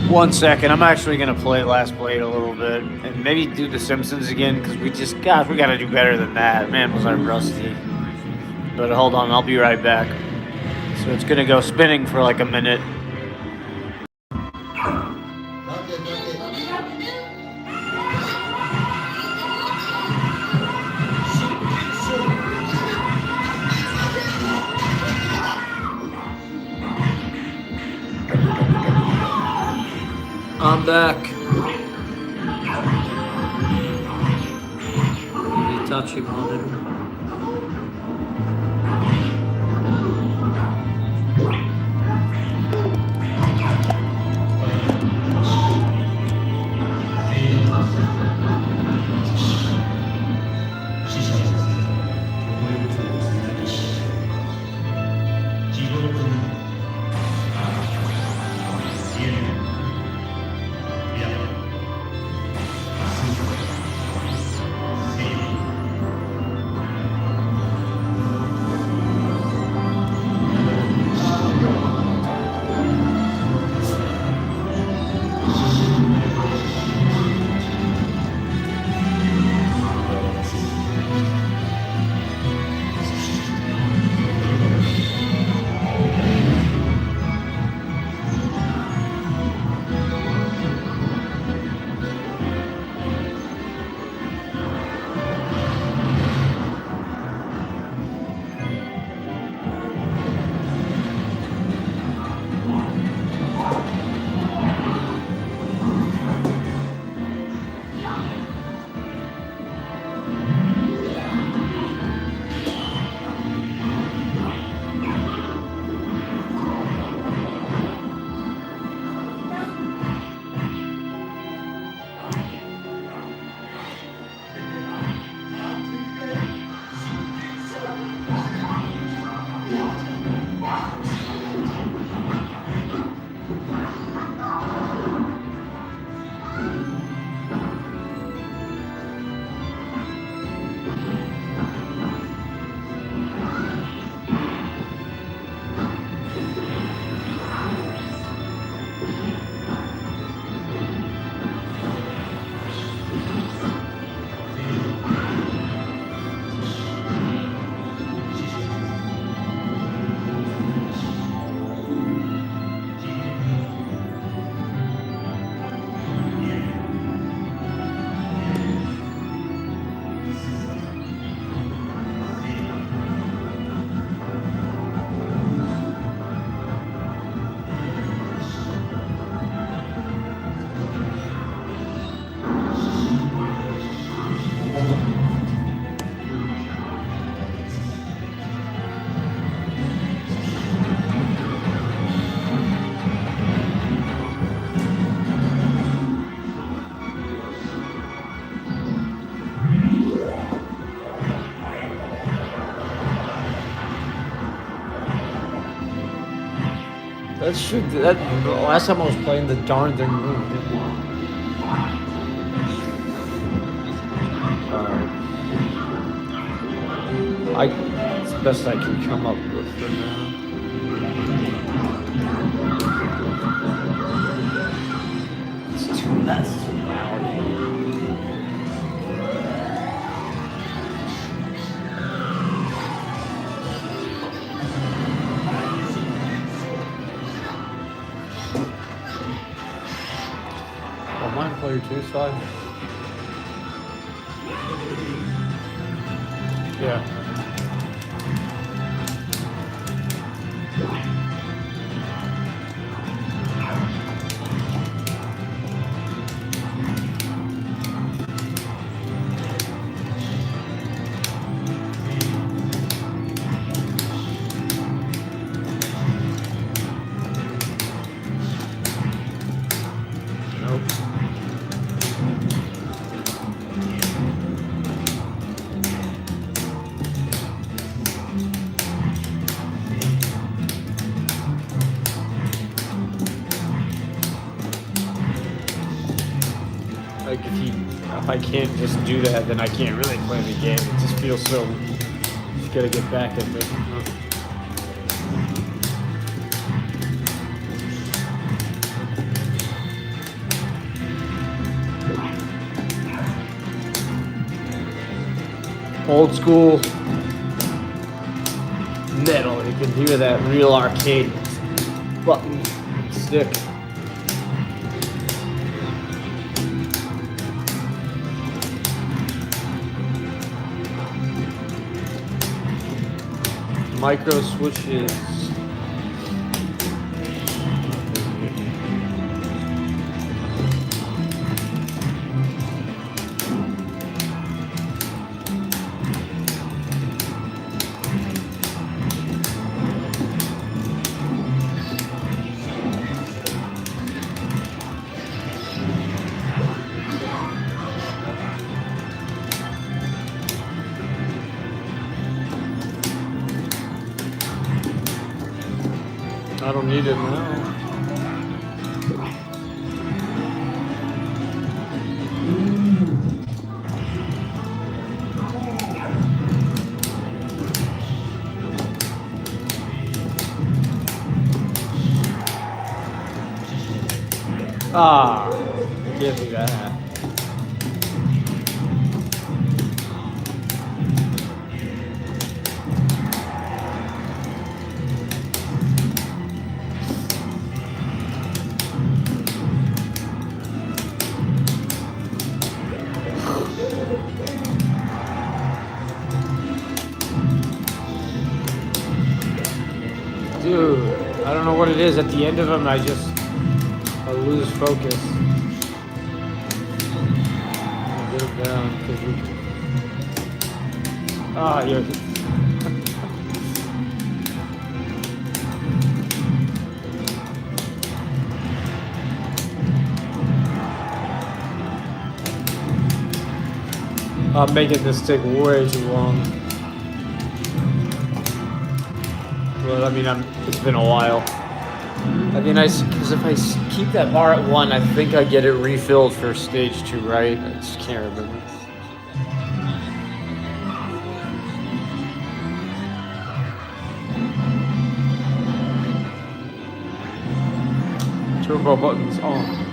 One second. I'm actually gonna play Last Blade a little bit and maybe do The Simpsons again because we gotta do better than that. Man, was I rusty. But hold on, I'll be right back. So it's gonna go spinning for like a minute. I'm back. Hitachi monitor. That should. That last time I was playing, the darn thing moved. It's the best I can come up with for now. That's too loud. Oh, mine player 2 side. Yeah. Like if I can't just do that, then I can't really play the game. It just feels so. You gotta get back at it. Old school metal. You can hear that real arcade button stick. Micro switches. I don't need it now. Ah, give me that. Dude, I don't know what it is. At the end of them, I lose focus. I'll get it down because we. Ah, you're. I'm making this take way too long. But I mean, it's been a while. That'd be nice, because if I keep that bar at 1, I think I get it refilled for stage 2, right? I just can't remember. Turbo buttons on.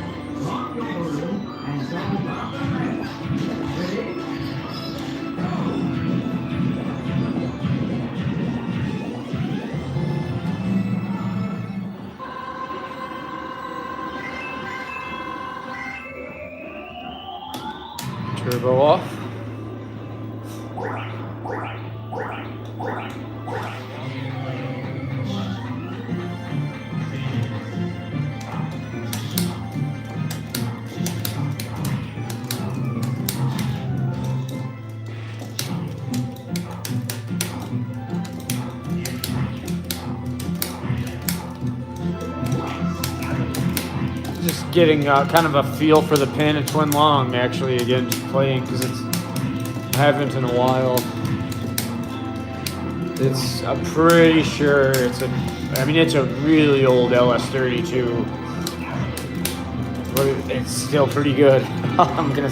Turbo off. Just getting kind of a feel for the pin and twin long, actually, again, just playing, because I haven't in a while. I'm pretty sure it's it's a really old LS32, but it's still pretty good. I'm gonna.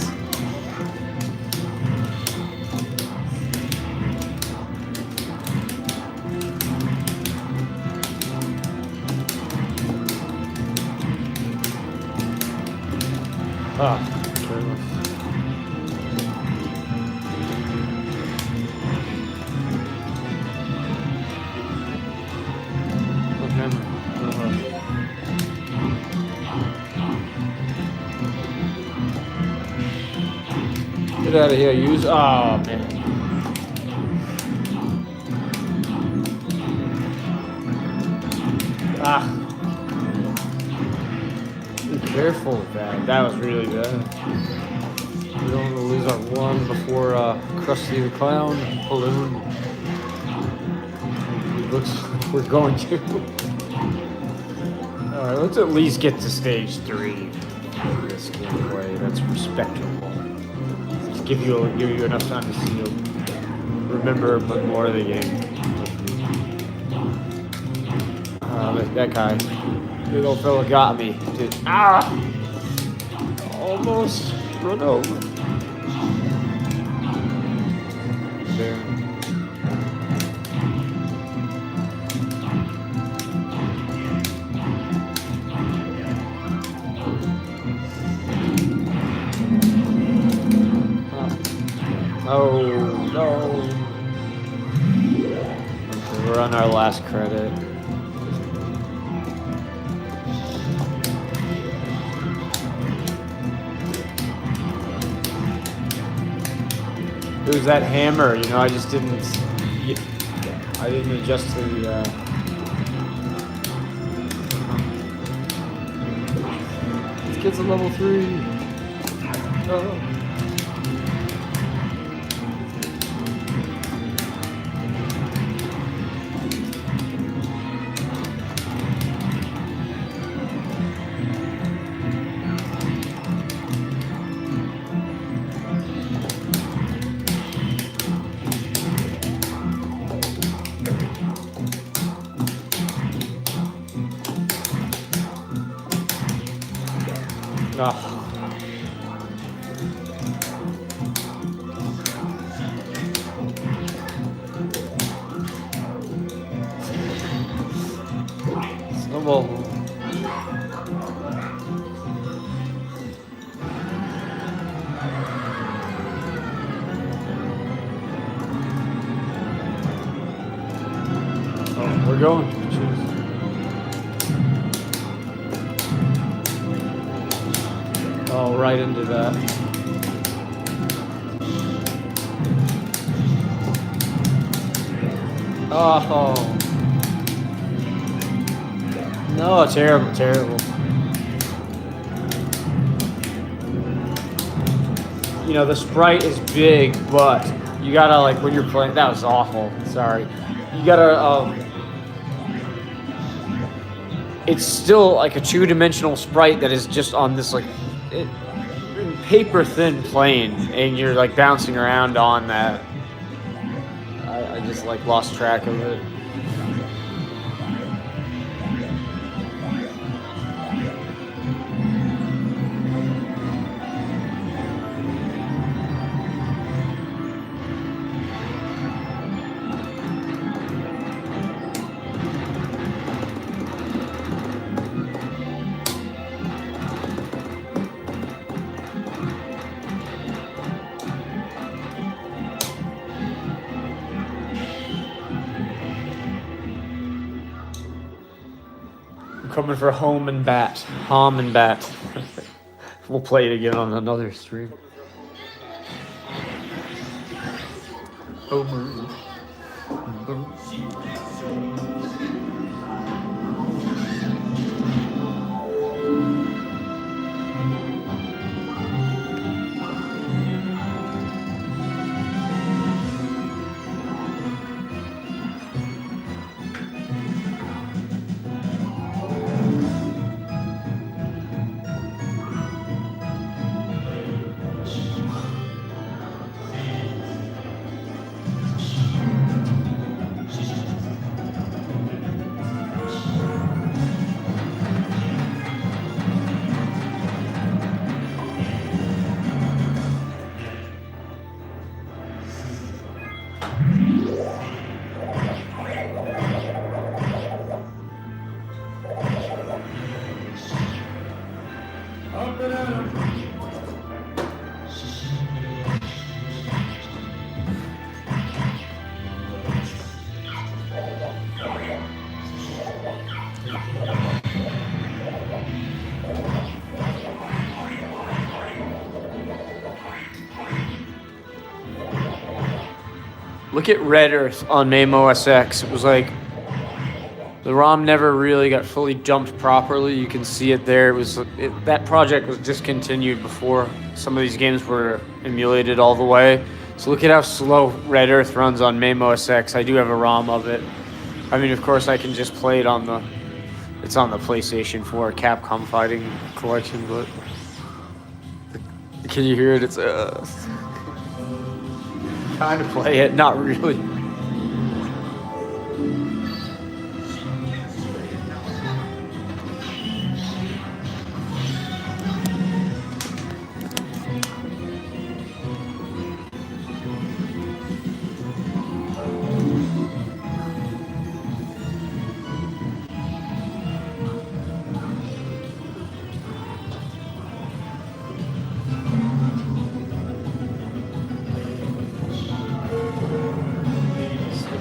Get out of here, use. Oh, man. Be careful with that. That was really bad. We don't want to lose our one before Krusty the Clown balloon. It looks like we're going to. Alright, let's at least get to stage 3 of this gameplay. That's respectable. Give you enough time to see remember a bit more of the game. That guy, big old fella, got me. Dude. Almost run over. There. Oh, no. We're on our last credit. It was that hammer, I just didn't adjust the, Let's get to level 3. Oh. Snowball. Oh, we're going. Jeez. Oh, right into that. Oh. No, terrible, terrible. The sprite is big, but you gotta, when you're playing, that was awful, sorry. You gotta, it's still like a two-dimensional sprite that is just on this, paper-thin plane, and you're, bouncing around on that. I just, lost track of it. Coming for home and bat. Hom and bat. We'll play it again on another stream. Homer. Look at Red Earth on MAME OS X. It was like the ROM never really got fully dumped properly. You can see it there. That project was discontinued before some of these games were emulated all the way. So look at how slow Red Earth runs on MAME OS X. I do have a ROM of it. I mean, of course, I can just play it on the. It's on the PlayStation 4 Capcom Fighting Collection, but can you hear it? It's trying to play it, not really.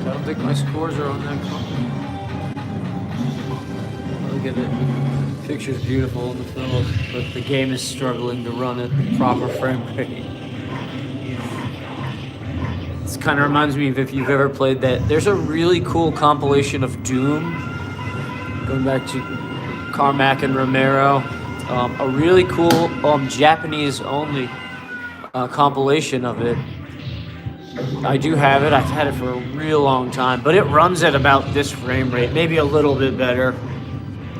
I don't think my scores are on that call. Look at it. Picture's beautiful in the film, but the game is struggling to run at proper frame rate. This kind of reminds me of if you've ever played that. There's a really cool compilation of Doom, going back to Carmack and Romero. A really cool Japanese-only compilation of it. I do have it. I've had it for a real long time, but it runs at about this frame rate, maybe a little bit better.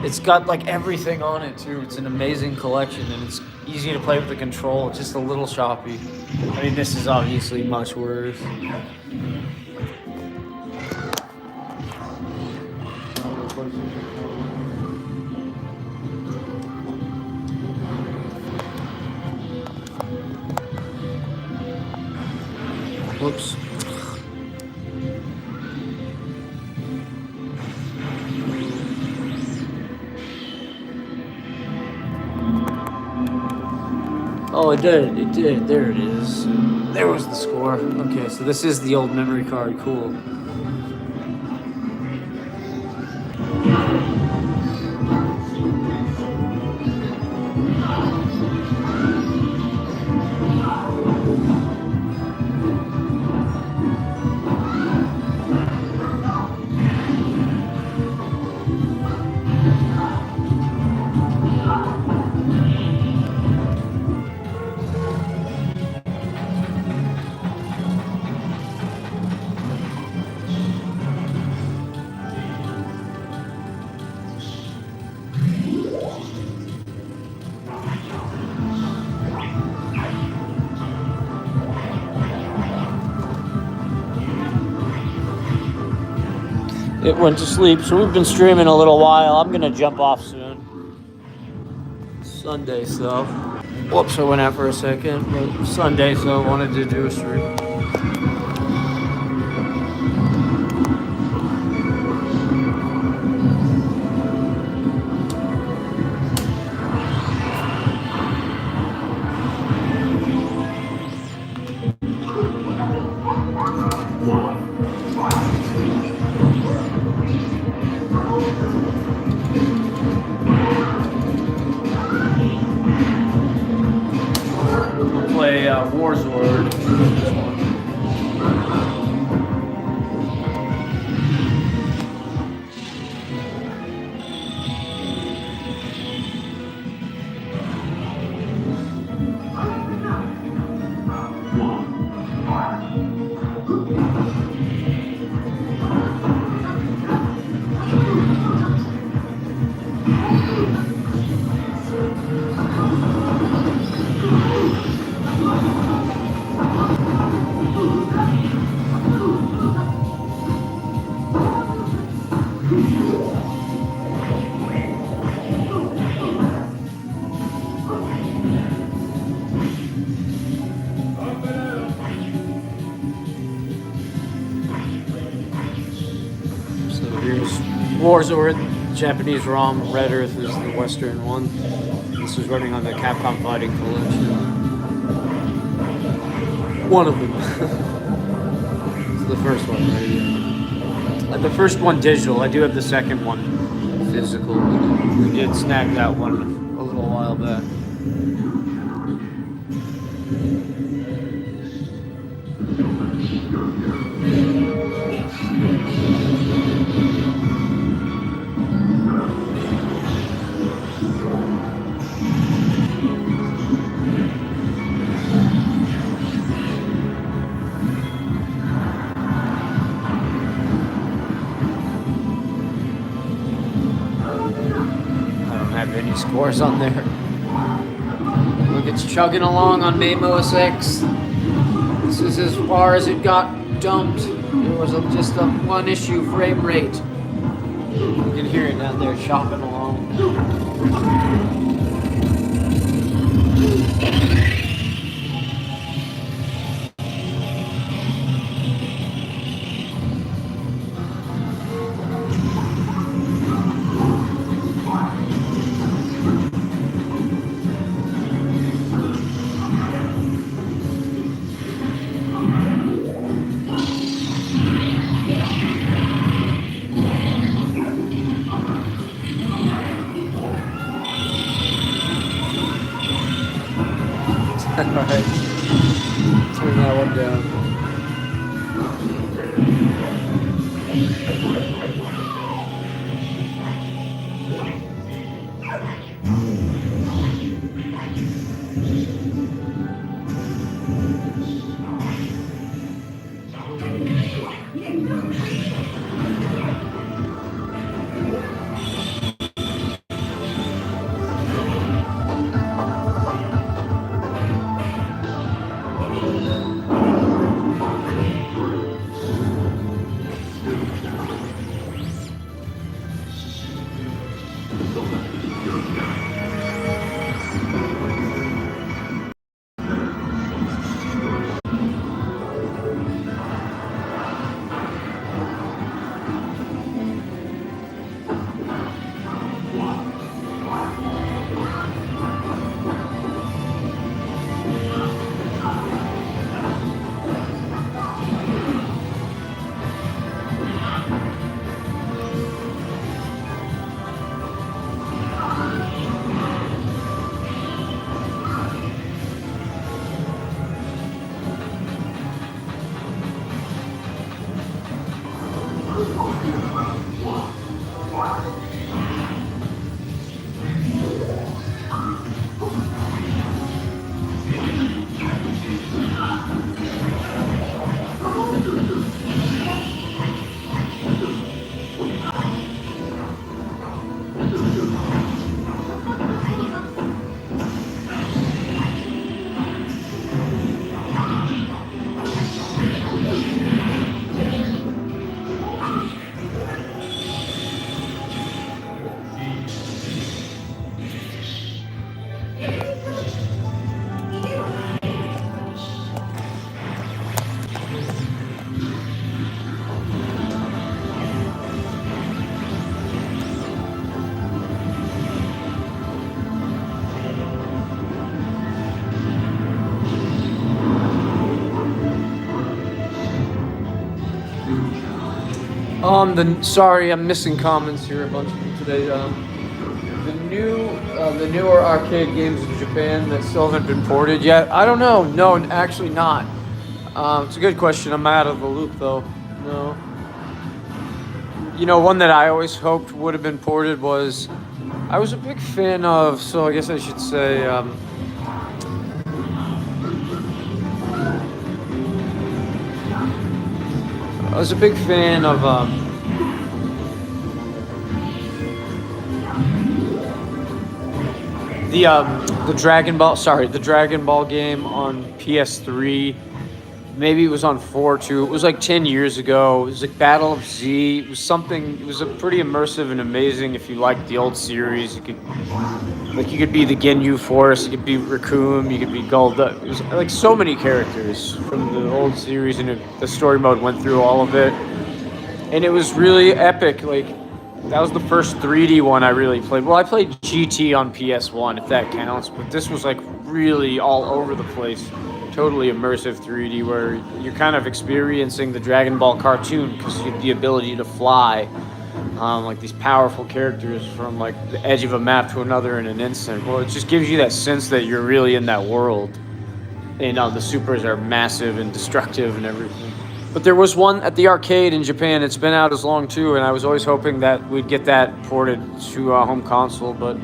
It's got like everything on it too. It's an amazing collection, and it's easy to play with the control. It's just a little choppy. I mean, this is obviously much worse. Whoops. Oh, it did. It did. There it is. There was the score. Okay, so this is the old memory card. Cool. It went to sleep, so we've been streaming a little while. I'm gonna jump off soon. Sunday, so. Whoops, I went out for a second, but Sunday, so I wanted to do a stream. Play Warzord. This one. Warzord, Japanese ROM, Red Earth is the Western one. This is running on the Capcom Fighting Collection. One of them. It's the first one, right? The first one digital. I do have the second one physical. We did snag that one a little while back. scores on there. Look, it's chugging along on MAME OS X. This is as far as it got dumped. There was just a one issue frame rate. You can hear it down there chopping along. Alright. Turn that one down. Sorry, I'm missing comments here, a bunch of them today. The newer arcade games in Japan that still haven't been ported yet. I don't know. No, actually not. It's a good question. I'm out of the loop though. No. You know, one that I always hoped would have been ported was, I was a big fan of. So I guess I should say. I was a big fan of the Dragon Ball game on PS3. Maybe it was on 4 too. It was like 10 years ago. It was like Battle of Z. It was something. It was a pretty immersive and amazing. If you liked the old series, you could be the Ginyu Force. You could be Raccoon. You could be Golda. It was like so many characters from the old series, and the story mode went through all of it, and it was really epic. Like, that was the first 3D one I really played. Well, I played GT on PS1, if that counts, but this was like really all over the place. Totally immersive 3D where you're kind of experiencing the Dragon Ball cartoon because you have the ability to fly, like these powerful characters from like the edge of a map to another in an instant. Well, it just gives you that sense that you're really in that world. And the supers are massive and destructive and everything. But there was one at the arcade in Japan. It's been out as long too, and I was always hoping that we'd get that ported to home console. But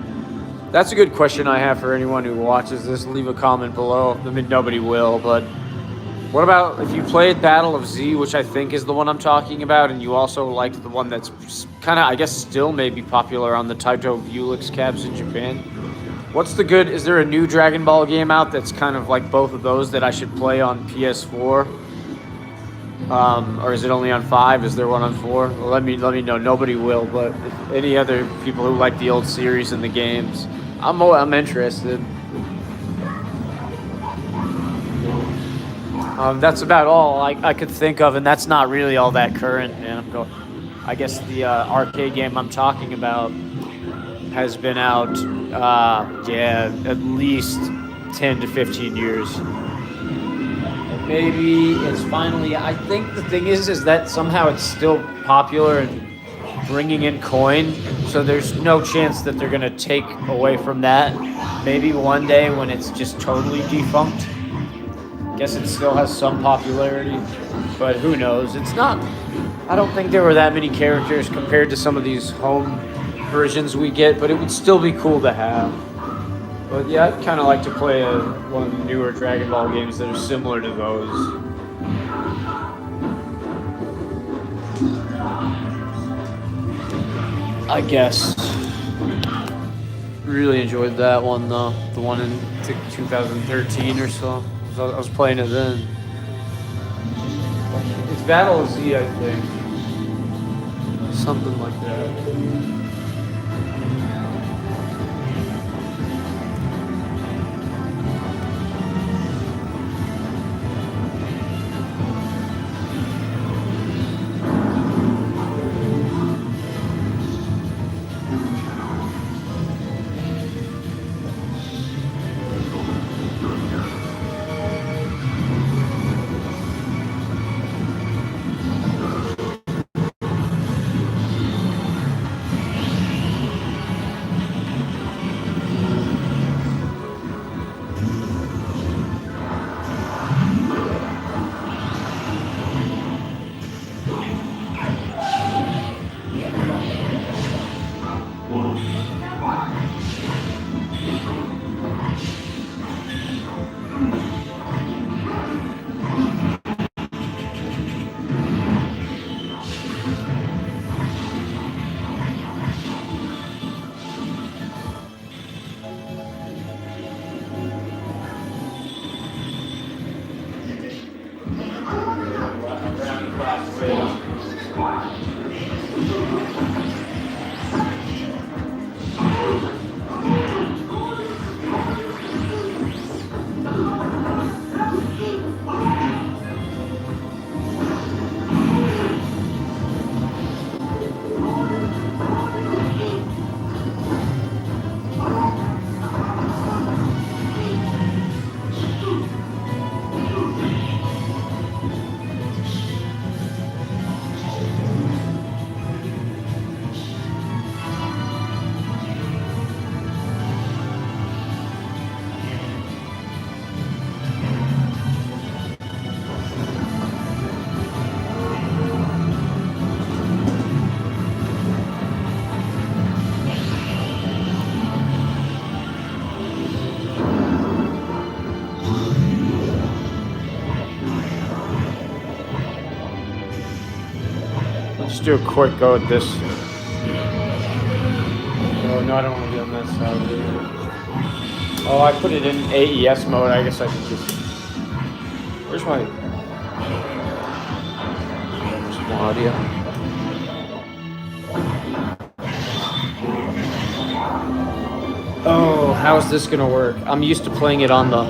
that's a good question I have for anyone who watches this. Leave a comment below. I mean, nobody will, but What about if you played Battle of Z, which I think is the one I'm talking about, and you also liked the one that's kind of, I guess, still maybe popular on the Taito Vulix cabs in Japan? What's the good? Is there a new Dragon Ball game out that's kind of like both of those that I should play on PS4? Or is it only on 5? Is there one on 4? Well, let me know. Nobody will, but if any other people who like the old series and the games, I'm interested. That's about all I could think of, and that's not really all that current. And I guess the arcade game I'm talking about has been out, at least 10 to 15 years. And maybe it's finally. I think the thing is that somehow it's still popular and bringing in coin, so there's no chance that they're gonna take away from that. Maybe one day when it's just totally defunct. Guess it still has some popularity, but who knows? It's not. I don't think there were that many characters compared to some of these home versions we get, but it would still be cool to have. But yeah, I'd kind of like to play one of the newer Dragon Ball games that are similar to those. I guess. Really enjoyed that one though. The one in 2013 or so. I was playing it then. It's Battle of Z, I think. Something like that. Let's do a quick go at this. Oh, no, I don't want to be on that side. Oh, I put it in AES mode. I guess I could just... Where's my... Where's my audio? Oh, how is this going to work? I'm used to playing it on the...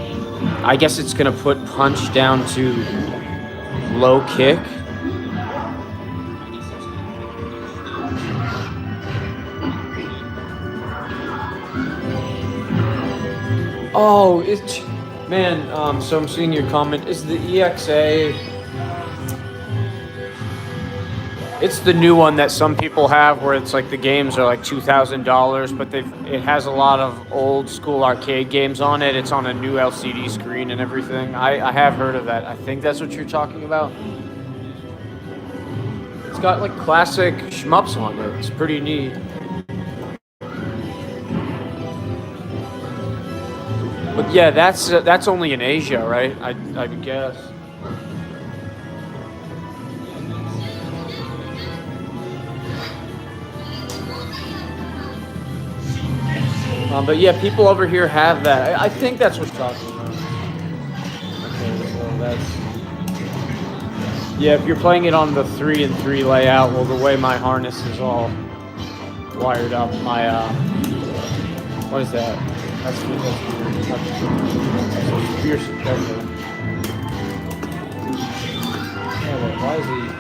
I guess it's going to put punch down to low kick. Oh, it's... Man, so I'm seeing your comment. Is the EXA... It's the new one that some people have where it's like the games are like $2,000, but it has a lot of old school arcade games on it. It's on a new LCD screen and everything. I have heard of that. I think that's what you're talking about. It's got like classic shmups on it. It's pretty neat. But yeah, that's only in Asia, right? I would guess. But yeah, people over here have that. I think that's what you're talking about. Okay, so that's... Yeah, if you're playing it on the 3 and 3 layout, well, the way my harness is all wired up, my, what is that? That's weird. That's spear suppressor. Yeah, wait, why is he...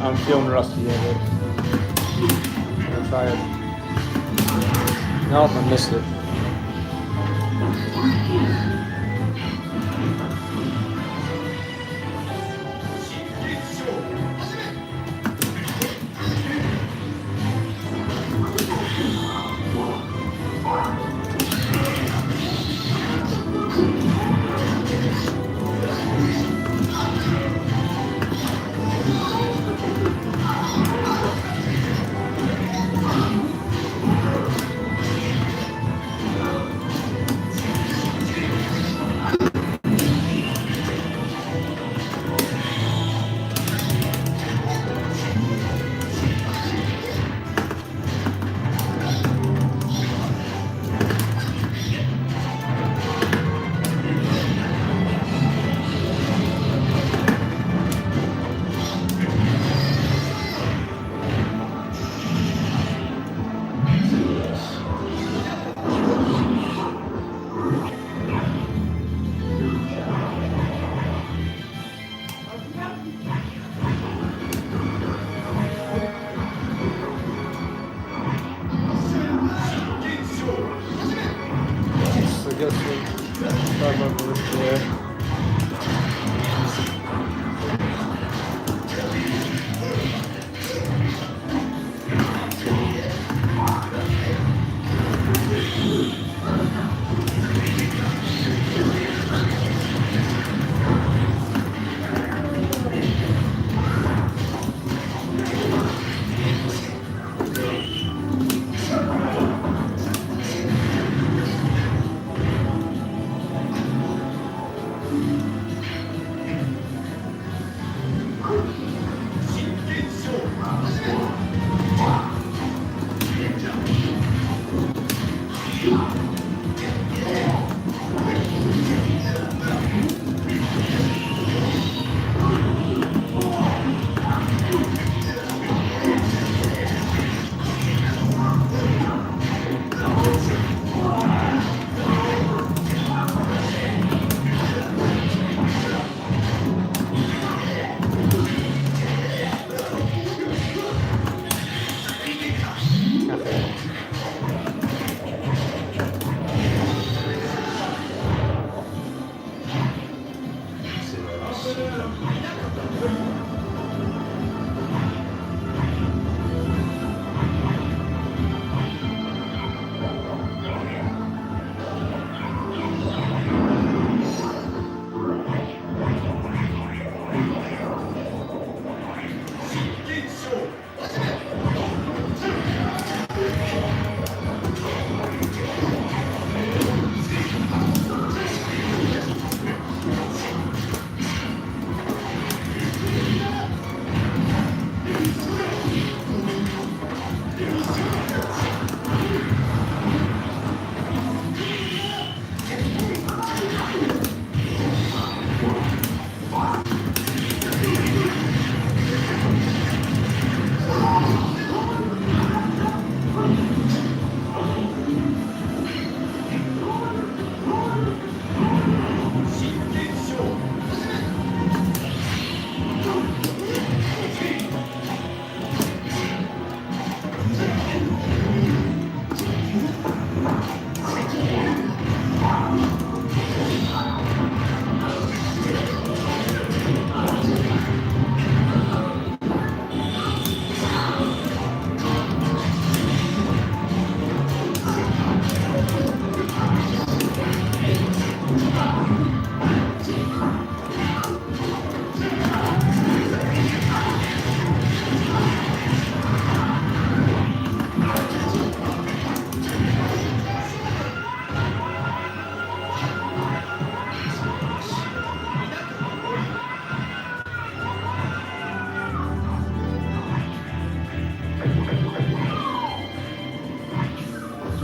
I'm feeling rusty at it. I'm gonna try it. Nope, I missed it.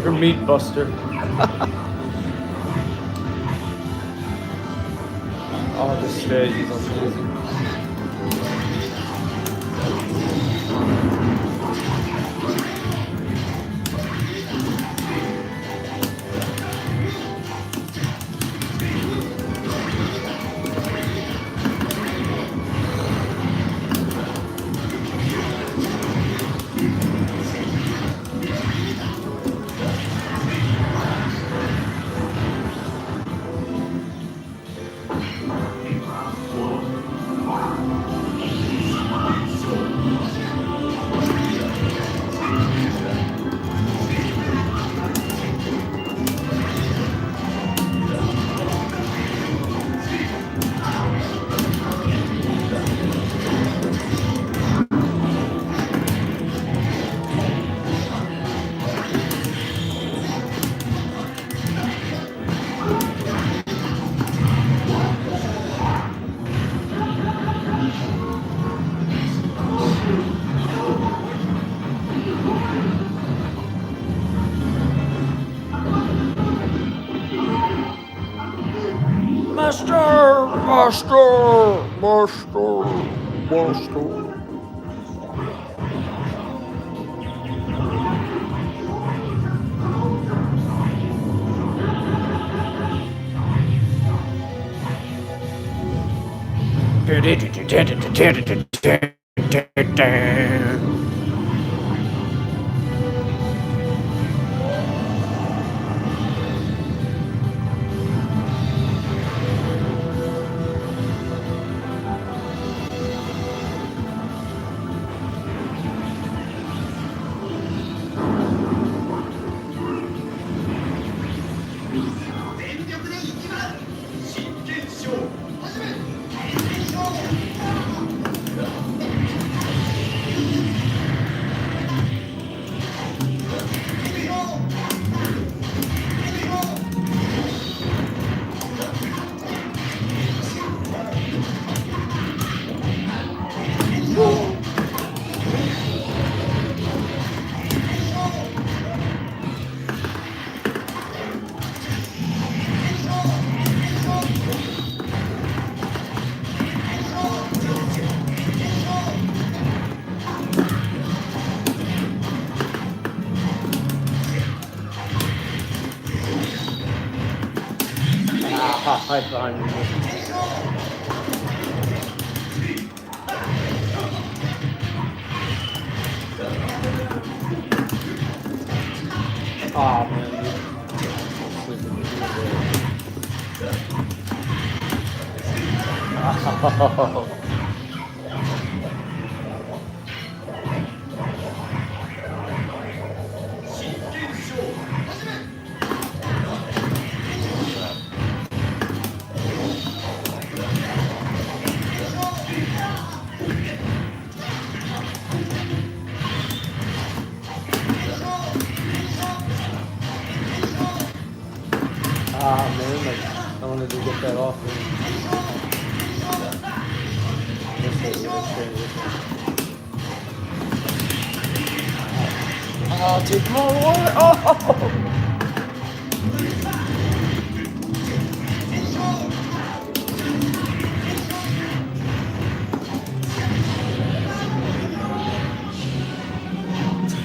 You're meat buster. Oh, this stage is amazing. Master. High behind me. Oh man. Oh. Man, like, I wanted to get that off. Oh, take more water. Oh!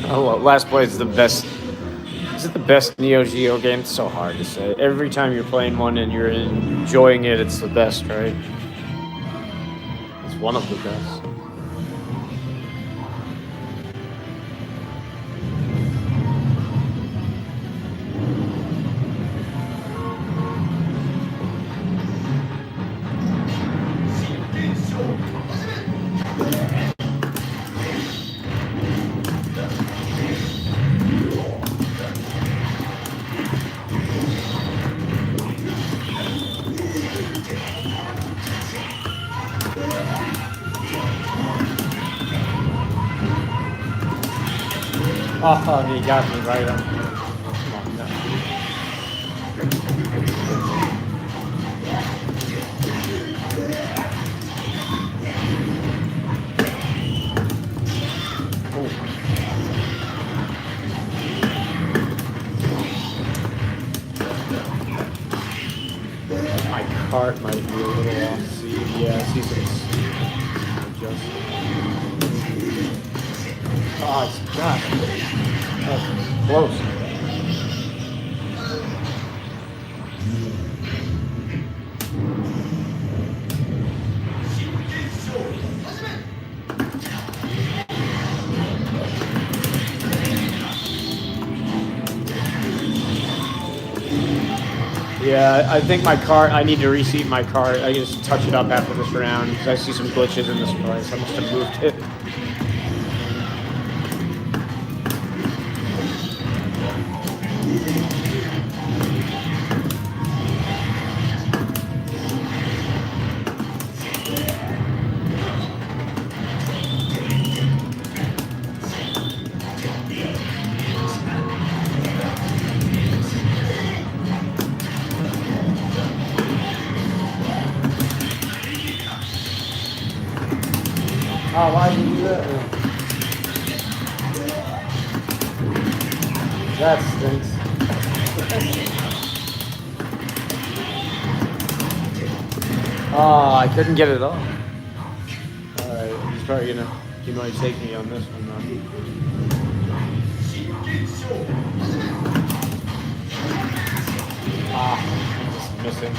Oh, well, Last Blade is the best. Is it the best Neo Geo game? It's so hard to say. Every time you're playing one and you're enjoying it, it's the best, right? It's one of the best. Oh, he got me right on. Come on, no. cart might be a little off. See, yeah, I see some adjustment. Oh, it's gosh, that's close. Yeah, I think my cart, I need to reseat my cart. I just touch it up after this round because I see some glitches in this place. I must have moved it. Oh, why did you do that? That stinks. Oh, I couldn't get it off. Alright, he's probably gonna, he might take me on this one though. Ah, just missing.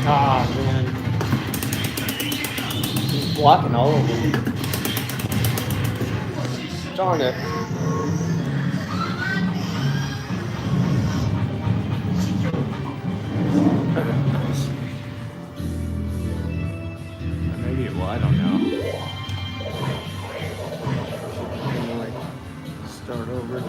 Ah, man. He's blocking all of them. Darn it. Maybe it will, I don't know. I'm gonna, like, start over.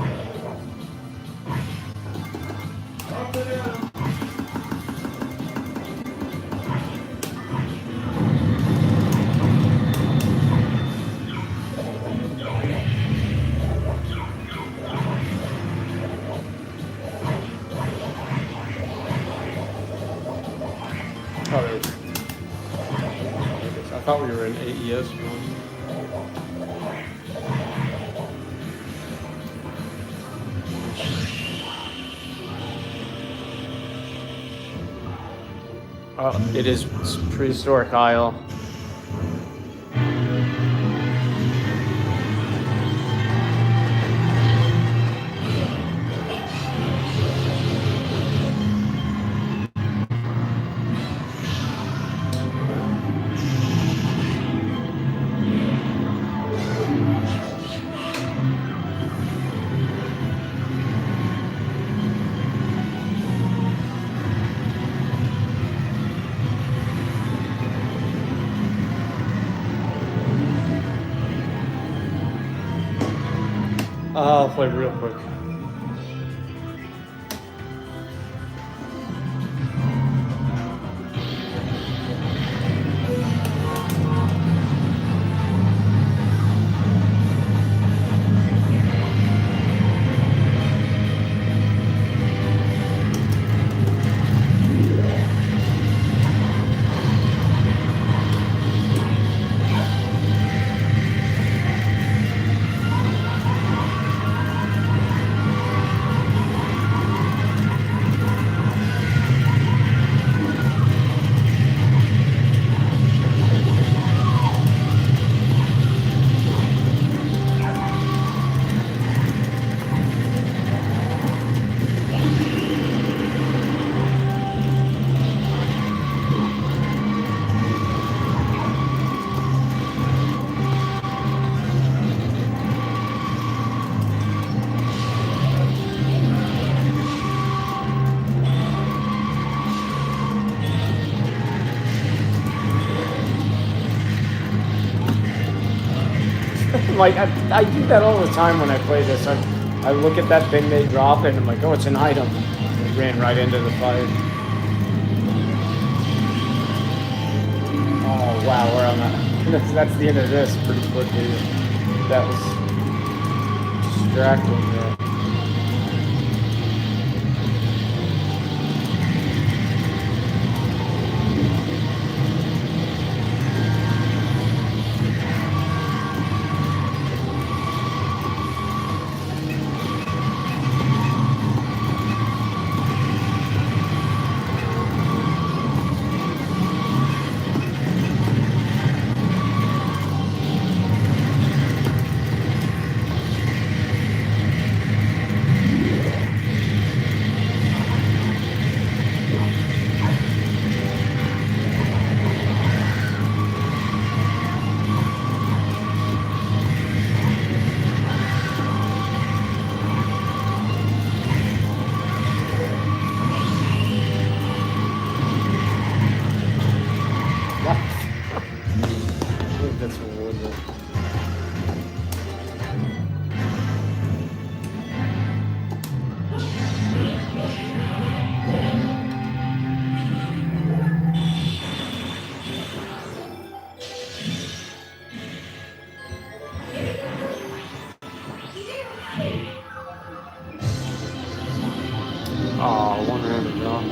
I thought we were in AES one. Oh, it is prehistoric Isle. I'll play real quick. Like, I do that all the time when I play this. I look at that thing they drop and I'm like, oh, it's an item. It ran right into the fire. Oh, wow, we're on that. That's the end of this pretty quickly. That was distracting there. That's what was it. Oh, one round of draw.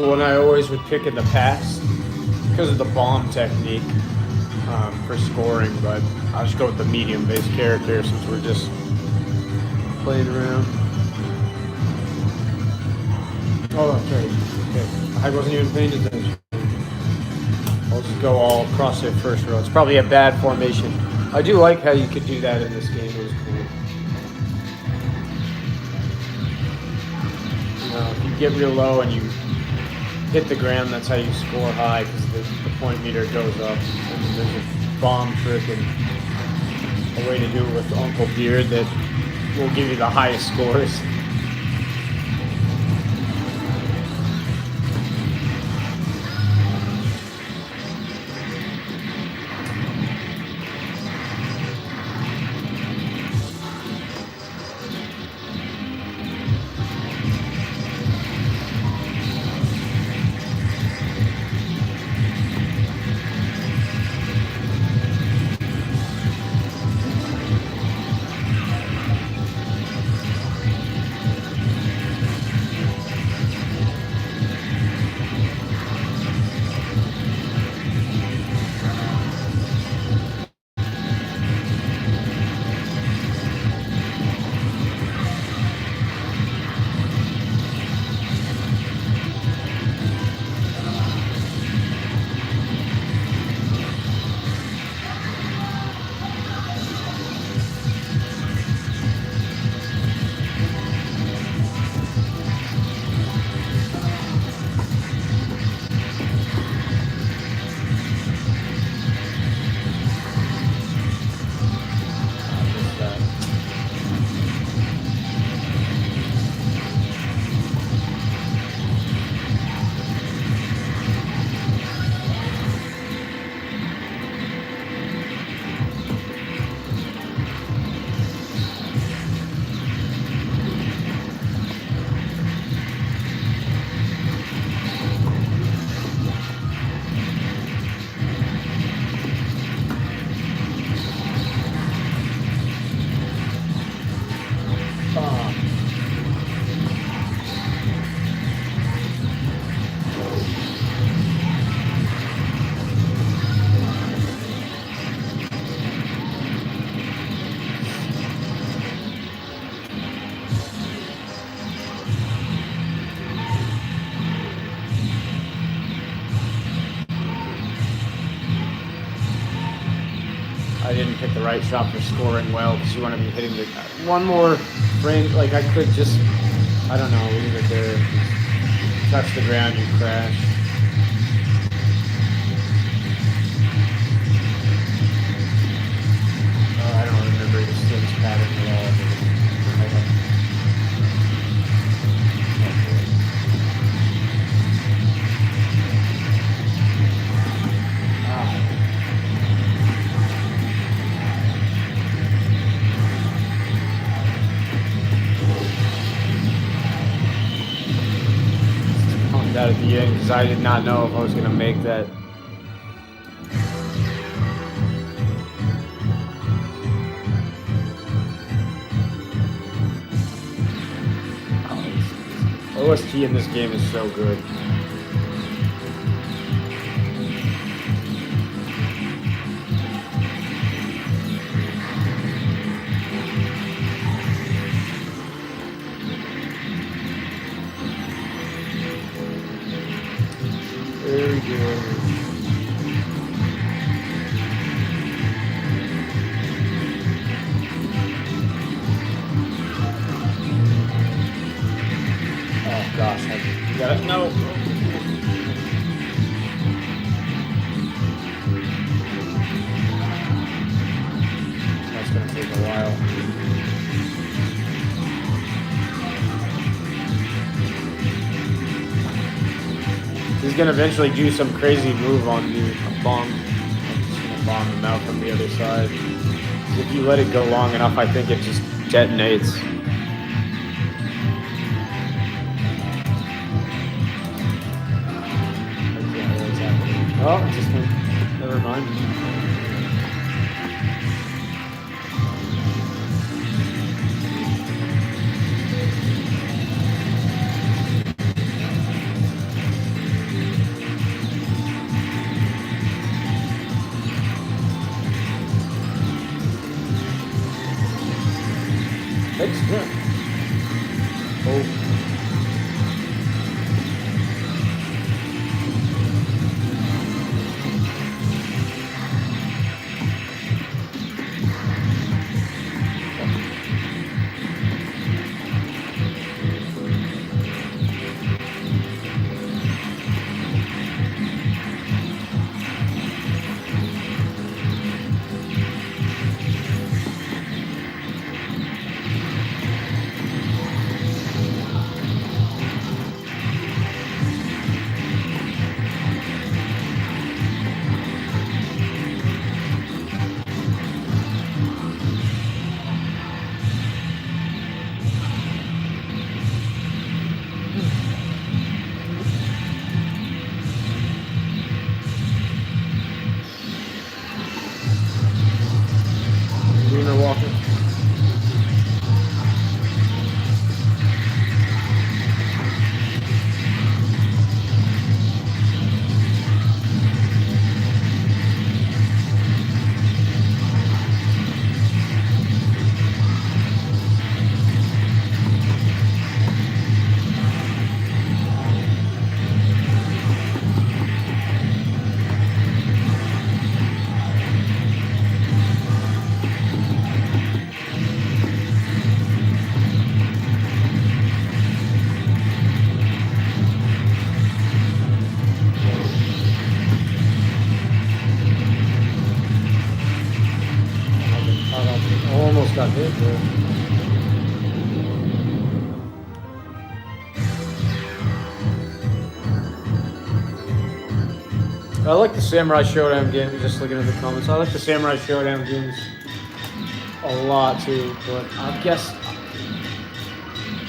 one I always would pick in the past because of the bomb technique for scoring, but I'll just go with the medium-based character since we're just playing around. Oh, that's right. Okay. I wasn't even paying attention. I'll just go all across it first row. It's probably a bad formation. I do like how you could do that in this game. It was cool. If you get real low and you hit the ground, that's how you score high because the point meter goes up. And there's a bomb trick and a way to do it with Uncle Beard that will give you the highest scores. I didn't pick the right shot for scoring well because you want to be hitting the one more frame. Like I could just, I don't know, leave it there. Touch the ground, you crash. I don't remember the skins pattern at all. Out at the end because I did not know if I was going to make that. OST in this game is so good. Very good. Oh gosh, I got it. No. That's gonna take a while. He's gonna eventually do some crazy move on me. A bomb. I'm just gonna bomb him out from the other side. If you let it go long enough, I think it just detonates. Oh, it just went. Never mind. I like the Samurai Showdown game. Just looking at the comments, I like the Samurai Showdown games a lot too. But I guess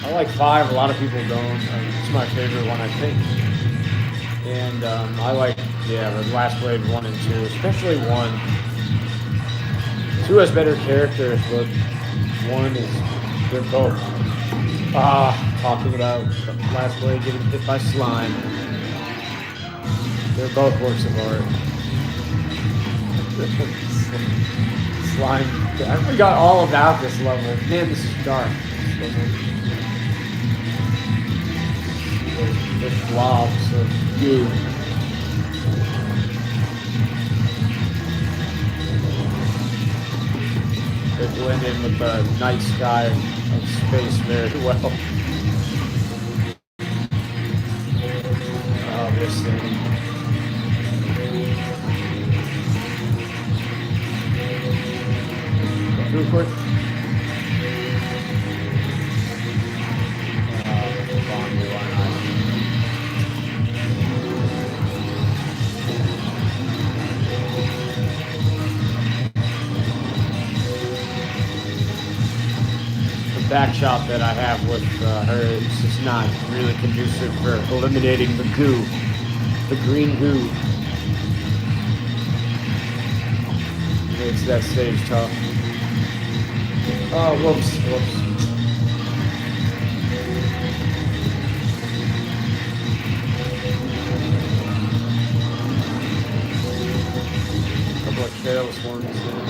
I like 5. A lot of people don't. It's my favorite one, I think. And I like the Last Blade 1 and 2, especially 1. 2 has better characters, but 1 is they're both. Talking about Last Blade getting hit by slime. They're both works of art. Slime. I forgot all about this level. Man, this is dark. There's blobs of goo. They blend in with the night sky of space very well. Oh, this thing. Real quick. The back shot that I have with her is just not really conducive for eliminating the goo, the green goo. Makes that stage tough. Oh, whoops. Couple of careless ones there.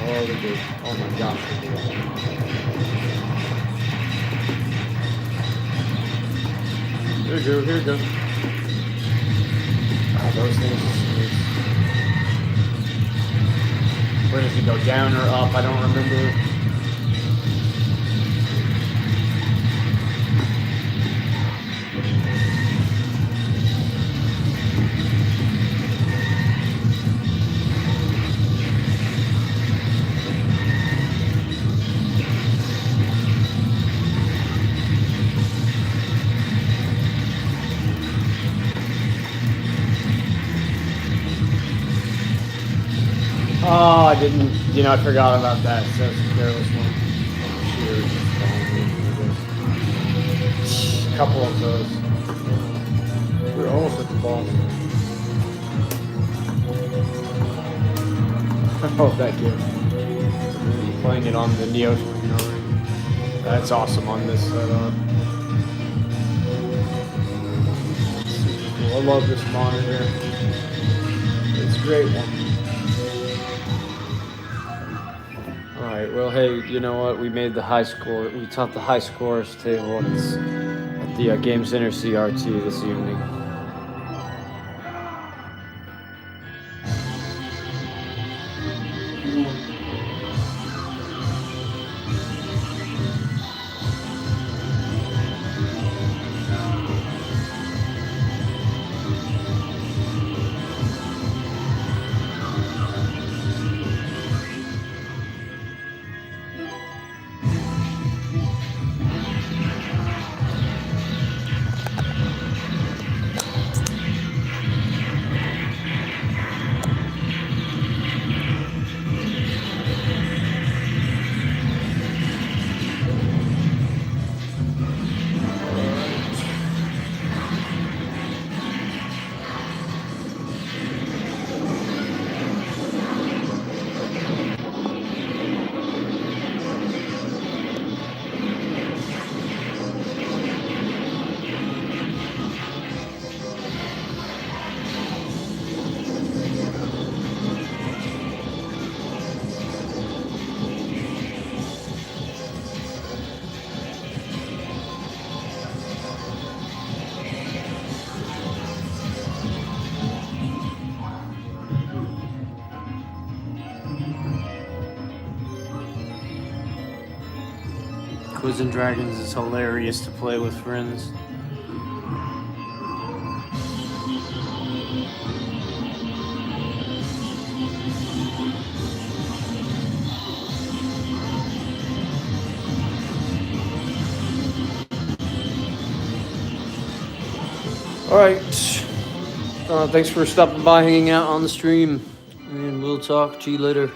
Oh, they're good. Oh my gosh, they're good. Here we go. Oh, those things are sweet. Where does he go, down or up? I don't remember. Oh, I didn't, I forgot about that. So it's a careless one. A couple of those. We're almost at the ball. Oh, thank you. Playing it on the Neo 29. That's awesome on this setup. Super cool. I love this monitor. It's a great one. Alright, well, hey, you know what? We made the high score. We topped the high scores table at the Game Center CRT this evening. Quiz and Dragons is hilarious to play with friends. All right, Thanks for stopping by, hanging out on the stream, and we'll talk to you later.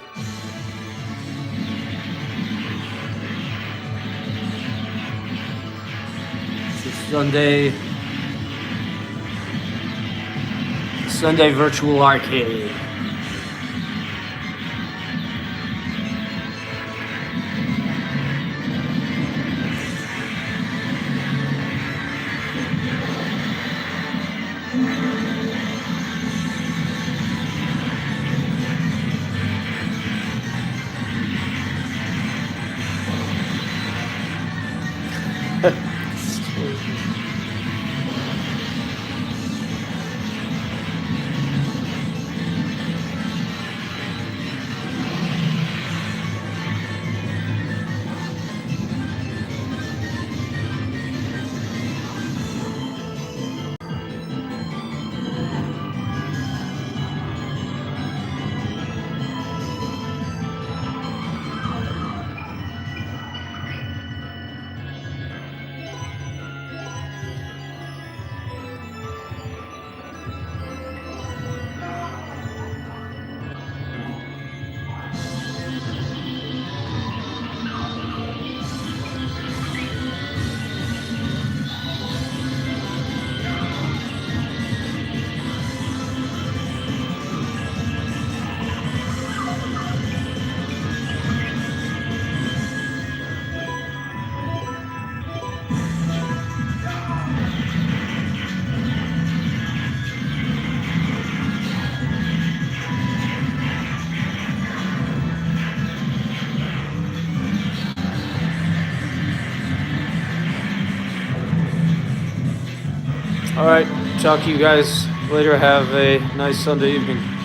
Sunday virtual arcade. All right, talk to you guys later. Have a nice Sunday evening.